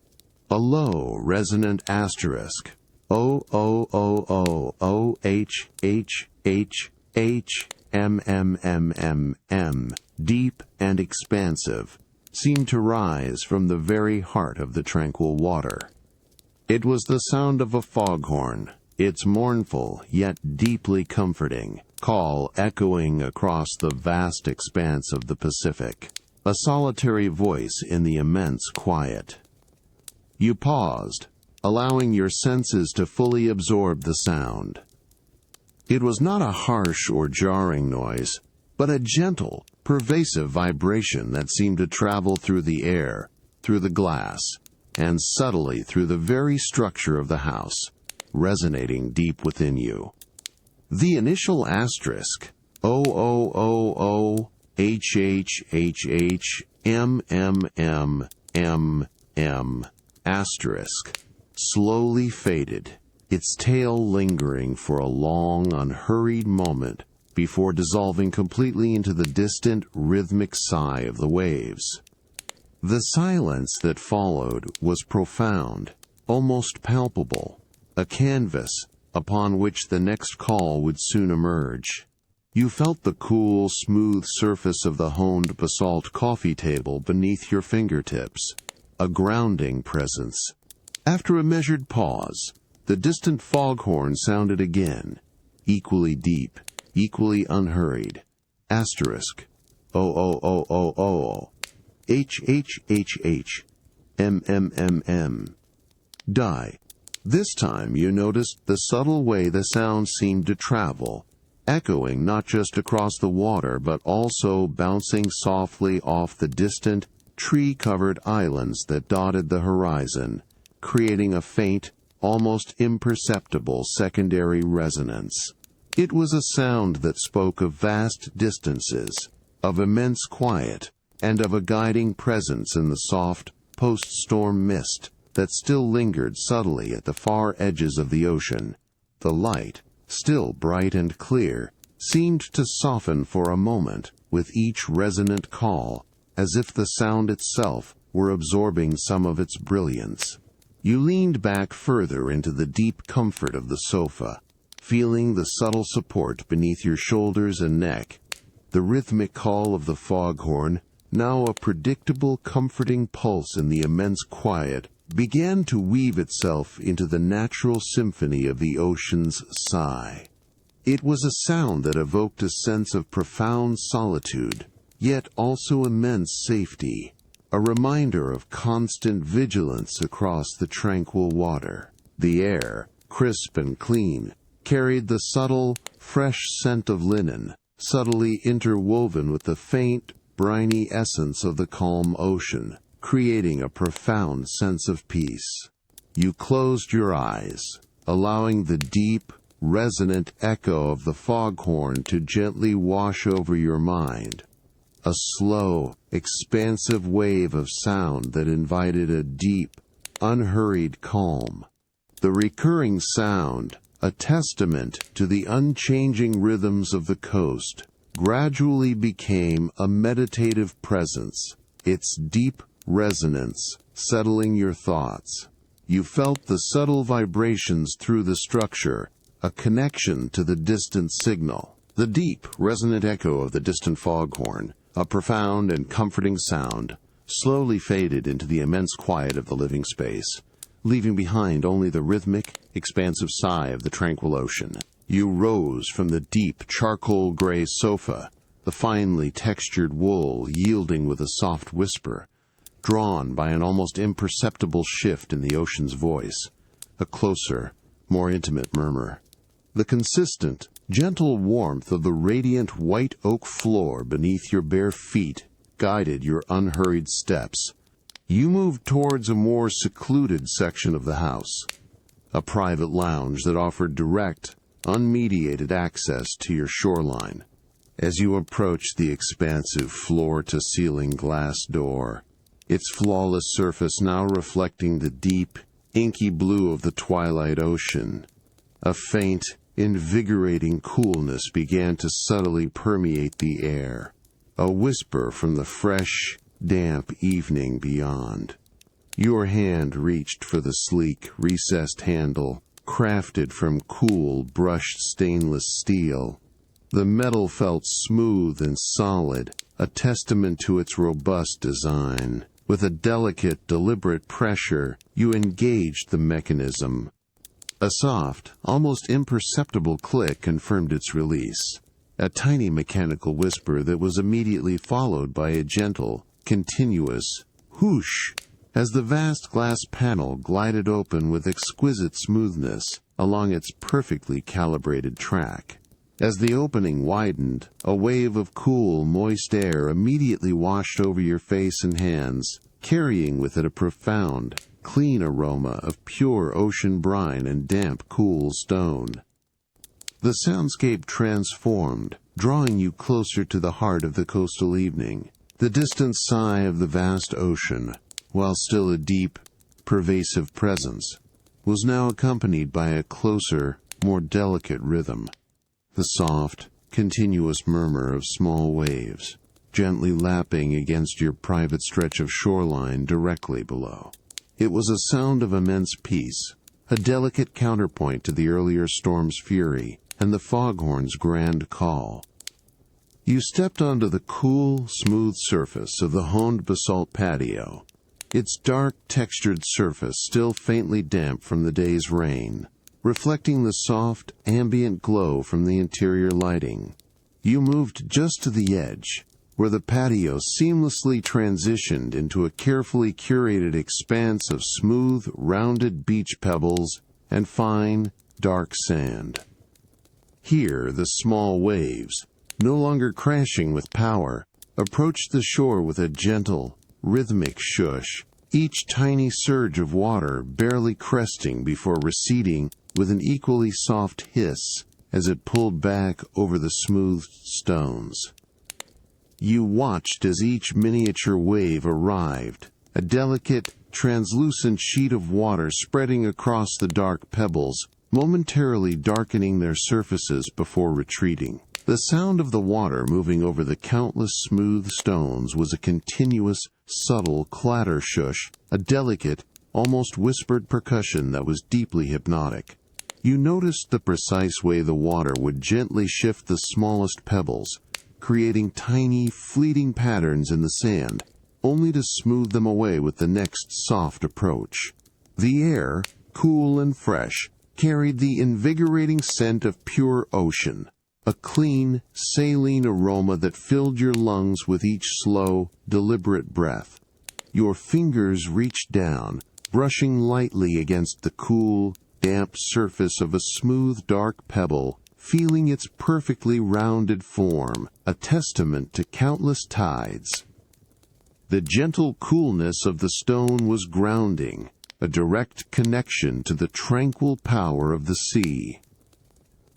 A low, resonant asterisk, O-O-O-O-H-H-H-H-M-M-M-M-M, deep and expansive, seemed to rise from the very heart of the tranquil water. It was the sound of a foghorn, its mournful yet deeply comforting, call echoing across the vast expanse of the Pacific, a solitary voice in the immense quiet. You paused, allowing your senses to fully absorb the sound. It was not a harsh or jarring noise, but a gentle, pervasive vibration that seemed to travel through the air, through the glass, and subtly through the very structure of the house, resonating deep within you. The initial asterisk, OOOOHHHMMMMM asterisk, slowly faded, its tail lingering for a long, unhurried moment before dissolving completely into the distant, rhythmic sigh of the waves. The silence that followed was profound, almost palpable, a canvas upon which the next call would soon emerge. You felt the cool, smooth surface of the honed basalt coffee table beneath your fingertips, a grounding presence. After a measured pause, the distant foghorn sounded again, equally deep, equally unhurried. Asterisk. O HHHH. MMMM. Die. This time you noticed the subtle way the sound seemed to travel, echoing not just across the water but also bouncing softly off the distant, tree-covered islands that dotted the horizon, creating a faint, almost imperceptible secondary resonance. It was a sound that spoke of vast distances, of immense quiet, and of a guiding presence in the soft, post-storm mist that still lingered subtly at the far edges of the ocean. The light, still bright and clear, seemed to soften for a moment with each resonant call, as if the sound itself were absorbing some of its brilliance. You leaned back further into the deep comfort of the sofa, feeling the subtle support beneath your shoulders and neck. The rhythmic call of the foghorn, now a predictable, comforting pulse in the immense quiet, began to weave itself into the natural symphony of the ocean's sigh. It was a sound that evoked a sense of profound solitude, yet also immense safety, a reminder of constant vigilance across the tranquil water. The air, crisp and clean, carried the subtle, fresh scent of linen, subtly interwoven with the faint, briny essence of the calm ocean, creating a profound sense of peace. You closed your eyes, allowing the deep, resonant echo of the foghorn to gently wash over your mind. A slow, expansive wave of sound that invited a deep, unhurried calm. The recurring sound, a testament to the unchanging rhythms of the coast, gradually became a meditative presence, its deep resonance settling your thoughts. You felt the subtle vibrations through the structure, a connection to the distant signal. The deep, resonant echo of the distant foghorn, a profound and comforting sound, slowly faded into the immense quiet of the living space, leaving behind only the rhythmic, expansive sigh of the tranquil ocean. You rose from the deep, charcoal-gray sofa, the finely textured wool yielding with a soft whisper, drawn by an almost imperceptible shift in the ocean's voice, a closer, more intimate murmur. The consistent, gentle warmth of the radiant white oak floor beneath your bare feet guided your unhurried steps. You moved towards a more secluded section of the house, a private lounge that offered direct, unmediated access to your shoreline. As you approached the expansive floor-to-ceiling glass door, its flawless surface now reflecting the deep, inky blue of the twilight ocean, a faint, invigorating coolness began to subtly permeate the air, a whisper from the fresh, damp evening beyond. Your hand reached for the sleek, recessed handle, crafted from cool, brushed stainless steel. The metal felt smooth and solid, a testament to its robust design. With a delicate, deliberate pressure, you engaged the mechanism. A soft, almost imperceptible click confirmed its release. a tiny mechanical whisper that was immediately followed by a gentle, continuous whoosh as the vast glass panel glided open with exquisite smoothness along its perfectly calibrated track. As the opening widened, a wave of cool, moist air immediately washed over your face and hands, carrying with it a profound, clean aroma of pure ocean brine and damp, cool stone. The soundscape transformed, drawing you closer to the heart of the coastal evening. The distant sigh of the vast ocean, while still a deep, pervasive presence, was now accompanied by a closer, more delicate rhythm. The soft, continuous murmur of small waves, gently lapping against your private stretch of shoreline directly below. It was a sound of immense peace, a delicate counterpoint to the earlier storm's fury and the foghorn's grand call. You stepped onto the cool, smooth surface of the honed basalt patio, its dark, textured surface still faintly damp from the day's rain, reflecting the soft, ambient glow from the interior lighting. You moved just to the edge, where the patio seamlessly transitioned into a carefully curated expanse of smooth, rounded beach pebbles and fine, dark sand. Here, the small waves, no longer crashing with power, approached the shore with a gentle, rhythmic shush, each tiny surge of water barely cresting before receding with an equally soft hiss as it pulled back over the smooth stones. You watched as each miniature wave arrived, a delicate, translucent sheet of water spreading across the dark pebbles, momentarily darkening their surfaces before retreating. The sound of the water moving over the countless smooth stones was a continuous, subtle clatter shush, a delicate, almost whispered percussion that was deeply hypnotic. You noticed the precise way the water would gently shift the smallest pebbles, creating tiny, fleeting patterns in the sand, only to smooth them away with the next soft approach. The air, cool and fresh, carried the invigorating scent of pure ocean, a clean, saline aroma that filled your lungs with each slow, deliberate breath. Your fingers reached down, brushing lightly against the cool, damp surface of a smooth, dark pebble, feeling its perfectly rounded form, a testament to countless tides. The gentle coolness of the stone was grounding, a direct connection to the tranquil power of the sea.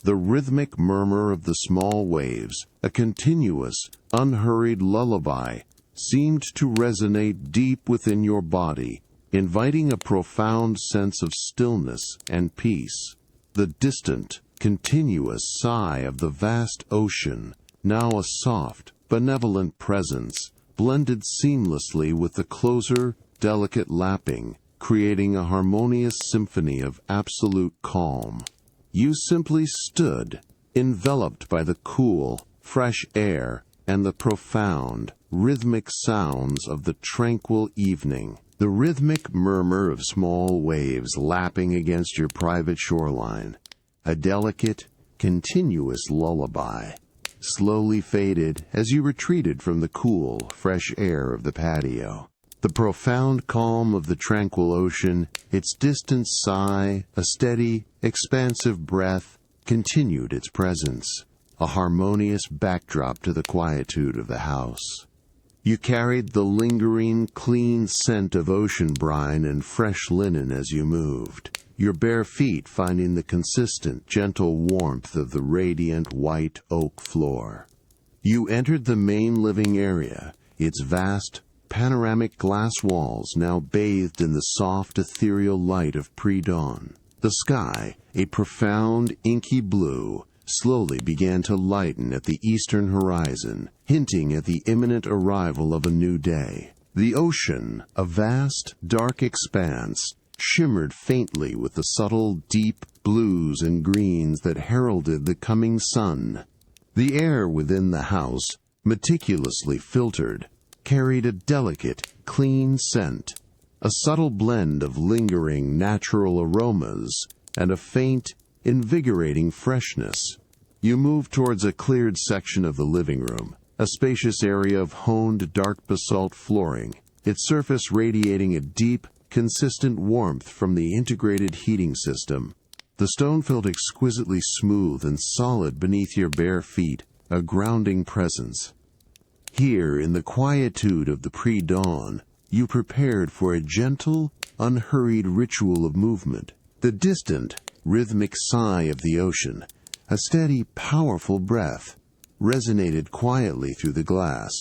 The rhythmic murmur of the small waves, a continuous, unhurried lullaby, seemed to resonate deep within your body, inviting a profound sense of stillness and peace. The distant, continuous sigh of the vast ocean, now a soft, benevolent presence, blended seamlessly with the closer, delicate lapping, creating a harmonious symphony of absolute calm. You simply stood, enveloped by the cool, fresh air and the profound, rhythmic sounds of the tranquil evening. The rhythmic murmur of small waves lapping against your private shoreline, a delicate, continuous lullaby, slowly faded as you retreated from the cool, fresh air of the patio. The profound calm of the tranquil ocean, its distant sigh, a steady, expansive breath, continued its presence, a harmonious backdrop to the quietude of the house. You carried the lingering, clean scent of ocean brine and fresh linen as you moved, your bare feet finding the consistent, gentle warmth of the radiant white oak floor. You entered the main living area, its vast, panoramic glass walls now bathed in the soft, ethereal light of pre-dawn. The sky, a profound, inky blue, slowly began to lighten at the eastern horizon, hinting at the imminent arrival of a new day. The ocean, a vast, dark expanse, shimmered faintly with the subtle, deep blues and greens that heralded the coming sun. The air within the house, meticulously filtered, carried a delicate, clean scent, a subtle blend of lingering natural aromas and a faint, invigorating freshness. You move towards a cleared section of the living room, a spacious area of honed dark basalt flooring, its surface radiating a deep, consistent warmth from the integrated heating system. The stone felt exquisitely smooth and solid beneath your bare feet, a grounding presence. Here, in the quietude of the pre-dawn, you prepared for a gentle, unhurried ritual of movement. The distant, rhythmic sigh of the ocean, a steady, powerful breath, resonated quietly through the glass,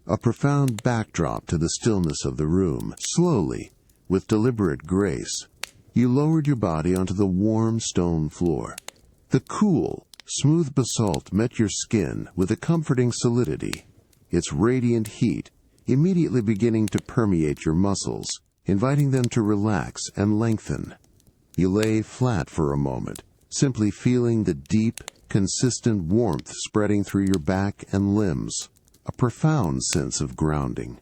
a profound backdrop to the stillness of the room. Slowly, with deliberate grace, you lowered your body onto the warm stone floor. The cool, smooth basalt met your skin with a comforting solidity, its radiant heat immediately beginning to permeate your muscles, inviting them to relax and lengthen. You lay flat for a moment, simply feeling the deep, consistent warmth spreading through your back and limbs, a profound sense of grounding.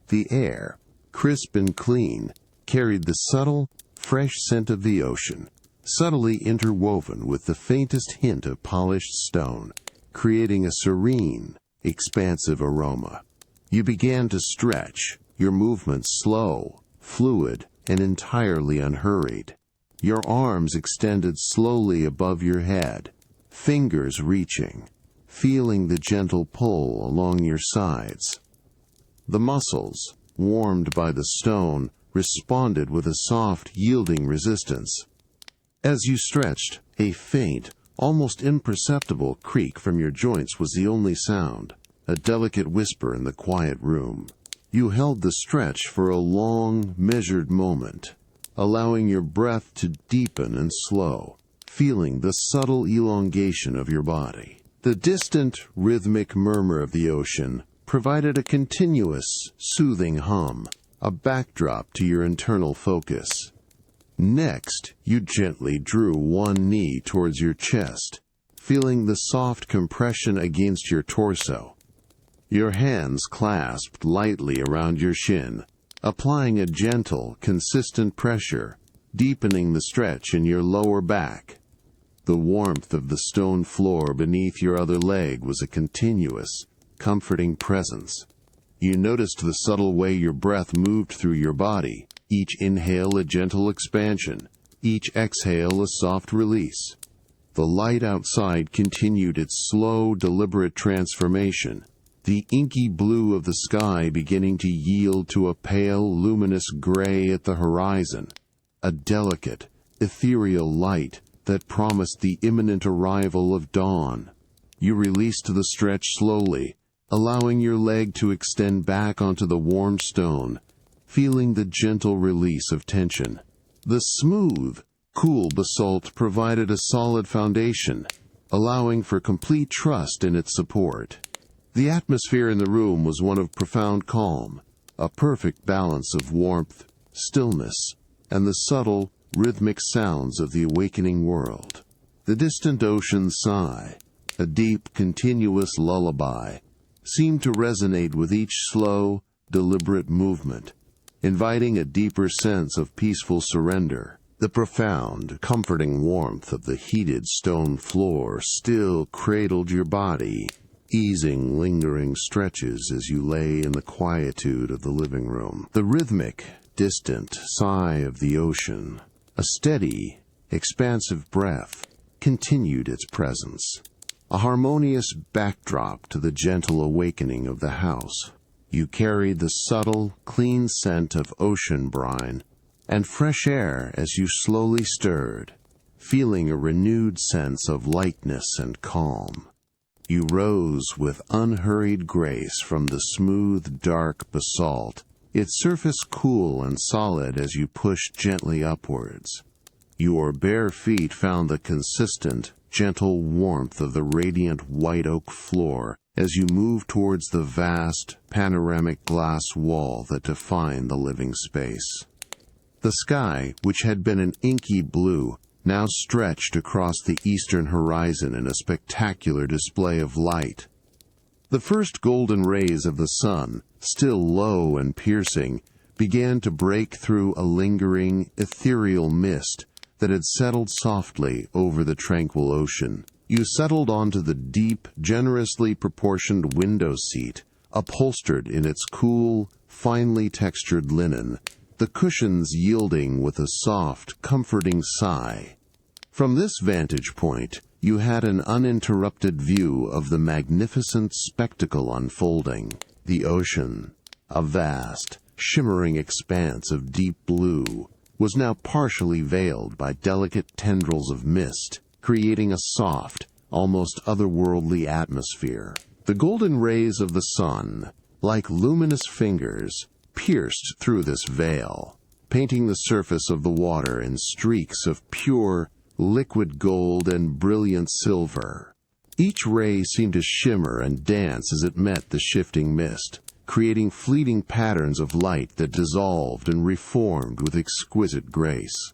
The air, crisp and clean, carried the subtle, fresh scent of the ocean, subtly interwoven with the faintest hint of polished stone, creating a serene, expansive aroma. You began to stretch, your movements slow, fluid, and entirely unhurried. Your arms extended slowly above your head, fingers reaching, feeling the gentle pull along your sides. The muscles, warmed by the stone, responded with a soft, yielding resistance. As you stretched, a faint, almost imperceptible creak from your joints was the only sound, a delicate whisper in the quiet room. You held the stretch for a long, measured moment, allowing your breath to deepen and slow, feeling the subtle elongation of your body. The distant, rhythmic murmur of the ocean provided a continuous, soothing hum, a backdrop to your internal focus. Next, you gently drew one knee towards your chest, feeling the soft compression against your torso. Your hands clasped lightly around your shin, applying a gentle, consistent pressure, deepening the stretch in your lower back. The warmth of the stone floor beneath your other leg was a continuous, comforting presence. You noticed the subtle way your breath moved through your body, each inhale a gentle expansion, each exhale a soft release. The light outside continued its slow, deliberate transformation, the inky blue of the sky beginning to yield to a pale, luminous gray at the horizon, a delicate, ethereal light that promised the imminent arrival of dawn. You released the stretch slowly, allowing your leg to extend back onto the warm stone, feeling the gentle release of tension. The smooth, cool basalt provided a solid foundation, allowing for complete trust in its support. The atmosphere in the room was one of profound calm, a perfect balance of warmth, stillness, and the subtle, rhythmic sounds of the awakening world. The distant ocean's sigh, a deep, continuous lullaby, seemed to resonate with each slow, deliberate movement, inviting a deeper sense of peaceful surrender. The profound, comforting warmth of the heated stone floor still cradled your body, easing lingering stretches as you lay in the quietude of the living room. The rhythmic, distant sigh of the ocean, a steady, expansive breath, continued its presence, a harmonious backdrop to the gentle awakening of the house. You carried the subtle, clean scent of ocean brine and fresh air as you slowly stirred, feeling a renewed sense of lightness and calm. You rose with unhurried grace from the smooth, dark basalt, its surface cool and solid as you pushed gently upwards. Your bare feet found the consistent, gentle warmth of the radiant white oak floor as you moved towards the vast, panoramic glass wall that defined the living space. The sky, which had been an inky blue, now stretched across the eastern horizon in a spectacular display of light. The first golden rays of the sun, still low and piercing, began to break through a lingering, ethereal mist that had settled softly over the tranquil ocean. You settled onto the deep, generously proportioned window seat, upholstered in its cool, finely textured linen, the cushions yielding with a soft, comforting sigh. From this vantage point, you had an uninterrupted view of the magnificent spectacle unfolding. The ocean, a vast, shimmering expanse of deep blue, was now partially veiled by delicate tendrils of mist, creating a soft, almost otherworldly atmosphere. The golden rays of the sun, like luminous fingers, pierced through this veil, painting the surface of the water in streaks of pure, liquid gold and brilliant silver. Each ray seemed to shimmer and dance as it met the shifting mist, creating fleeting patterns of light that dissolved and reformed with exquisite grace.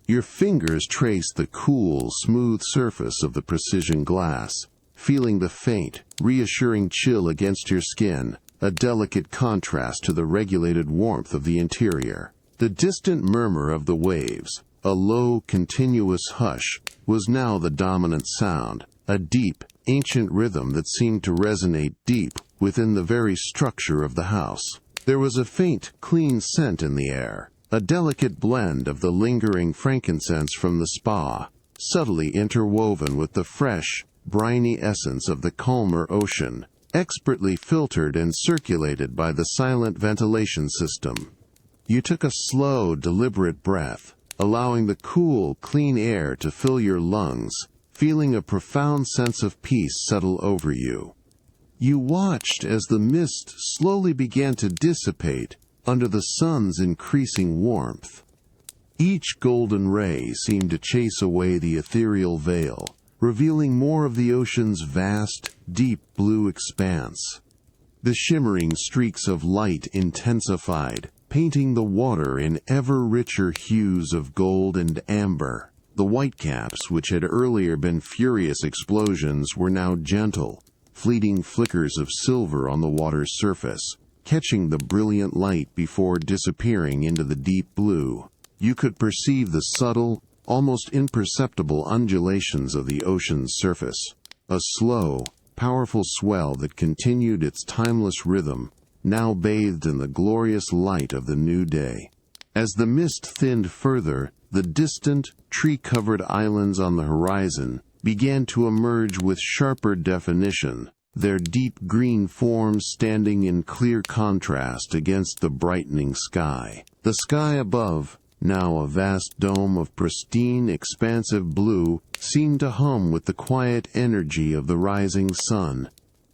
Your fingers traced the cool, smooth surface of the precision glass, feeling the faint, reassuring chill against your skin, a delicate contrast to the regulated warmth of the interior. The distant murmur of the waves, a low, continuous hush, was now the dominant sound, a deep, ancient rhythm that seemed to resonate deep within the very structure of the house. There was a faint, clean scent in the air, a delicate blend of the lingering frankincense from the spa, subtly interwoven with the fresh, briny essence of the calmer ocean, expertly filtered and circulated by the silent ventilation system. You took a slow, deliberate breath, allowing the cool, clean air to fill your lungs, feeling a profound sense of peace settle over you. You watched as the mist slowly began to dissipate under the sun's increasing warmth. Each golden ray seemed to chase away the ethereal veil, revealing more of the ocean's vast, deep blue expanse. The shimmering streaks of light intensified, painting the water in ever richer hues of gold and amber. The whitecaps, which had earlier been furious explosions, were now gentle, fleeting flickers of silver on the water's surface, catching the brilliant light before disappearing into the deep blue. You could perceive the subtle, almost imperceptible undulations of the ocean's surface, a slow, powerful swell that continued its timeless rhythm, now bathed in the glorious light of the new day. As the mist thinned further, the distant, tree-covered islands on the horizon began to emerge with sharper definition, their deep green forms standing in clear contrast against the brightening sky. The sky above, now a vast dome of pristine, expansive blue, seemed to hum with the quiet energy of the rising sun.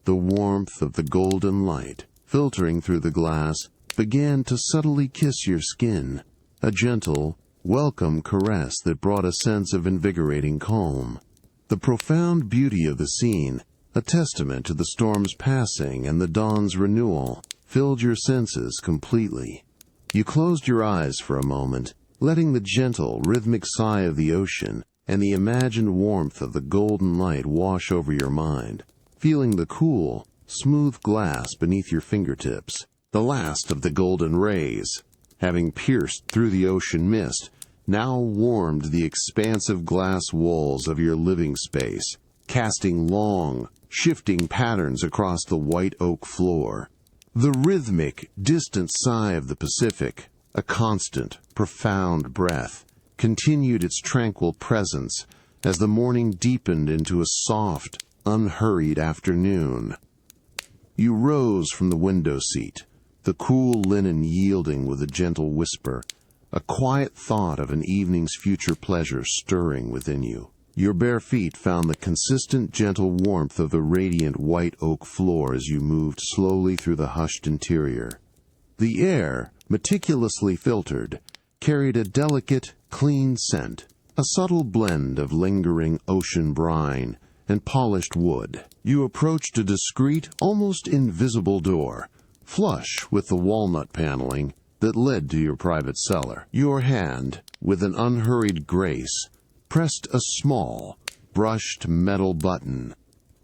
The warmth of the golden light, filtering through the glass, began to subtly kiss your skin, a gentle, welcome caress that brought a sense of invigorating calm. The profound beauty of the scene, a testament to the storm's passing and the dawn's renewal, filled your senses completely. You closed your eyes for a moment, letting the gentle, rhythmic sigh of the ocean and the imagined warmth of the golden light wash over your mind, feeling the cool, smooth glass beneath your fingertips. The last of the golden rays, having pierced through the ocean mist, now warmed the expansive glass walls of your living space, casting long, shifting patterns across the white oak floor. The rhythmic, distant sigh of the Pacific, a constant, profound breath, continued its tranquil presence as the morning deepened into a soft, unhurried afternoon. You rose from the window seat, the cool linen yielding with a gentle whisper, a quiet thought of an evening's future pleasure stirring within you. Your bare feet found the consistent, gentle warmth of the radiant white oak floor as you moved slowly through the hushed interior. The air, meticulously filtered, carried a delicate, clean scent, a subtle blend of lingering ocean brine and polished wood. You approached a discreet, almost invisible door, flush with the walnut paneling that led to your private cellar. Your hand, with an unhurried grace, pressed a small, brushed metal button.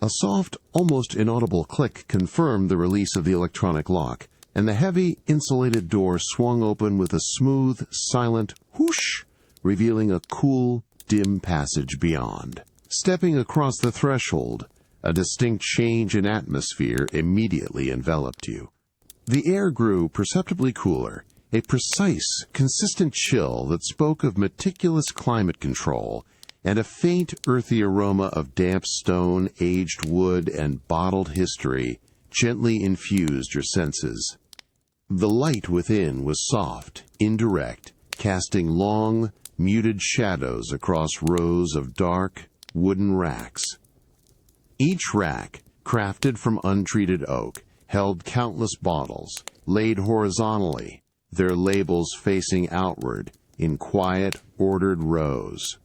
A soft, almost inaudible click confirmed the release of the electronic lock, and the heavy, insulated door swung open with a smooth, silent whoosh, revealing a cool, dim passage beyond. Stepping across the threshold, a distinct change in atmosphere immediately enveloped you. The air grew perceptibly cooler, a precise, consistent chill that spoke of meticulous climate control, and a faint, earthy aroma of damp stone, aged wood, and bottled history gently infused your senses. The light within was soft, indirect, casting long, muted shadows across rows of dark, wooden racks. Each rack, crafted from untreated oak, held countless bottles, laid horizontally, their labels facing outward in quiet, ordered rows.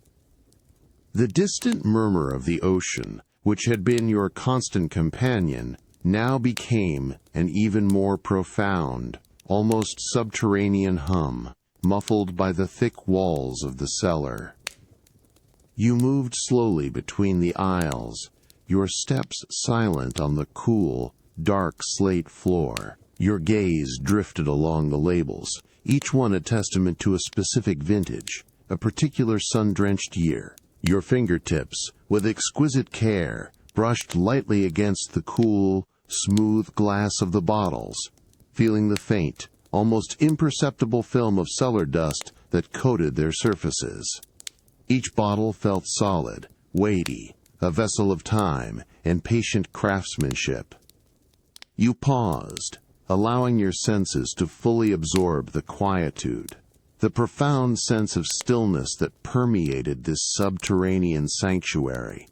The distant murmur of the ocean, which had been your constant companion, now became an even more profound, almost subterranean hum, muffled by the thick walls of the cellar. You moved slowly between the aisles, your steps silent on the cool, dark slate floor. Your gaze drifted along the labels, each one a testament to a specific vintage, a particular sun-drenched year. Your fingertips, with exquisite care, brushed lightly against the cool, smooth glass of the bottles, feeling the faint, almost imperceptible film of cellar dust that coated their surfaces. Each bottle felt solid, weighty, a vessel of time and patient craftsmanship. You paused, allowing your senses to fully absorb the quietude, the profound sense of stillness that permeated this subterranean sanctuary.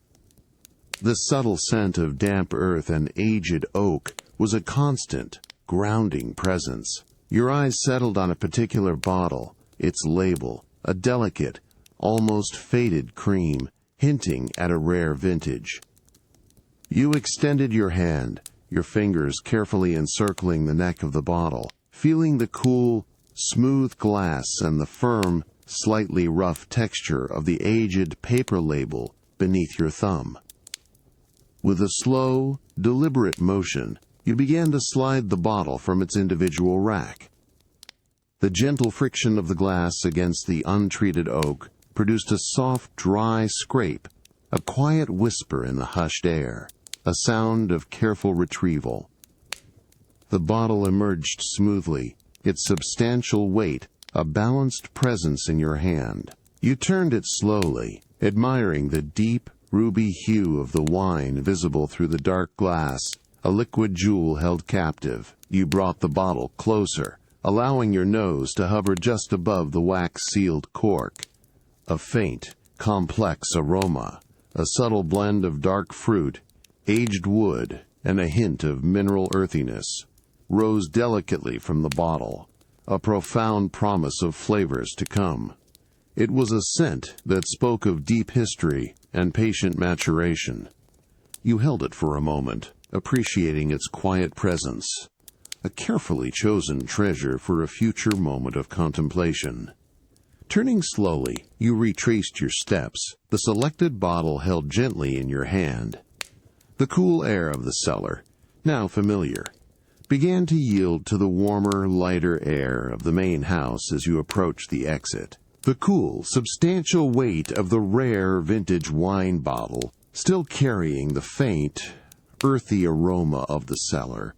The subtle scent of damp earth and aged oak was a constant, grounding presence. Your eyes settled on a particular bottle, its label, a delicate, almost faded cream, hinting at a rare vintage. You extended your hand, your fingers carefully encircling the neck of the bottle, feeling the cool, smooth glass and the firm, slightly rough texture of the aged paper label beneath your thumb. With a slow, deliberate motion, you began to slide the bottle from its individual rack. The gentle friction of the glass against the untreated oak produced a soft, dry scrape, a quiet whisper in the hushed air, a sound of careful retrieval. The bottle emerged smoothly, its substantial weight a balanced presence in your hand. You turned it slowly, admiring the deep, ruby hue of the wine visible through the dark glass, a liquid jewel held captive. You brought the bottle closer, allowing your nose to hover just above the wax-sealed cork. A faint, complex aroma, a subtle blend of dark fruit, aged wood, and a hint of mineral earthiness, rose delicately from the bottle, a profound promise of flavors to come. It was a scent that spoke of deep history and patient maturation. You held it for a moment, appreciating its quiet presence, a carefully chosen treasure for a future moment of contemplation. Turning slowly, you retraced your steps, the selected bottle held gently in your hand. The cool air of the cellar, now familiar, began to yield to the warmer, lighter air of the main house as you approached the exit. The cool, substantial weight of the rare vintage wine bottle, still carrying the faint, earthy aroma of the cellar,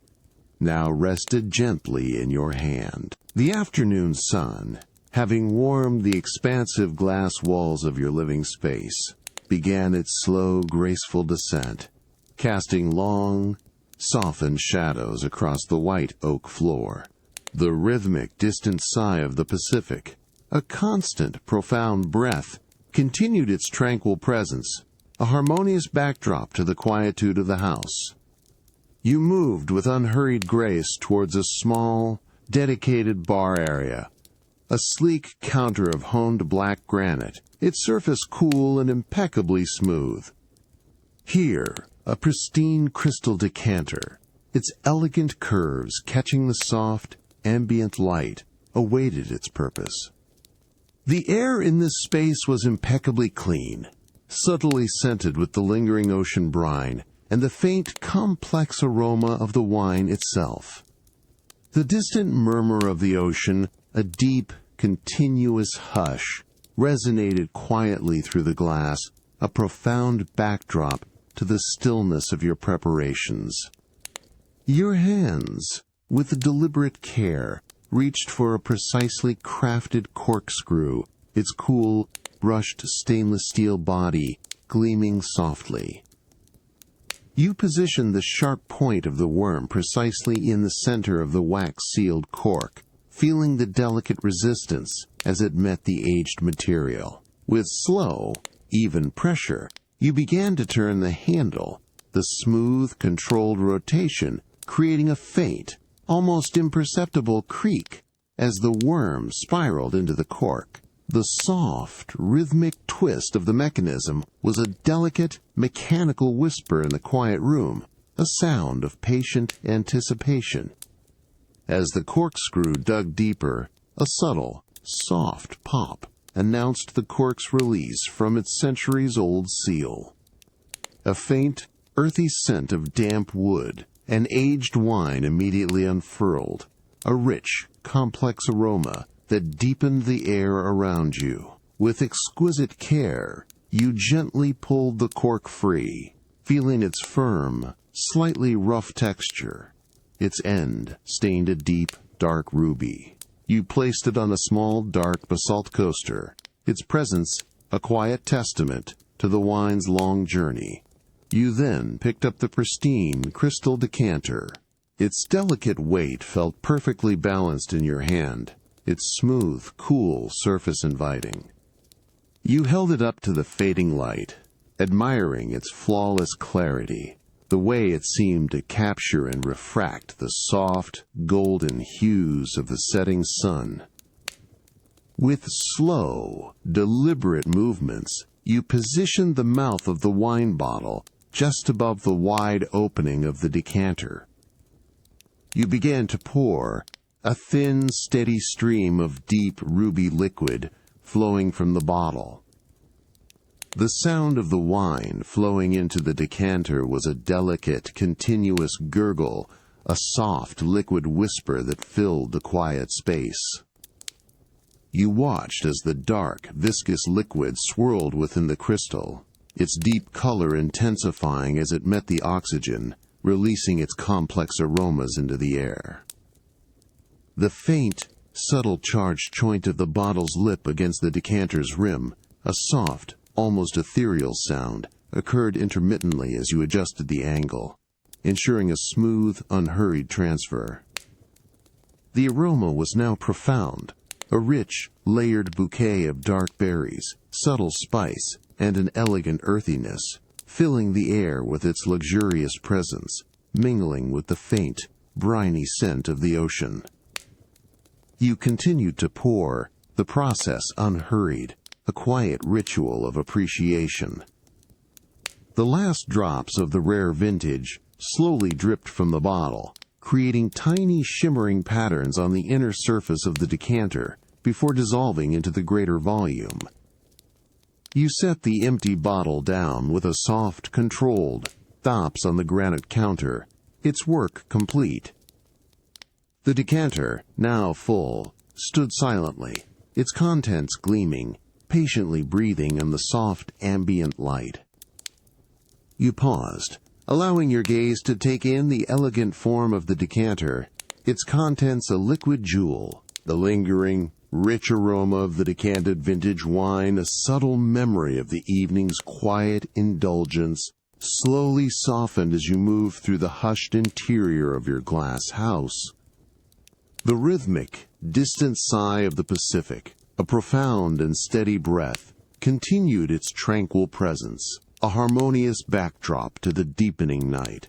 now rested gently in your hand. The afternoon sun, having warmed the expansive glass walls of your living space, began its slow, graceful descent, casting long, softened shadows across the white oak floor. The rhythmic, distant sigh of the Pacific, a constant, profound breath, continued its tranquil presence, a harmonious backdrop to the quietude of the house. You moved with unhurried grace towards a small, dedicated bar area, a sleek counter of honed black granite, its surface cool and impeccably smooth. Here, a pristine crystal decanter, its elegant curves catching the soft, ambient light, awaited its purpose. The air in this space was impeccably clean, subtly scented with the lingering ocean brine and the faint, complex aroma of the wine itself. The distant murmur of the ocean, a deep, continuous hush, resonated quietly through the glass, a profound backdrop to the stillness of your preparations. Your hands, with deliberate care, reached for a precisely crafted corkscrew, its cool, brushed stainless steel body gleaming softly. You positioned the sharp point of the worm precisely in the center of the wax-sealed cork, feeling the delicate resistance as it met the aged material. With slow, even pressure, you began to turn the handle, the smooth, controlled rotation creating a faint, almost imperceptible creak as the worm spiraled into the cork. The soft, rhythmic twist of the mechanism was a delicate, mechanical whisper in the quiet room, a sound of patient anticipation. As the corkscrew dug deeper, a subtle, soft pop announced the cork's release from its centuries-old seal. A faint, earthy scent of damp wood and aged wine immediately unfurled, a rich, complex aroma that deepened the air around you. With exquisite care, you gently pulled the cork free, feeling its firm, slightly rough texture. Its end stained a deep, dark ruby. You placed it on a small, dark basalt coaster, its presence a quiet testament to the wine's long journey. You then picked up the pristine crystal decanter. Its delicate weight felt perfectly balanced in your hand, its smooth, cool surface inviting. You held it up to the fading light, admiring its flawless clarity, the way it seemed to capture and refract the soft, golden hues of the setting sun. With slow, deliberate movements, you positioned the mouth of the wine bottle just above the wide opening of the decanter. You began to pour, a thin, steady stream of deep ruby liquid flowing from the bottle. The sound of the wine flowing into the decanter was a delicate, continuous gurgle, a soft, liquid whisper that filled the quiet space. You watched as the dark, viscous liquid swirled within the crystal, its deep color intensifying as it met the oxygen, releasing its complex aromas into the air. The faint, subtle charged joint of the bottle's lip against the decanter's rim, a soft, almost ethereal sound, occurred intermittently as you adjusted the angle, ensuring a smooth, unhurried transfer. The aroma was now profound, a rich, layered bouquet of dark berries, subtle spice, and an elegant earthiness, filling the air with its luxurious presence, mingling with the faint, briny scent of the ocean. You continued to pour, the process unhurried, a quiet ritual of appreciation. The last drops of the rare vintage slowly dripped from the bottle, creating tiny shimmering patterns on the inner surface of the decanter before dissolving into the greater volume. You set the empty bottle down with a soft, controlled stops on the granite counter, its work complete. The decanter, now full, stood silently, its contents gleaming, patiently breathing in the soft ambient light. You paused, allowing your gaze to take in the elegant form of the decanter, its contents a liquid jewel, the lingering, rich aroma of the decanted vintage wine a subtle memory of the evening's quiet indulgence, slowly softened as you moved through the hushed interior of your glass house. The rhythmic, distant sigh of the Pacific, a profound and steady breath, continued its tranquil presence, a harmonious backdrop to the deepening night.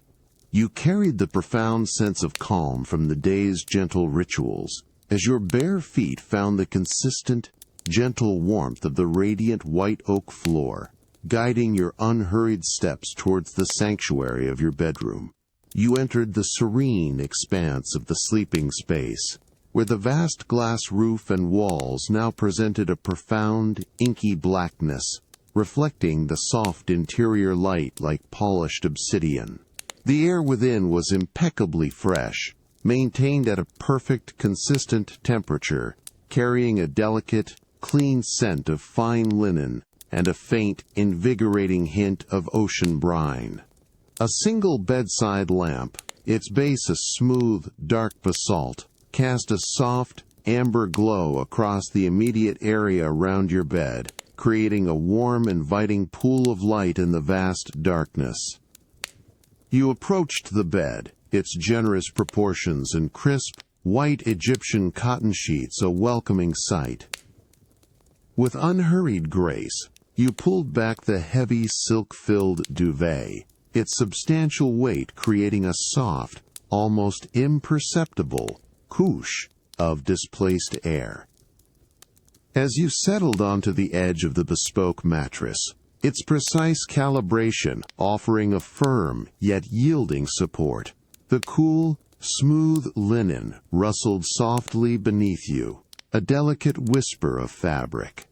You carried the profound sense of calm from the day's gentle rituals, as your bare feet found the consistent, gentle warmth of the radiant white oak floor, guiding your unhurried steps towards the sanctuary of your bedroom. You entered the serene expanse of the sleeping space, where the vast glass roof and walls now presented a profound, inky blackness, reflecting the soft interior light like polished obsidian. The air within was impeccably fresh, maintained at a perfect, consistent temperature, carrying a delicate, clean scent of fine linen and a faint, invigorating hint of ocean brine. A single bedside lamp, its base a smooth, dark basalt, cast a soft, amber glow across the immediate area around your bed, creating a warm, inviting pool of light in the vast darkness. You approached the bed, its generous proportions and crisp, white Egyptian cotton sheets a welcoming sight. With unhurried grace, you pulled back the heavy silk-filled duvet, its substantial weight creating a soft, almost imperceptible couche of displaced air. As you settled onto the edge of the bespoke mattress, its precise calibration offering a firm yet yielding support, the cool, smooth linen rustled softly beneath you, a delicate whisper of fabric.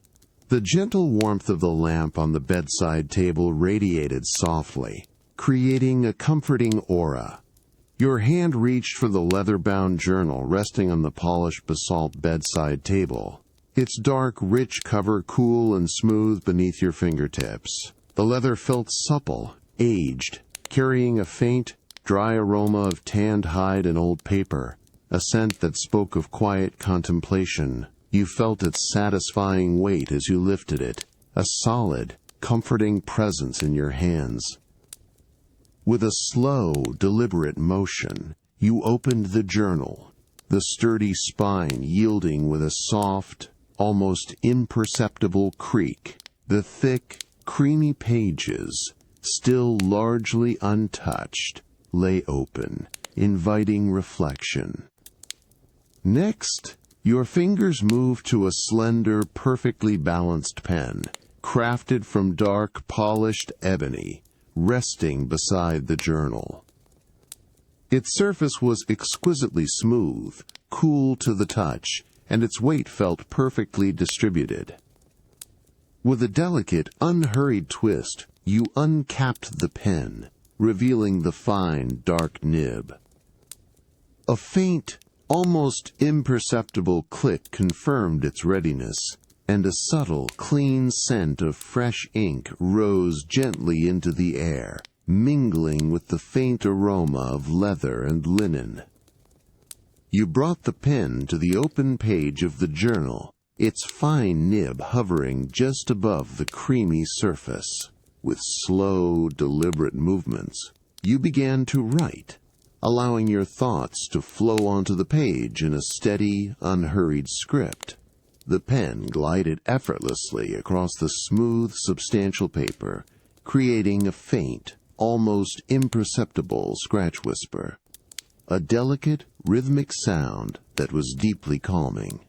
The gentle warmth of the lamp on the bedside table radiated softly, creating a comforting aura. Your hand reached for the leather-bound journal resting on the polished basalt bedside table, its dark, rich cover cool and smooth beneath your fingertips. The leather felt supple, aged, carrying a faint, dry aroma of tanned hide and old paper, a scent that spoke of quiet contemplation. You felt its satisfying weight as you lifted it, a solid, comforting presence in your hands. With a slow, deliberate motion, you opened the journal, the sturdy spine yielding with a soft, almost imperceptible creak. The thick, creamy pages, still largely untouched, lay open, inviting reflection. Next, your fingers moved to a slender, perfectly balanced pen, crafted from dark, polished ebony, resting beside the journal. Its surface was exquisitely smooth, cool to the touch, and its weight felt perfectly distributed. With a delicate, unhurried twist, you uncapped the pen, revealing the fine, dark nib. A faint, almost imperceptible click confirmed its readiness, and a subtle, clean scent of fresh ink rose gently into the air, mingling with the faint aroma of leather and linen. You brought the pen to the open page of the journal, its fine nib hovering just above the creamy surface. With slow, deliberate movements, you began to write, allowing your thoughts to flow onto the page in a steady, unhurried script. The pen glided effortlessly across the smooth, substantial paper, creating a faint, almost imperceptible scratch whisper, a delicate, rhythmic sound that was deeply calming.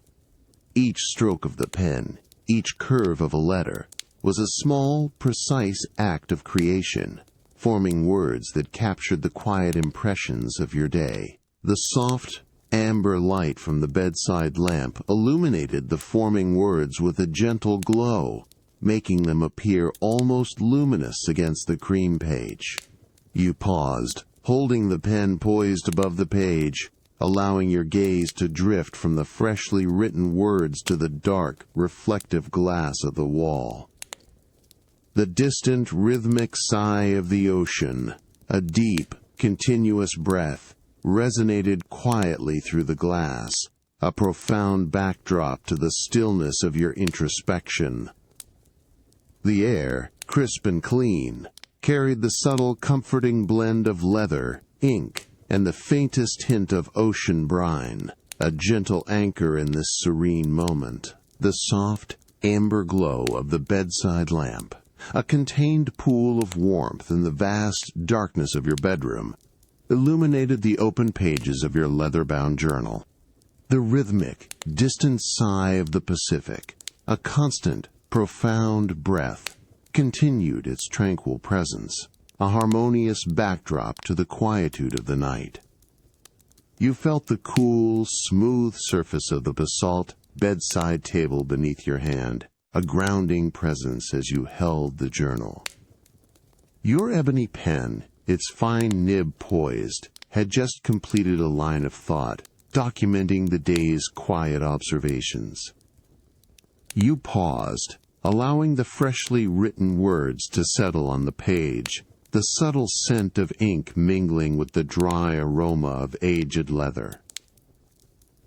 Each stroke of the pen, each curve of a letter, was a small, precise act of creation, forming words that captured the quiet impressions of your day. The soft, amber light from the bedside lamp illuminated the forming words with a gentle glow, making them appear almost luminous against the cream page. You paused, holding the pen poised above the page, allowing your gaze to drift from the freshly written words to the dark, reflective glass of the wall. The distant, rhythmic sigh of the ocean, a deep, continuous breath, resonated quietly through the glass, a profound backdrop to the stillness of your introspection. The air, crisp and clean, carried the subtle, comforting blend of leather, ink, and the faintest hint of ocean brine, a gentle anchor in this serene moment. The soft, amber glow of the bedside lamp, a contained pool of warmth in the vast darkness of your bedroom, illuminated the open pages of your leather-bound journal. The rhythmic, distant sigh of the Pacific, a constant, profound breath, continued its tranquil presence, a harmonious backdrop to the quietude of the night. You felt the cool, smooth surface of the basalt bedside table beneath your hand, a grounding presence as you held the journal. Your ebony pen, its fine nib poised, had just completed a line of thought, documenting the day's quiet observations. You paused, allowing the freshly written words to settle on the page, the subtle scent of ink mingling with the dry aroma of aged leather.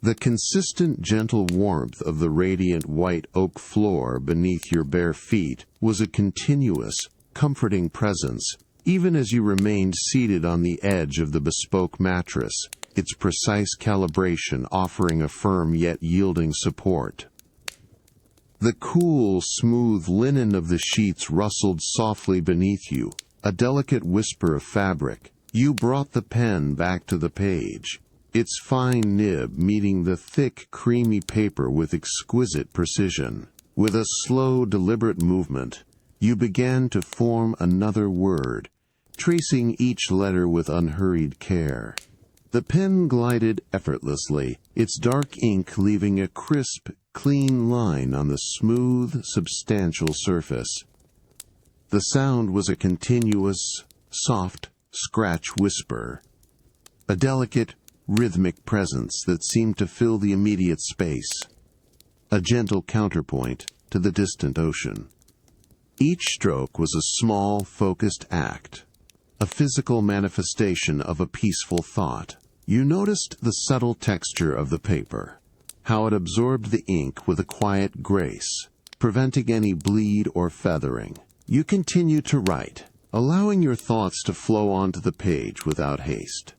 The consistent, gentle warmth of the radiant white oak floor beneath your bare feet was a continuous, comforting presence, even as you remained seated on the edge of the bespoke mattress, its precise calibration offering a firm yet yielding support. The cool, smooth linen of the sheets rustled softly beneath you, a delicate whisper of fabric. You brought the pen back to the page, its fine nib meeting the thick, creamy paper with exquisite precision. With a slow, deliberate movement, you began to form another word, tracing each letter with unhurried care. The pen glided effortlessly, its dark ink leaving a crisp, clean line on the smooth, substantial surface. The sound was a continuous, soft, scratch whisper, a delicate, rhythmic presence that seemed to fill the immediate space, a gentle counterpoint to the distant ocean. Each stroke was a small, focused act, a physical manifestation of a peaceful thought. You noticed the subtle texture of the paper, how it absorbed the ink with a quiet grace, preventing any bleed or feathering. You continued to write, allowing your thoughts to flow onto the page without haste.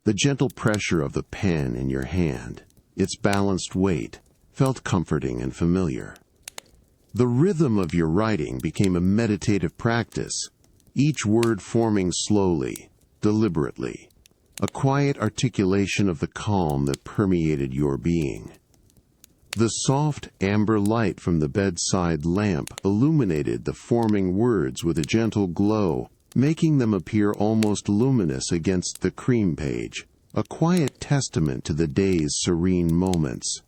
The gentle pressure of the pen in your hand, its balanced weight, felt comforting and familiar. The rhythm of your writing became a meditative practice, each word forming slowly, deliberately, a quiet articulation of the calm that permeated your being. The soft amber light from the bedside lamp illuminated the forming words with a gentle glow, making them appear almost luminous against the cream page, a quiet testament to the day's serene moments.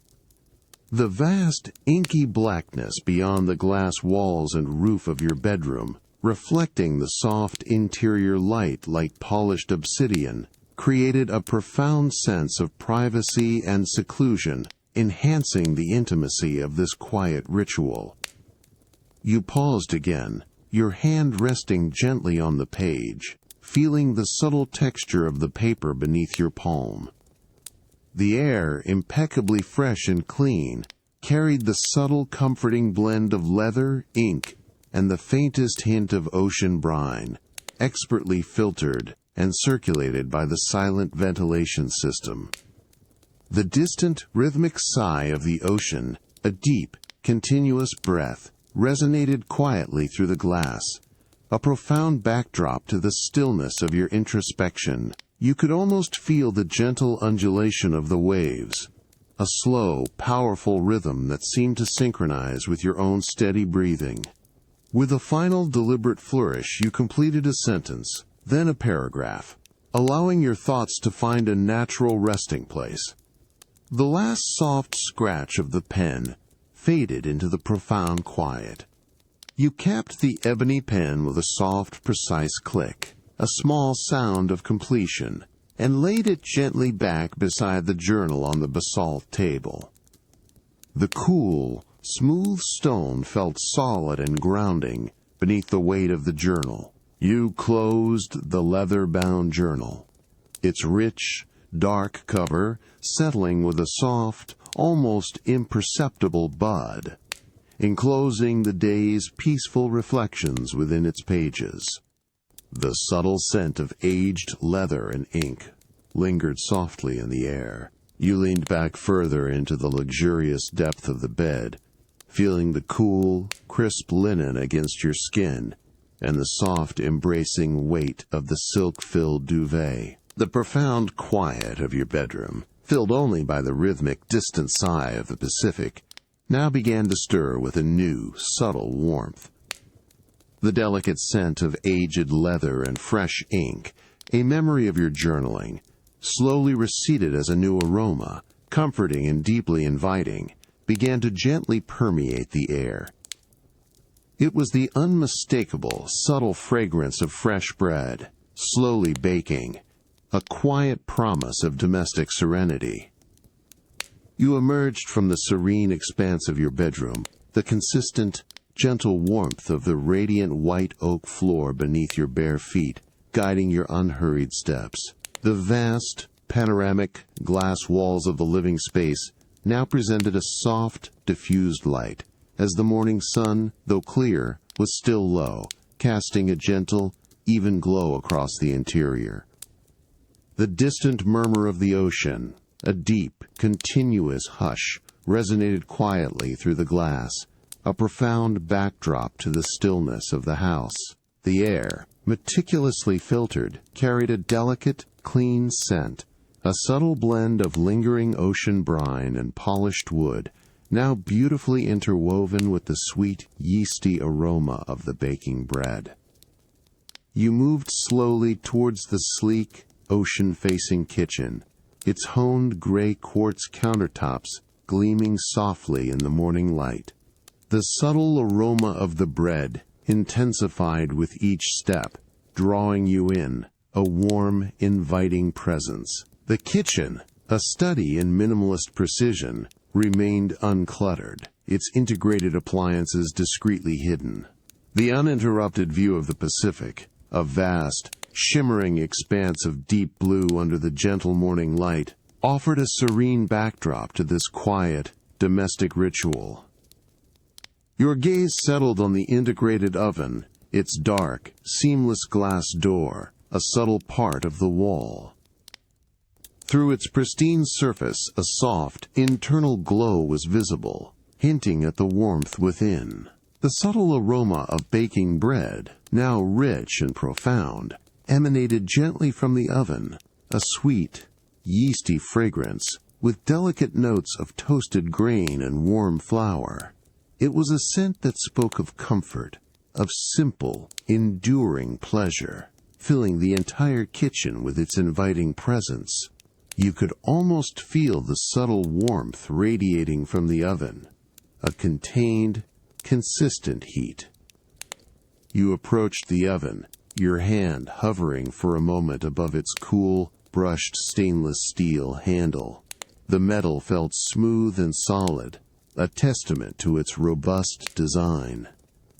The vast, inky blackness beyond the glass walls and roof of your bedroom, reflecting the soft interior light like polished obsidian, created a profound sense of privacy and seclusion, enhancing the intimacy of this quiet ritual. You paused again, your hand resting gently on the page, feeling the subtle texture of the paper beneath your palm. The air, impeccably fresh and clean, carried the subtle, comforting blend of leather, ink, and the faintest hint of ocean brine, expertly filtered and circulated by the silent ventilation system. The distant, rhythmic sigh of the ocean, a deep, continuous breath, resonated quietly through the glass, a profound backdrop to the stillness of your introspection. You could almost feel the gentle undulation of the waves, a slow, powerful rhythm that seemed to synchronize with your own steady breathing. With a final deliberate flourish, you completed a sentence, then a paragraph, allowing your thoughts to find a natural resting place. The last soft scratch of the pen faded into the profound quiet. You capped the ebony pen with a soft, precise click, a small sound of completion, and laid it gently back beside the journal on the basalt table. The cool, smooth stone felt solid and grounding beneath the weight of the journal. You closed the leather-bound journal, its rich, dark cover settling with a soft, almost imperceptible bud, enclosing the day's peaceful reflections within its pages. The subtle scent of aged leather and ink lingered softly in the air. You leaned back further into the luxurious depth of the bed, feeling the cool, crisp linen against your skin and the soft, embracing weight of the silk-filled duvet. The profound quiet of your bedroom, filled only by the rhythmic, distant sigh of the Pacific, now began to stir with a new, subtle warmth. The delicate scent of aged leather and fresh ink, a memory of your journaling, slowly receded as a new aroma, comforting and deeply inviting, began to gently permeate the air. It was the unmistakable, subtle fragrance of fresh bread, slowly baking, a quiet promise of domestic serenity. You emerged from the serene expanse of your bedroom, the consistent, gentle warmth of the radiant white oak floor beneath your bare feet, guiding your unhurried steps. The vast, panoramic glass walls of the living space now presented a soft, diffused light, as the morning sun, though clear, was still low, casting a gentle, even glow across the interior. The distant murmur of the ocean, a deep, continuous hush, resonated quietly through the glass, a profound backdrop to the stillness of the house. The air, meticulously filtered, carried a delicate, clean scent, a subtle blend of lingering ocean brine and polished wood, now beautifully interwoven with the sweet, yeasty aroma of the baking bread. You moved slowly towards the sleek, ocean-facing kitchen, its honed gray quartz countertops gleaming softly in the morning light. The subtle aroma of the bread intensified with each step, drawing you in, a warm, inviting presence. The kitchen, a study in minimalist precision, remained uncluttered, its integrated appliances discreetly hidden. The uninterrupted view of the Pacific, a vast, shimmering expanse of deep blue under the gentle morning light, offered a serene backdrop to this quiet, domestic ritual. Your gaze settled on the integrated oven, its dark, seamless glass door, a subtle part of the wall. Through its pristine surface, a soft, internal glow was visible, hinting at the warmth within. The subtle aroma of baking bread, now rich and profound, emanated gently from the oven, a sweet, yeasty fragrance, with delicate notes of toasted grain and warm flour. It was a scent that spoke of comfort, of simple, enduring pleasure, filling the entire kitchen with its inviting presence. You could almost feel the subtle warmth radiating from the oven, a contained, consistent heat. You approached the oven, your hand hovering for a moment above its cool, brushed stainless steel handle. The metal felt smooth and solid, a testament to its robust design.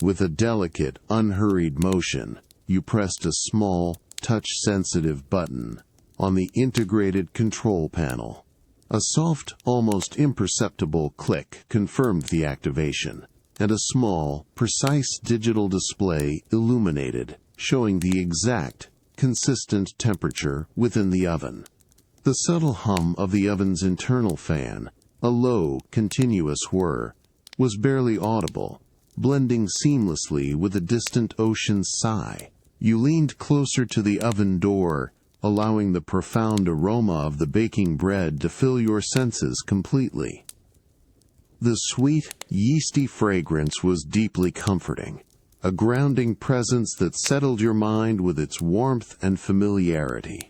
With a delicate, unhurried motion, you pressed a small, touch-sensitive button on the integrated control panel. A soft, almost imperceptible click confirmed the activation, and a small, precise digital display illuminated, showing the exact, consistent temperature within the oven. The subtle hum of the oven's internal fan, a low, continuous whir, was barely audible, blending seamlessly with a distant ocean's sigh. You leaned closer to the oven door, allowing the profound aroma of the baking bread to fill your senses completely. The sweet, yeasty fragrance was deeply comforting, a grounding presence that settled your mind with its warmth and familiarity.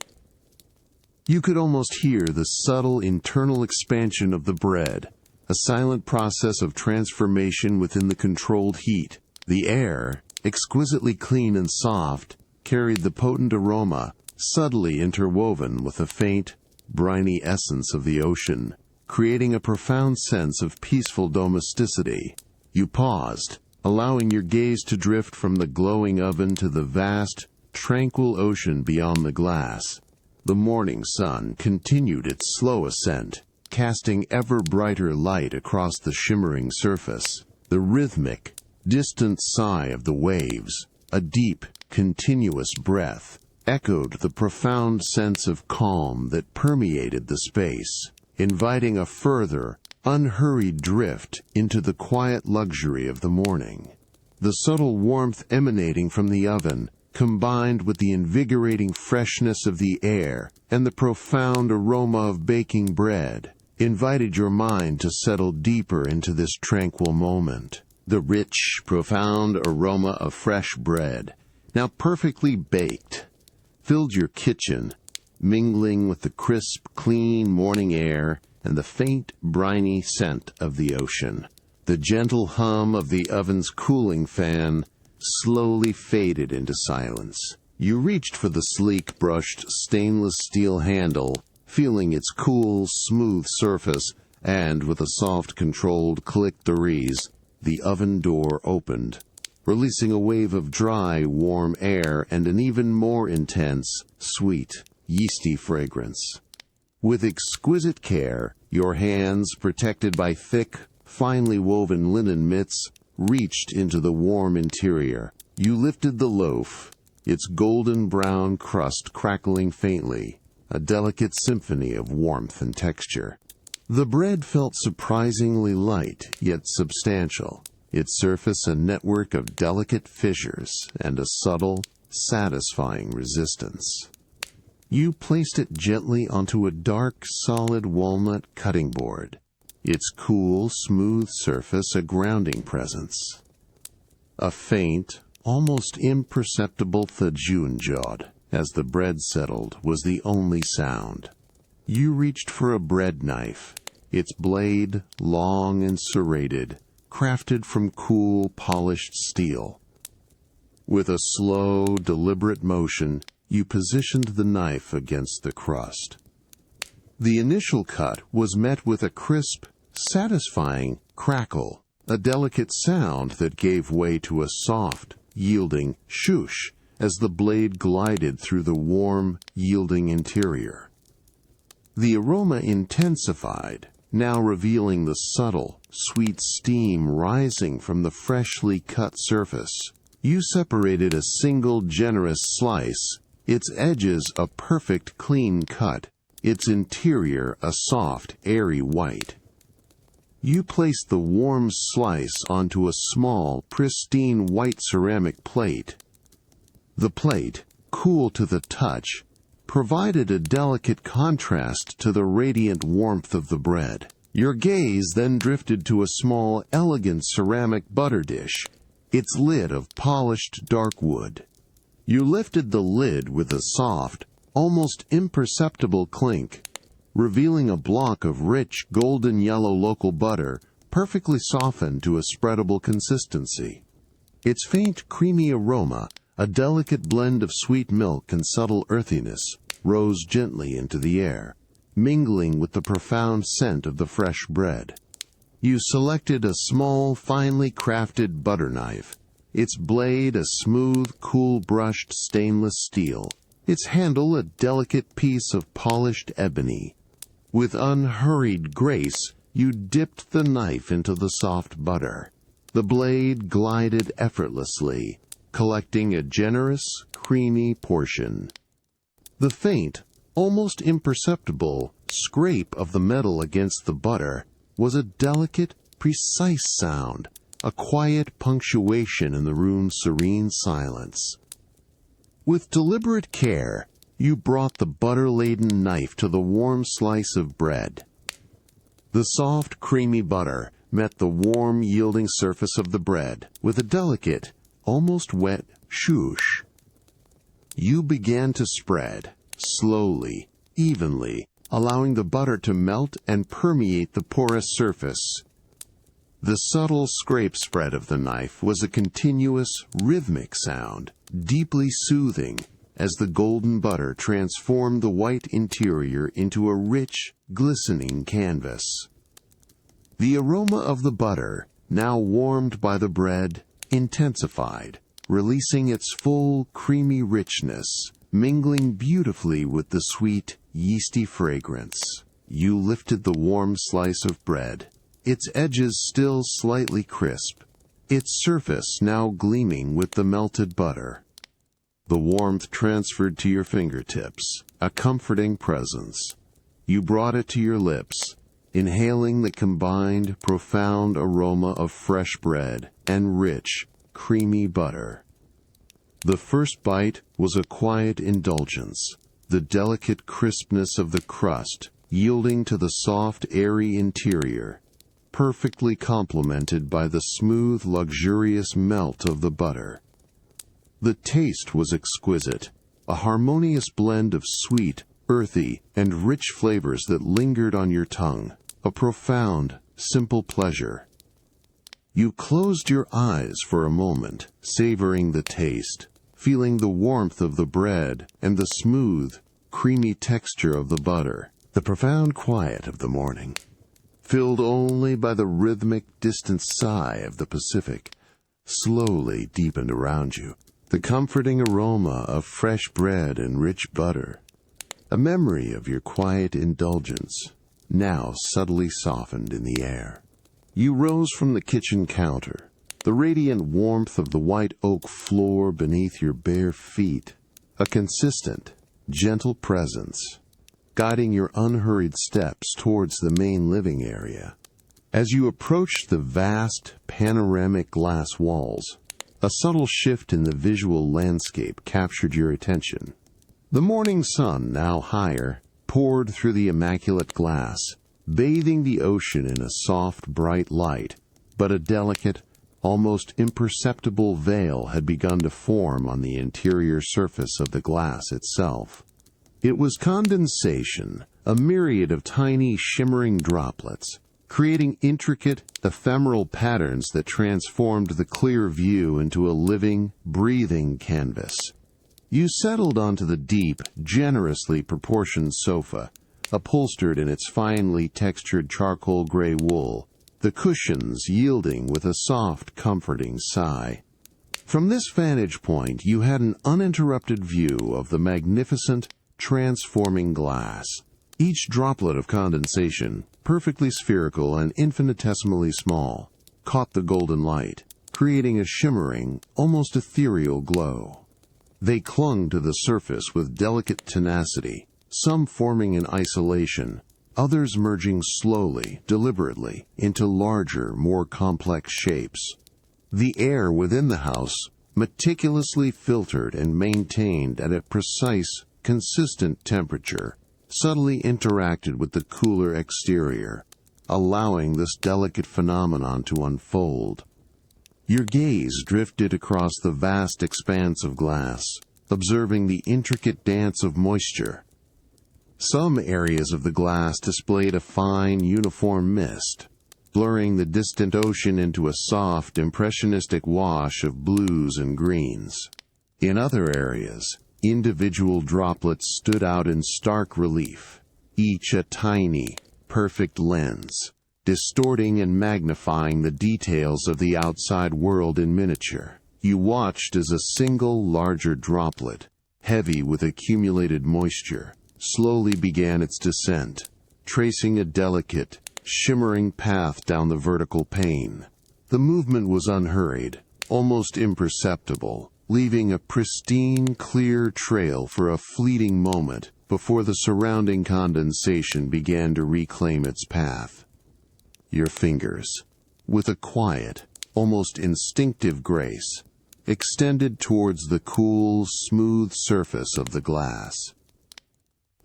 You could almost hear the subtle internal expansion of the bread, a silent process of transformation within the controlled heat. The air, exquisitely clean and soft, carried the potent aroma, subtly interwoven with the faint, briny essence of the ocean, creating a profound sense of peaceful domesticity. You paused, allowing your gaze to drift from the glowing oven to the vast, tranquil ocean beyond the glass. The morning sun continued its slow ascent, casting ever brighter light across the shimmering surface. The rhythmic, distant sigh of the waves, a deep, continuous breath, echoed the profound sense of calm that permeated the space, inviting a further, unhurried drift into the quiet luxury of the morning. The subtle warmth emanating from the oven, combined with the invigorating freshness of the air and the profound aroma of baking bread, invited your mind to settle deeper into this tranquil moment. The rich, profound aroma of fresh bread, now perfectly baked, filled your kitchen, mingling with the crisp, clean morning air and the faint, briny scent of the ocean. The gentle hum of the oven's cooling fan slowly faded into silence. You reached for the sleek, brushed stainless steel handle, feeling its cool, smooth surface, and with a soft, controlled click the the oven door opened, releasing a wave of dry, warm air and an even more intense, sweet, yeasty fragrance. With exquisite care, your hands, protected by thick, finely woven linen mitts, reached into the warm interior. You lifted the loaf, its golden brown crust crackling faintly, a delicate symphony of warmth and texture. The bread felt surprisingly light, yet substantial, its surface a network of delicate fissures and a subtle, satisfying resistance. You placed it gently onto a dark, solid walnut cutting board, its cool, smooth surface a grounding presence. A faint, almost imperceptible thud as the bread settled was the only sound. You reached for a bread knife, its blade long and serrated, crafted from cool, polished steel. With a slow, deliberate motion, you positioned the knife against the crust. The initial cut was met with a crisp, satisfying crackle, a delicate sound that gave way to a soft, yielding shoosh as the blade glided through the warm, yielding interior. The aroma intensified, now revealing the subtle, sweet steam rising from the freshly cut surface. You separated a single generous slice, its edges a perfect clean cut, its interior a soft, airy white. You placed the warm slice onto a small, pristine white ceramic plate. The plate, cool to the touch, provided a delicate contrast to the radiant warmth of the bread. Your gaze then drifted to a small, elegant ceramic butter dish, its lid of polished dark wood. You lifted the lid with a soft, almost imperceptible clink, revealing a block of rich, golden yellow local butter, perfectly softened to a spreadable consistency. Its faint, creamy aroma, a delicate blend of sweet milk and subtle earthiness, rose gently into the air, mingling with the profound scent of the fresh bread. You selected a small, finely crafted butter knife, its blade a smooth, cool-brushed stainless steel, its handle a delicate piece of polished ebony. With unhurried grace, you dipped the knife into the soft butter. The blade glided effortlessly, collecting a generous, creamy portion. The faint, almost imperceptible, scrape of the metal against the butter was a delicate, precise sound, a quiet punctuation in the room's serene silence. With deliberate care, you brought the butter-laden knife to the warm slice of bread. The soft, creamy butter met the warm, yielding surface of the bread with a delicate, almost wet shoosh. You began to spread, slowly, evenly, allowing the butter to melt and permeate the porous surface. The subtle scrape spread of the knife was a continuous, rhythmic sound, deeply soothing, as the golden butter transformed the white interior into a rich, glistening canvas. The aroma of the butter, now warmed by the bread, intensified, releasing its full, creamy richness, mingling beautifully with the sweet, yeasty fragrance. You lifted the warm slice of bread, its edges still slightly crisp, its surface now gleaming with the melted butter. The warmth transferred to your fingertips, a comforting presence. You brought it to your lips, inhaling the combined, profound aroma of fresh bread and rich, creamy butter. The first bite was a quiet indulgence, the delicate crispness of the crust yielding to the soft, airy interior, perfectly complemented by the smooth, luxurious melt of the butter. The taste was exquisite, a harmonious blend of sweet, earthy, and rich flavors that lingered on your tongue, a profound, simple pleasure. You closed your eyes for a moment, savoring the taste, feeling the warmth of the bread and the smooth, creamy texture of the butter, the profound quiet of the morning. filled only by the rhythmic, distant sigh of the Pacific, slowly deepened around you. The comforting aroma of fresh bread and rich butter, a memory of your quiet indulgence, now subtly softened in the air. You rose from the kitchen counter, the radiant warmth of the white oak floor beneath your bare feet, a consistent, gentle presence, guiding your unhurried steps towards the main living area. As you approached the vast, panoramic glass walls, a subtle shift in the visual landscape captured your attention. The morning sun, now higher, poured through the immaculate glass, bathing the ocean in a soft, bright light, but a delicate, almost imperceptible veil had begun to form on the interior surface of the glass itself. It was condensation, a myriad of tiny, shimmering droplets, creating intricate, ephemeral patterns that transformed the clear view into a living, breathing canvas. You settled onto the deep, generously proportioned sofa, upholstered in its finely textured charcoal gray wool, the cushions yielding with a soft, comforting sigh. From this vantage point, you had an uninterrupted view of the magnificent, transforming glass. Each droplet of condensation, perfectly spherical and infinitesimally small, caught the golden light, creating a shimmering, almost ethereal glow. They clung to the surface with delicate tenacity, some forming in isolation, others merging slowly, deliberately, into larger, more complex shapes. The air within the house, meticulously filtered and maintained at a precise, consistent temperature, subtly interacted with the cooler exterior, allowing this delicate phenomenon to unfold. Your gaze drifted across the vast expanse of glass, observing the intricate dance of moisture. Some areas of the glass displayed a fine, uniform mist, blurring the distant ocean into a soft, impressionistic wash of blues and greens. In other areas, individual droplets stood out in stark relief, each a tiny, perfect lens, distorting and magnifying the details of the outside world in miniature. You watched as a single larger droplet, heavy with accumulated moisture, slowly began its descent, tracing a delicate, shimmering path down the vertical pane. The movement was unhurried, almost imperceptible, leaving a pristine, clear trail for a fleeting moment before the surrounding condensation began to reclaim its path. Your fingers, with a quiet, almost instinctive grace, extended towards the cool, smooth surface of the glass.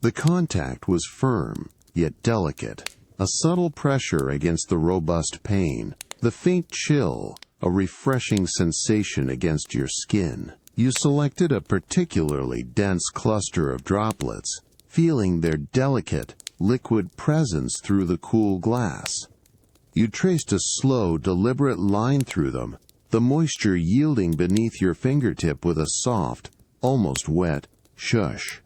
The contact was firm, yet delicate, a subtle pressure against the robust pane, the faint chill, a refreshing sensation against your skin. You selected a particularly dense cluster of droplets, feeling their delicate, liquid presence through the cool glass. You traced a slow, deliberate line through them, the moisture yielding beneath your fingertip with a soft, almost wet, shush.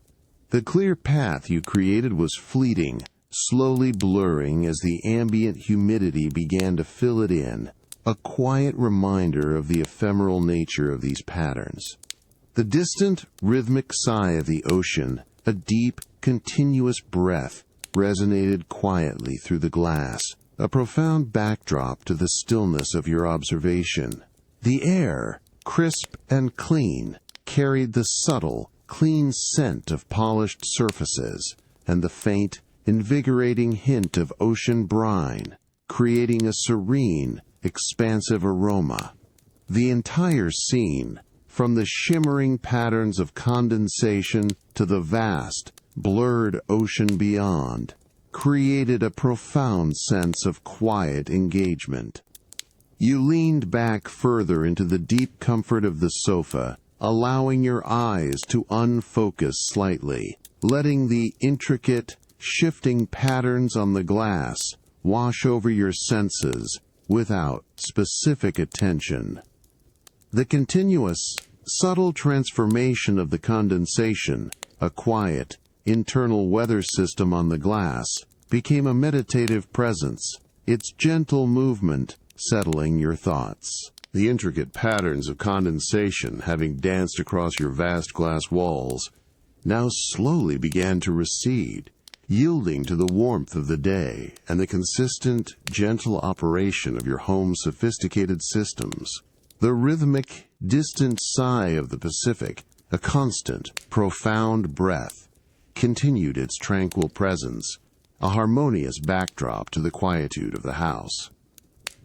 The clear path you created was fleeting, slowly blurring as the ambient humidity began to fill it in, a quiet reminder of the ephemeral nature of these patterns. The distant, rhythmic sigh of the ocean, a deep, continuous breath, resonated quietly through the glass, a profound backdrop to the stillness of your observation. The air, crisp and clean, carried the subtle, clean scent of polished surfaces and the faint, invigorating hint of ocean brine, creating a serene, expansive aroma. The entire scene, from the shimmering patterns of condensation to the vast, blurred ocean beyond, created a profound sense of quiet engagement. You leaned back further into the deep comfort of the sofa, allowing your eyes to unfocus slightly, letting the intricate, shifting patterns on the glass wash over your senses without specific attention. The continuous, subtle transformation of the condensation, a quiet, internal weather system on the glass, became a meditative presence, its gentle movement settling your thoughts. The intricate patterns of condensation, having danced across your vast glass walls, now slowly began to recede, yielding to the warmth of the day and the consistent, gentle operation of your home's sophisticated systems. The rhythmic, distant sigh of the Pacific, a constant, profound breath, continued its tranquil presence, a harmonious backdrop to the quietude of the house.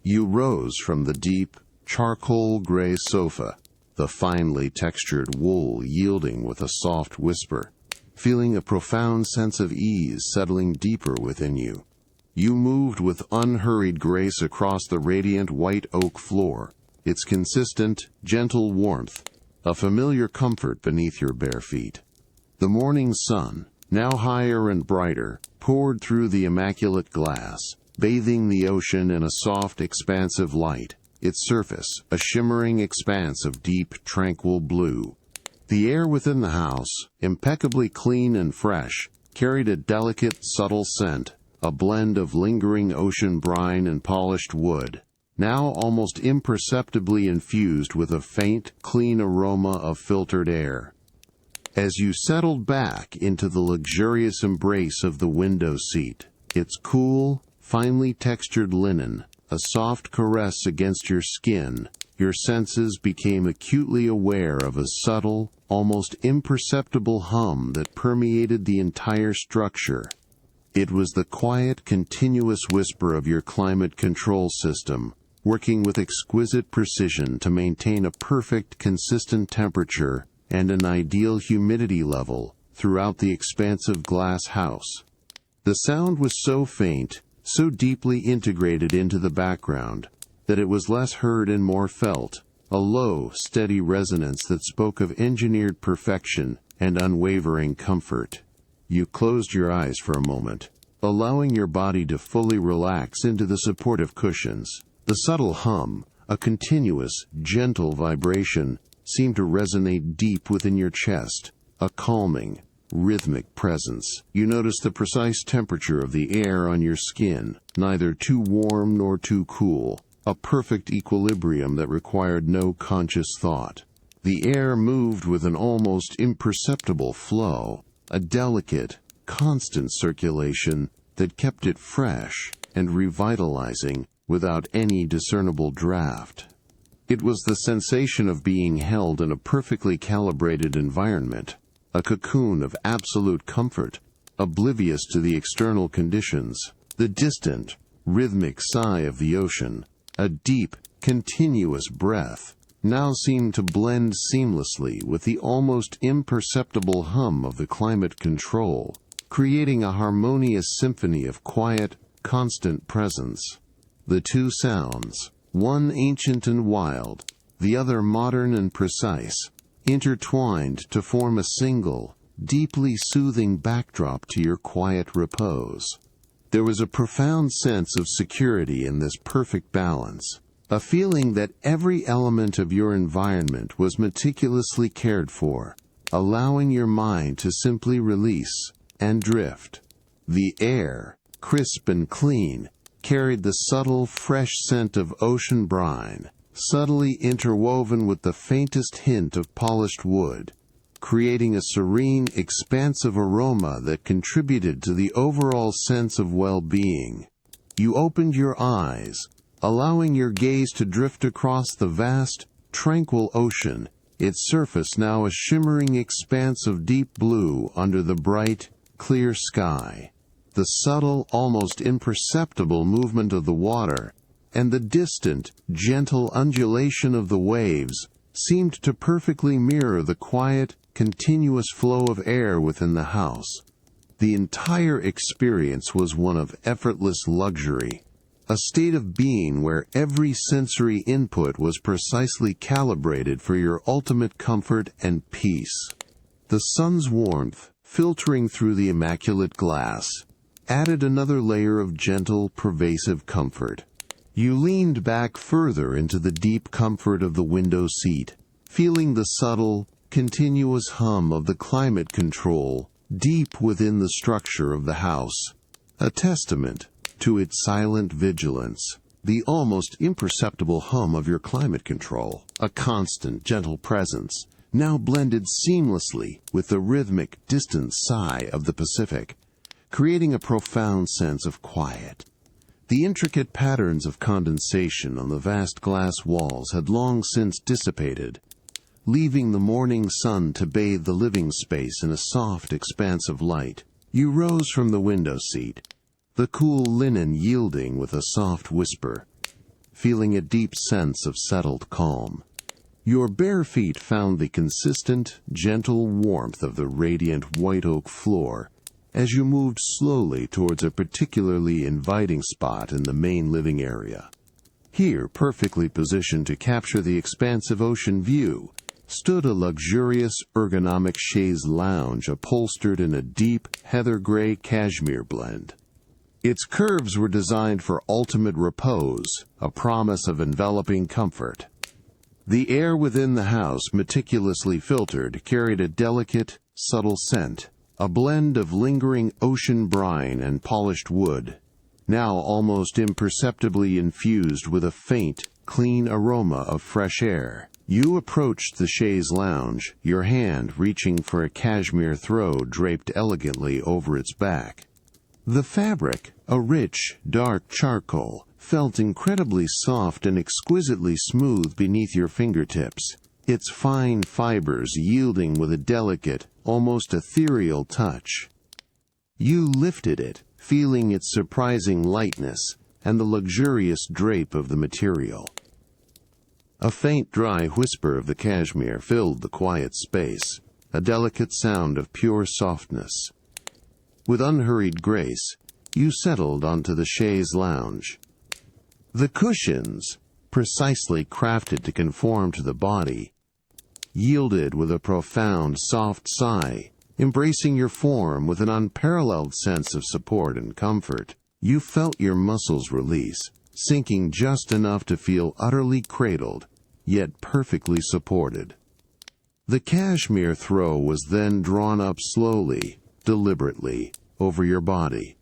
You rose from the deep, charcoal gray sofa, the finely textured wool yielding with a soft whisper, feeling a profound sense of ease settling deeper within you. You moved with unhurried grace across the radiant white oak floor, its consistent, gentle warmth, a familiar comfort beneath your bare feet. The morning sun, now higher and brighter, poured through the immaculate glass, bathing the ocean in a soft, expansive light, its surface a shimmering expanse of deep, tranquil blue. The air within the house, impeccably clean and fresh, carried a delicate, subtle scent, a blend of lingering ocean brine and polished wood, now almost imperceptibly infused with a faint, clean aroma of filtered air. As you settled back into the luxurious embrace of the window seat, its cool, finely textured linen, a soft caress against your skin, your senses became acutely aware of a subtle, almost imperceptible hum that permeated the entire structure. It was the quiet, continuous whisper of your climate control system, working with exquisite precision to maintain a perfect, consistent temperature and an ideal humidity level throughout the expansive glass house. The sound was so faint, so deeply integrated into the background, that it was less heard and more felt, a low, steady resonance that spoke of engineered perfection and unwavering comfort. You closed your eyes for a moment, allowing your body to fully relax into the supportive cushions. The subtle hum, a continuous, gentle vibration, seemed to resonate deep within your chest, a calming, rhythmic presence. You noticed the precise temperature of the air on your skin, neither too warm nor too cool, a perfect equilibrium that required no conscious thought. The air moved with an almost imperceptible flow, a delicate, constant circulation that kept it fresh and revitalizing without any discernible draft. It was the sensation of being held in a perfectly calibrated environment, a cocoon of absolute comfort, oblivious to the external conditions. The distant, rhythmic sigh of the ocean, a deep, continuous breath, now seemed to blend seamlessly with the almost imperceptible hum of the climate control, creating a harmonious symphony of quiet, constant presence. The two sounds, one ancient and wild, the other modern and precise, intertwined to form a single, deeply soothing backdrop to your quiet repose. There was a profound sense of security in this perfect balance, a feeling that every element of your environment was meticulously cared for, allowing your mind to simply release and drift. The air, crisp and clean, carried the subtle, fresh scent of ocean brine, subtly interwoven with the faintest hint of polished wood, creating a serene, expansive aroma that contributed to the overall sense of well-being. You opened your eyes, allowing your gaze to drift across the vast, tranquil ocean, its surface now a shimmering expanse of deep blue under the bright, clear sky. The subtle, almost imperceptible movement of the water, and the distant, gentle undulation of the waves, seemed to perfectly mirror the quiet, continuous flow of air within the house. The entire experience was one of effortless luxury, a state of being where every sensory input was precisely calibrated for your ultimate comfort and peace. The sun's warmth, filtering through the immaculate glass, added another layer of gentle, pervasive comfort. You leaned back further into the deep comfort of the window seat, feeling the subtle, continuous hum of the climate control deep within the structure of the house, a testament to its silent vigilance, the almost imperceptible hum of your climate control, a constant, gentle presence, now blended seamlessly with the rhythmic, distant sigh of the Pacific, creating a profound sense of quiet. The intricate patterns of condensation on the vast glass walls had long since dissipated, leaving the morning sun to bathe the living space in a soft expanse of light. You rose from the window seat, the cool linen yielding with a soft whisper, feeling a deep sense of settled calm. Your bare feet found the consistent, gentle warmth of the radiant white oak floor as you moved slowly towards a particularly inviting spot in the main living area. Here, perfectly positioned to capture the expansive ocean view, stood a luxurious, ergonomic chaise lounge upholstered in a deep, heather-gray cashmere blend. Its curves were designed for ultimate repose, a promise of enveloping comfort. The air within the house, meticulously filtered, carried a delicate, subtle scent, a blend of lingering ocean brine and polished wood, now almost imperceptibly infused with a faint, clean aroma of fresh air. You approached the chaise lounge, your hand reaching for a cashmere throw draped elegantly over its back. The fabric, a rich, dark charcoal, felt incredibly soft and exquisitely smooth beneath your fingertips, its fine fibers yielding with a delicate, almost ethereal touch. You lifted it, feeling its surprising lightness and the luxurious drape of the material. A faint dry whisper of the cashmere filled the quiet space, a delicate sound of pure softness. With unhurried grace, you settled onto the chaise lounge. The cushions, precisely crafted to conform to the body, yielded with a profound, soft sigh, embracing your form with an unparalleled sense of support and comfort. You felt your muscles release, sinking just enough to feel utterly cradled, yet perfectly supported. The cashmere throw was then drawn up slowly, deliberately, over your body.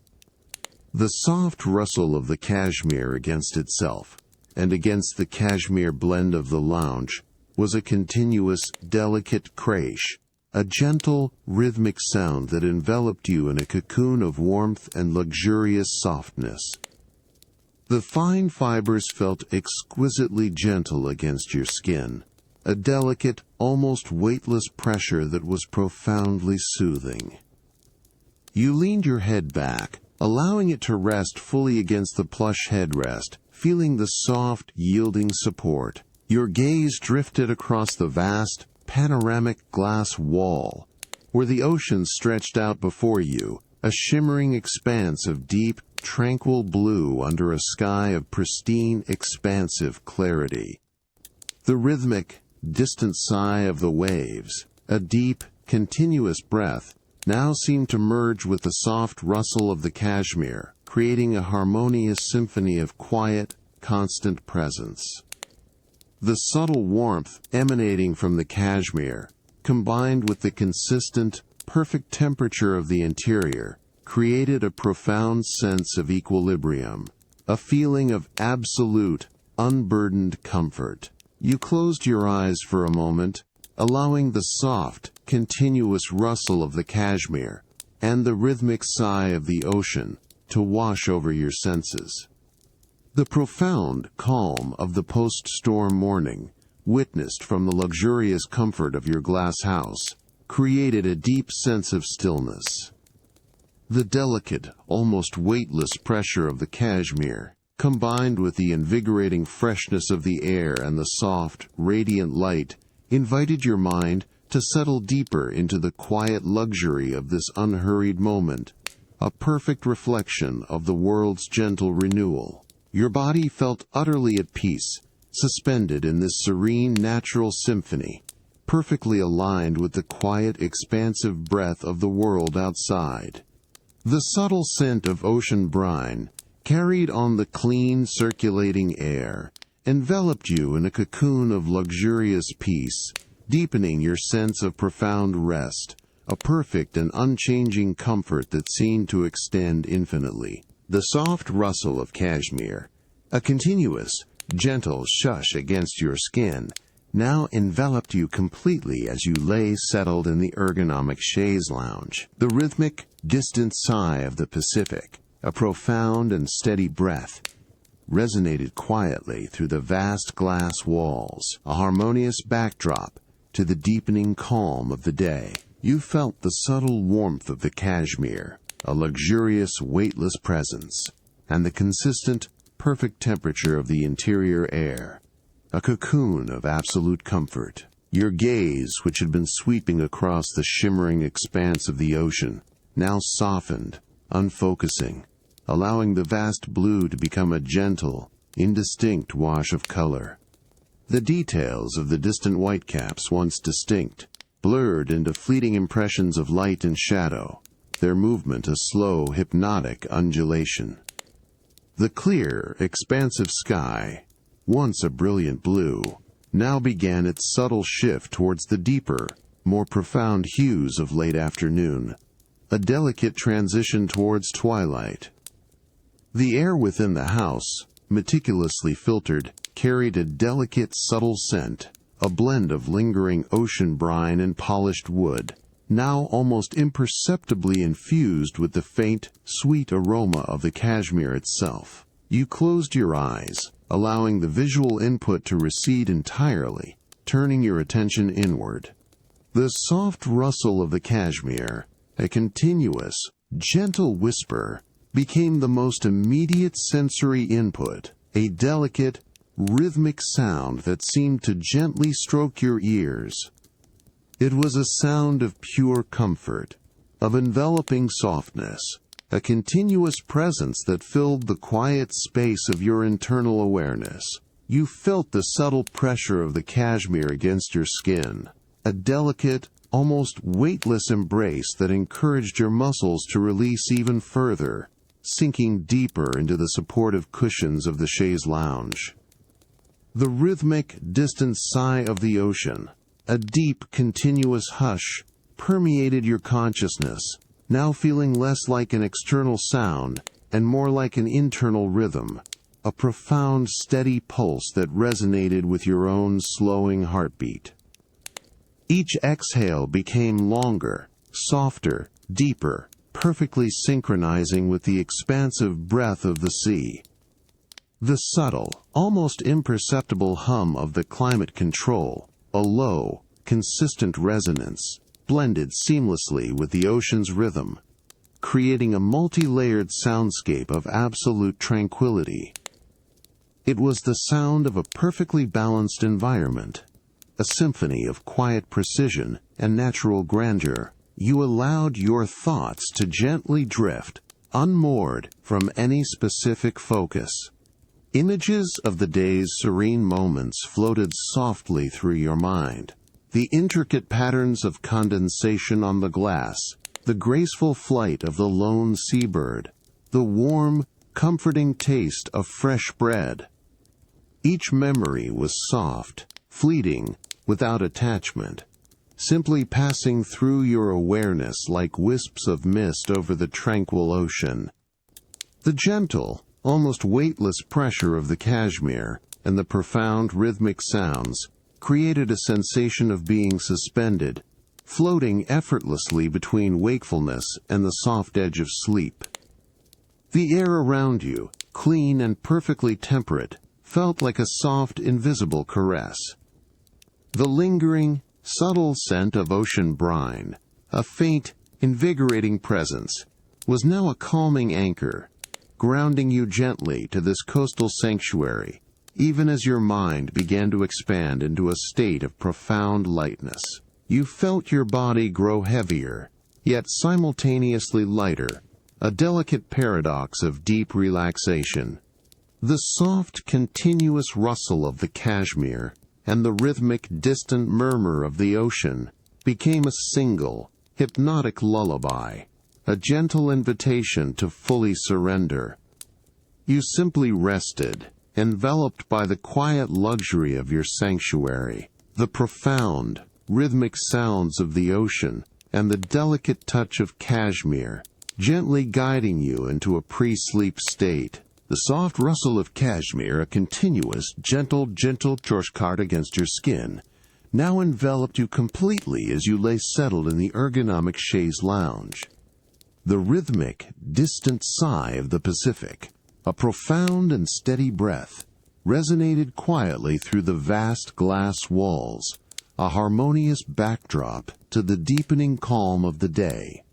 The soft rustle of the cashmere against itself, and against the cashmere blend of the lounge, was a continuous, delicate crash, a gentle, rhythmic sound that enveloped you in a cocoon of warmth and luxurious softness. The fine fibers felt exquisitely gentle against your skin, a delicate, almost weightless pressure that was profoundly soothing. You leaned your head back, allowing it to rest fully against the plush headrest, feeling the soft, yielding support. Your gaze drifted across the vast, panoramic glass wall, where the ocean stretched out before you, a shimmering expanse of deep, tranquil blue under a sky of pristine, expansive clarity. The rhythmic, distant sigh of the waves, a deep, continuous breath, now seemed to merge with the soft rustle of the cashmere, creating a harmonious symphony of quiet, constant presence. The subtle warmth emanating from the cashmere, combined with the consistent, perfect temperature of the interior, created a profound sense of equilibrium, a feeling of absolute, unburdened comfort. You closed your eyes for a moment, allowing the soft, continuous rustle of the cashmere and the rhythmic sigh of the ocean to wash over your senses. The profound calm of the post-storm morning, witnessed from the luxurious comfort of your glass house, created a deep sense of stillness. The delicate, almost weightless pressure of the cashmere, combined with the invigorating freshness of the air and the soft, radiant light, invited your mind to settle deeper into the quiet luxury of this unhurried moment, a perfect reflection of the world's gentle renewal. Your body felt utterly at peace, suspended in this serene natural symphony, perfectly aligned with the quiet, expansive breath of the world outside. The subtle scent of ocean brine, carried on the clean, circulating air, enveloped you in a cocoon of luxurious peace, deepening your sense of profound rest, a perfect and unchanging comfort that seemed to extend infinitely. The soft rustle of cashmere, a continuous, gentle shush against your skin, now enveloped you completely as you lay settled in the ergonomic chaise lounge. The rhythmic, distant sigh of the Pacific, a profound and steady breath, resonated quietly through the vast glass walls, a harmonious backdrop to the deepening calm of the day. You felt the subtle warmth of the cashmere, a luxurious, weightless presence, and the consistent, perfect temperature of the interior air, a cocoon of absolute comfort. Your gaze, which had been sweeping across the shimmering expanse of the ocean, now softened, unfocusing, allowing the vast blue to become a gentle, indistinct wash of color. The details of the distant whitecaps, once distinct, blurred into fleeting impressions of light and shadow, their movement a slow, hypnotic undulation. The clear, expansive sky, once a brilliant blue, now began its subtle shift towards the deeper, more profound hues of late afternoon, a delicate transition towards twilight. The air within the house, meticulously filtered, carried a delicate, subtle scent, a blend of lingering ocean brine and polished wood, now almost imperceptibly infused with the faint, sweet aroma of the cashmere itself. You closed your eyes, allowing the visual input to recede entirely, turning your attention inward. The soft rustle of the cashmere, a continuous, gentle whisper, became the most immediate sensory input, a delicate, rhythmic sound that seemed to gently stroke your ears. It was a sound of pure comfort, of enveloping softness, a continuous presence that filled the quiet space of your internal awareness. You felt the subtle pressure of the cashmere against your skin, a delicate, almost weightless embrace that encouraged your muscles to release even further, sinking deeper into the supportive cushions of the chaise lounge. The rhythmic, distant sigh of the ocean, a deep, continuous hush, permeated your consciousness, now feeling less like an external sound and more like an internal rhythm, a profound, steady pulse that resonated with your own slowing heartbeat. Each exhale became longer, softer, deeper, perfectly synchronizing with the expansive breath of the sea. The subtle, almost imperceptible hum of the climate control, a low, consistent resonance, blended seamlessly with the ocean's rhythm, creating a multi-layered soundscape of absolute tranquility. It was the sound of a perfectly balanced environment, a symphony of quiet precision and natural grandeur. You allowed your thoughts to gently drift, unmoored from any specific focus. Images of the day's serene moments floated softly through your mind. The intricate patterns of condensation on the glass, the graceful flight of the lone seabird, the warm, comforting taste of fresh bread. Each memory was soft, fleeting, without attachment, simply passing through your awareness like wisps of mist over the tranquil ocean. The gentle, almost weightless pressure of the cashmere and the profound rhythmic sounds created a sensation of being suspended, floating effortlessly between wakefulness and the soft edge of sleep. The air around you, clean and perfectly temperate, felt like a soft, invisible caress. The lingering, subtle scent of ocean brine, a faint, invigorating presence, was now a calming anchor, grounding you gently to this coastal sanctuary, even as your mind began to expand into a state of profound lightness. You felt your body grow heavier, yet simultaneously lighter, a delicate paradox of deep relaxation. The soft, continuous rustle of the cashmere and the rhythmic, distant murmur of the ocean became a single, hypnotic lullaby, a gentle invitation to fully surrender. You simply rested, enveloped by the quiet luxury of your sanctuary, the profound, rhythmic sounds of the ocean, and the delicate touch of cashmere, gently guiding you into a pre-sleep state. The soft rustle of cashmere, a continuous, gentle torchcart against your skin, now enveloped you completely as you lay settled in the ergonomic chaise lounge. The rhythmic, distant sigh of the Pacific, a profound and steady breath, resonated quietly through the vast glass walls, a harmonious backdrop to the deepening calm of the day.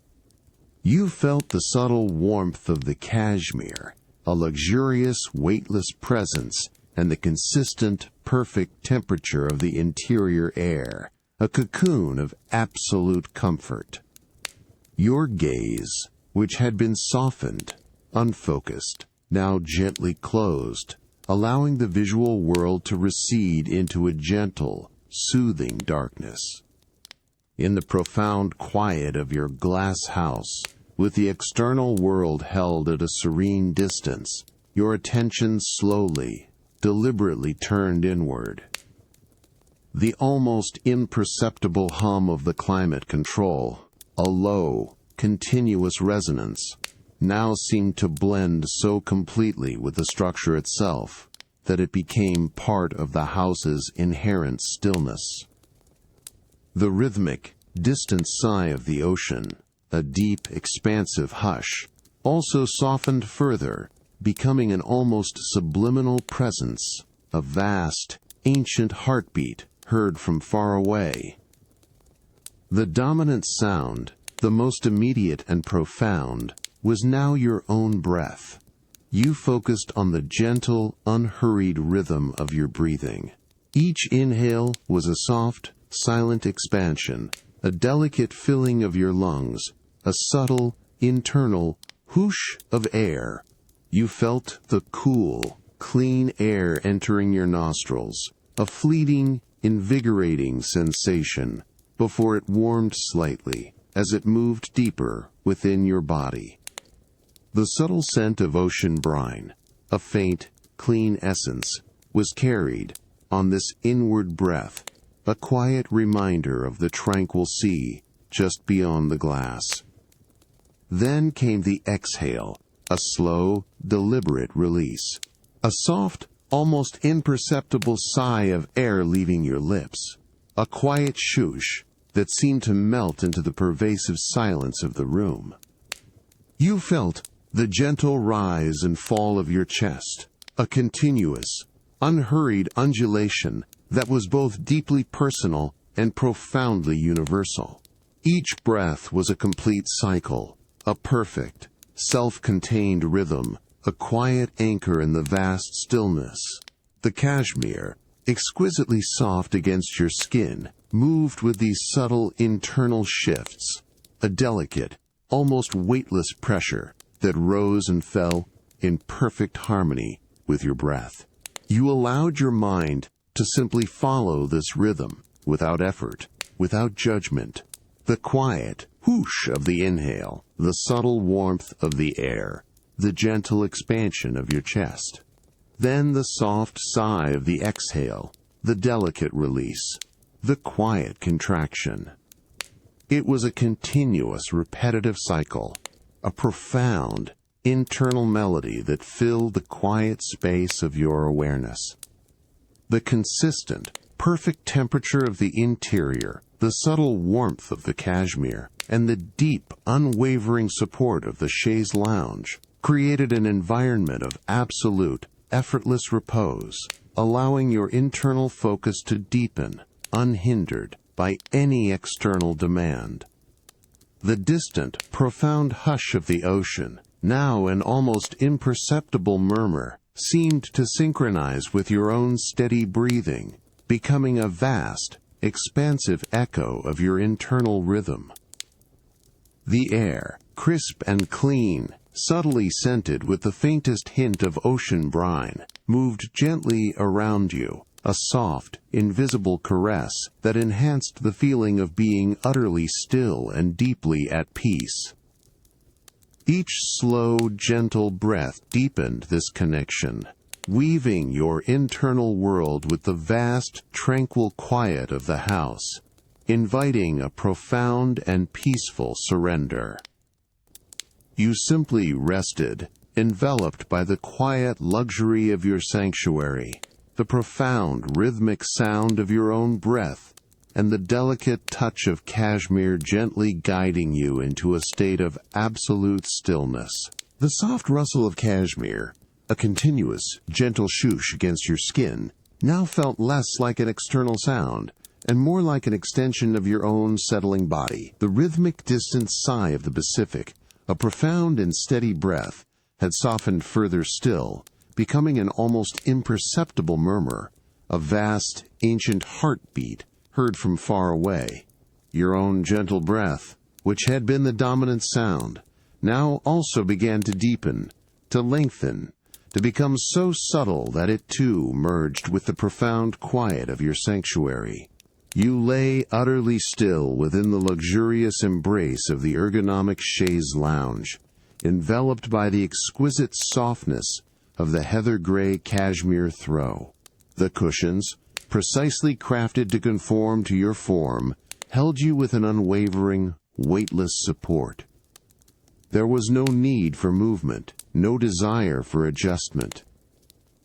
You felt the subtle warmth of the cashmere, a luxurious, weightless presence, and the consistent, perfect temperature of the interior air, a cocoon of absolute comfort. Your gaze, which had been softened, unfocused, now gently closed, allowing the visual world to recede into a gentle, soothing darkness. In the profound quiet of your glass house, with the external world held at a serene distance, your attention slowly, deliberately turned inward. The almost imperceptible hum of the climate control, a low, continuous resonance, now seemed to blend so completely with the structure itself that it became part of the house's inherent stillness. The rhythmic, distant sigh of the ocean, a deep, expansive hush, also softened further, becoming an almost subliminal presence, a vast, ancient heartbeat heard from far away. The dominant sound, the most immediate and profound, was now your own breath. You focused on the gentle, unhurried rhythm of your breathing. Each inhale was a soft, silent expansion, a delicate filling of your lungs, a subtle, internal whoosh of air. You felt the cool, clean air entering your nostrils, a fleeting, invigorating sensation, before it warmed slightly as it moved deeper within your body. The subtle scent of ocean brine, a faint, clean essence, was carried on this inward breath, a quiet reminder of the tranquil sea just beyond the glass. Then came the exhale, a slow, deliberate release, a soft, almost imperceptible sigh of air leaving your lips, a quiet shoosh that seemed to melt into the pervasive silence of the room. You felt the gentle rise and fall of your chest, a continuous, unhurried undulation that was both deeply personal and profoundly universal. Each breath was a complete cycle, a perfect, self-contained rhythm, a quiet anchor in the vast stillness. The cashmere, exquisitely soft against your skin, moved with these subtle internal shifts, a delicate, almost weightless pressure that rose and fell in perfect harmony with your breath. You allowed your mind to simply follow this rhythm, without effort, without judgment. The quiet whoosh of the inhale, the subtle warmth of the air, the gentle expansion of your chest. Then the soft sigh of the exhale, the delicate release, the quiet contraction. It was a continuous, repetitive cycle, a profound, internal melody that filled the quiet space of your awareness. The consistent, perfect temperature of the interior, the subtle warmth of the cashmere, and the deep, unwavering support of the chaise lounge created an environment of absolute, effortless repose, allowing your internal focus to deepen, unhindered by any external demand. The distant, profound hush of the ocean, now an almost imperceptible murmur, seemed to synchronize with your own steady breathing, becoming a vast, expansive echo of your internal rhythm. The air, crisp and clean, subtly scented with the faintest hint of ocean brine, moved gently around you, a soft, invisible caress that enhanced the feeling of being utterly still and deeply at peace. Each slow, gentle breath deepened this connection, weaving your internal world with the vast, tranquil quiet of the house, inviting a profound and peaceful surrender. You simply rested, enveloped by the quiet luxury of your sanctuary, the profound rhythmic sound of your own breath, and the delicate touch of cashmere gently guiding you into a state of absolute stillness. The soft rustle of cashmere, a continuous, gentle swoosh against your skin, now felt less like an external sound and more like an extension of your own settling body. The rhythmic distant sigh of the Pacific, a profound and steady breath, had softened further still, becoming an almost imperceptible murmur, a vast, ancient heartbeat heard from far away. Your own gentle breath, which had been the dominant sound, now also began to deepen, to lengthen, to become so subtle that it too merged with the profound quiet of your sanctuary. You lay utterly still within the luxurious embrace of the ergonomic chaise lounge, enveloped by the exquisite softness of the heather-gray cashmere throw. The cushions, precisely crafted to conform to your form, held you with an unwavering, weightless support. There was no need for movement, no desire for adjustment.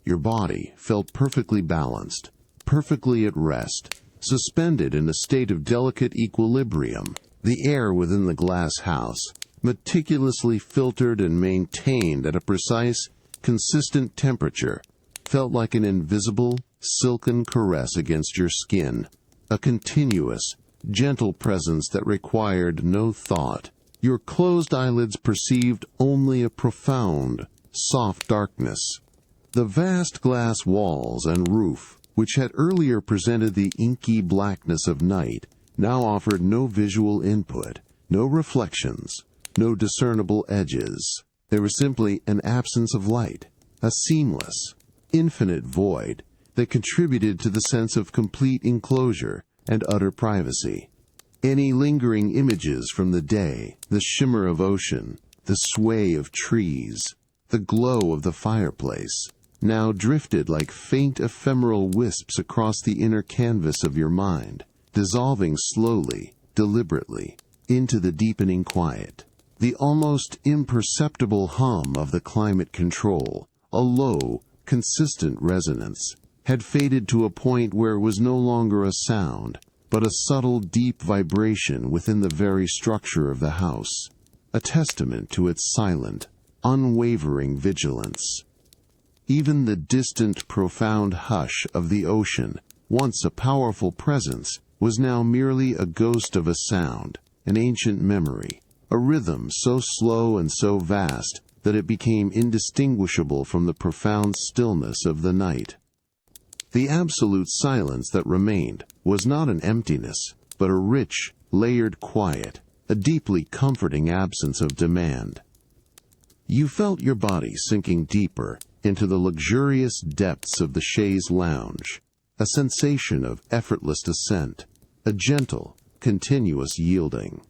Your body felt perfectly balanced, perfectly at rest, suspended in a state of delicate equilibrium. The air within the glass house, meticulously filtered and maintained at a precise, consistent temperature, felt like an invisible, silken caress against your skin, a continuous, gentle presence that required no thought. Your closed eyelids perceived only a profound, soft darkness. The vast glass walls and roof, which had earlier presented the inky blackness of night, now offered no visual input, no reflections, no discernible edges. There was simply an absence of light, a seamless, infinite void that contributed to the sense of complete enclosure and utter privacy. Any lingering images from the day, the shimmer of ocean, the sway of trees, the glow of the fireplace, now drifted like faint ephemeral wisps across the inner canvas of your mind, dissolving slowly, deliberately, into the deepening quiet. The almost imperceptible hum of the climate control, a low, consistent resonance, had faded to a point where it was no longer a sound, but a subtle, deep vibration within the very structure of the house, a testament to its silent, unwavering vigilance. Even the distant, profound hush of the ocean, once a powerful presence, was now merely a ghost of a sound, an ancient memory, a rhythm so slow and so vast that it became indistinguishable from the profound stillness of the night. The absolute silence that remained was not an emptiness, but a rich, layered quiet, a deeply comforting absence of demand. You felt your body sinking deeper into the luxurious depths of the chaise lounge, a sensation of effortless descent, a gentle, continuous yielding.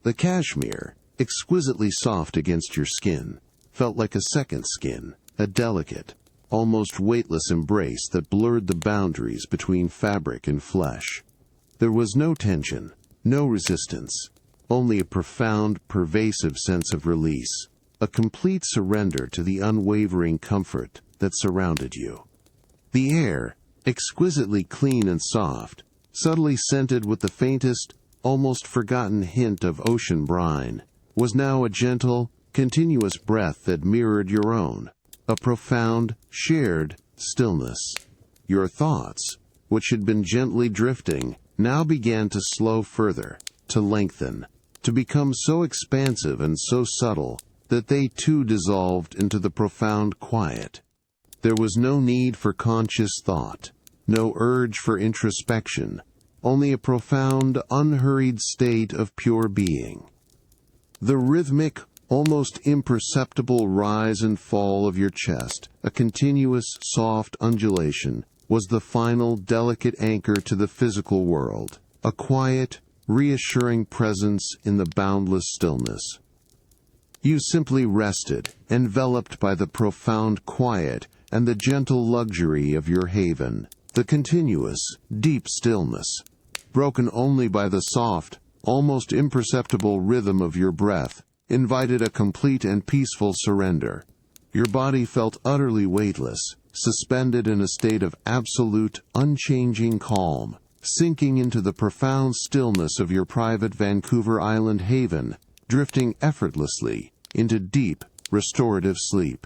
The cashmere, exquisitely soft against your skin, felt like a second skin, a delicate, almost weightless embrace that blurred the boundaries between fabric and flesh. There was no tension, no resistance, only a profound, pervasive sense of release, a complete surrender to the unwavering comfort that surrounded you. The air, exquisitely clean and soft, subtly scented with the faintest, almost forgotten hint of ocean brine, was now a gentle, continuous breath that mirrored your own, a profound, shared stillness. Your thoughts, which had been gently drifting, now began to slow further, to lengthen, to become so expansive and so subtle that they too dissolved into the profound quiet. There was no need for conscious thought, no urge for introspection, only a profound, unhurried state of pure being. The rhythmic, almost imperceptible rise and fall of your chest, a continuous, soft undulation, was the final, delicate anchor to the physical world, a quiet, reassuring presence in the boundless stillness. You simply rested, enveloped by the profound quiet and the gentle luxury of your haven, the continuous, deep stillness, broken only by the soft, almost imperceptible rhythm of your breath invited a complete and peaceful surrender. Your body felt utterly weightless, suspended in a state of absolute, unchanging calm, sinking into the profound stillness of your private Vancouver Island haven, drifting effortlessly into deep, restorative sleep.